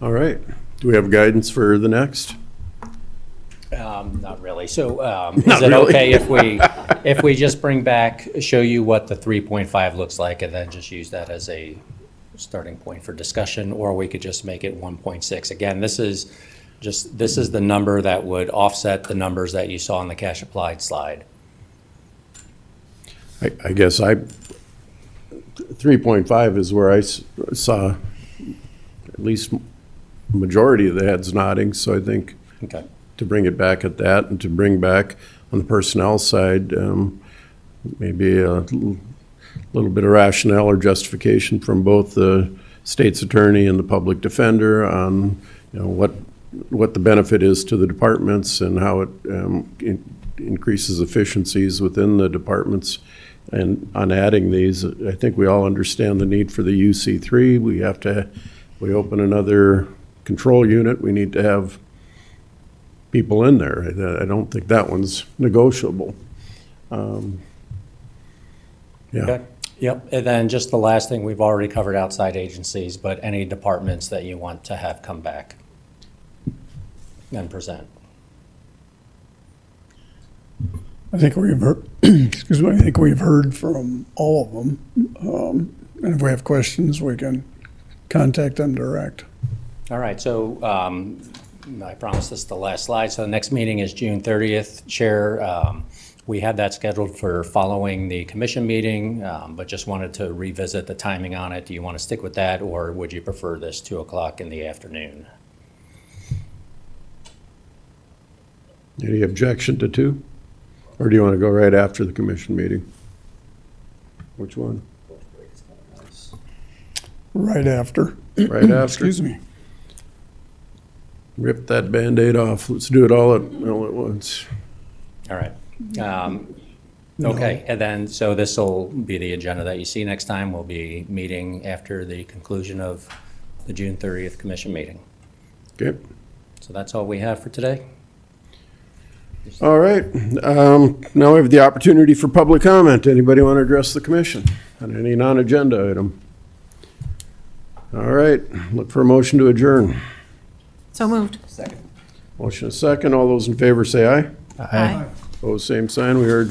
all right. Do we have guidance for the next? Not really. So is it okay if we just show you what the 3.5 looks like and then just use that as a starting point for discussion, or we could just make it 1.6? Again, this is the number that would offset the numbers that you saw on the cash applied slide. I guess 3.5 is where I saw at least majority of the heads nodding, so I think Okay. to bring it back at that, and to bring back on the personnel side, maybe a little bit of rationale or justification from both the state's attorney and the public defender on, what the benefit is to the departments and how it increases efficiencies within the departments. And on adding these, I think we all understand the need for the UC3. We open another control unit, we need to have people in there. I don't think that one's negotiable. Yeah. Okay. Yep, and then just the last thing, we've already covered outside agencies, but any departments that you want to have come back and present. I think we've heard, excuse me, I think we've heard from all of them. And if we have questions, we can contact them direct. All right, so I promise this is the last slide. So the next meeting is June 30th. Chair, we had that scheduled for following the commission meeting, but just wanted to revisit the timing on it. Do you want to stick with that, or would you prefer this 2 o'clock in the afternoon? Any objection to 2? Or do you want to go right after the commission meeting? Which one? Right after. Right after? Excuse me. Rip that Band-Aid off. Let's do it all at once. All right. Okay, and then, so this will be the agenda that you see next time. We'll be meeting after the conclusion of the June 30th commission meeting. Okay. So that's all we have for today. All right. Now we have the opportunity for public comment. Anybody want to address the commission on any non-agenda item? All right. Look for a motion to adjourn. So moved. Motion is second. All those in favor say aye. Aye. Opposed, same sign. We are adjourned.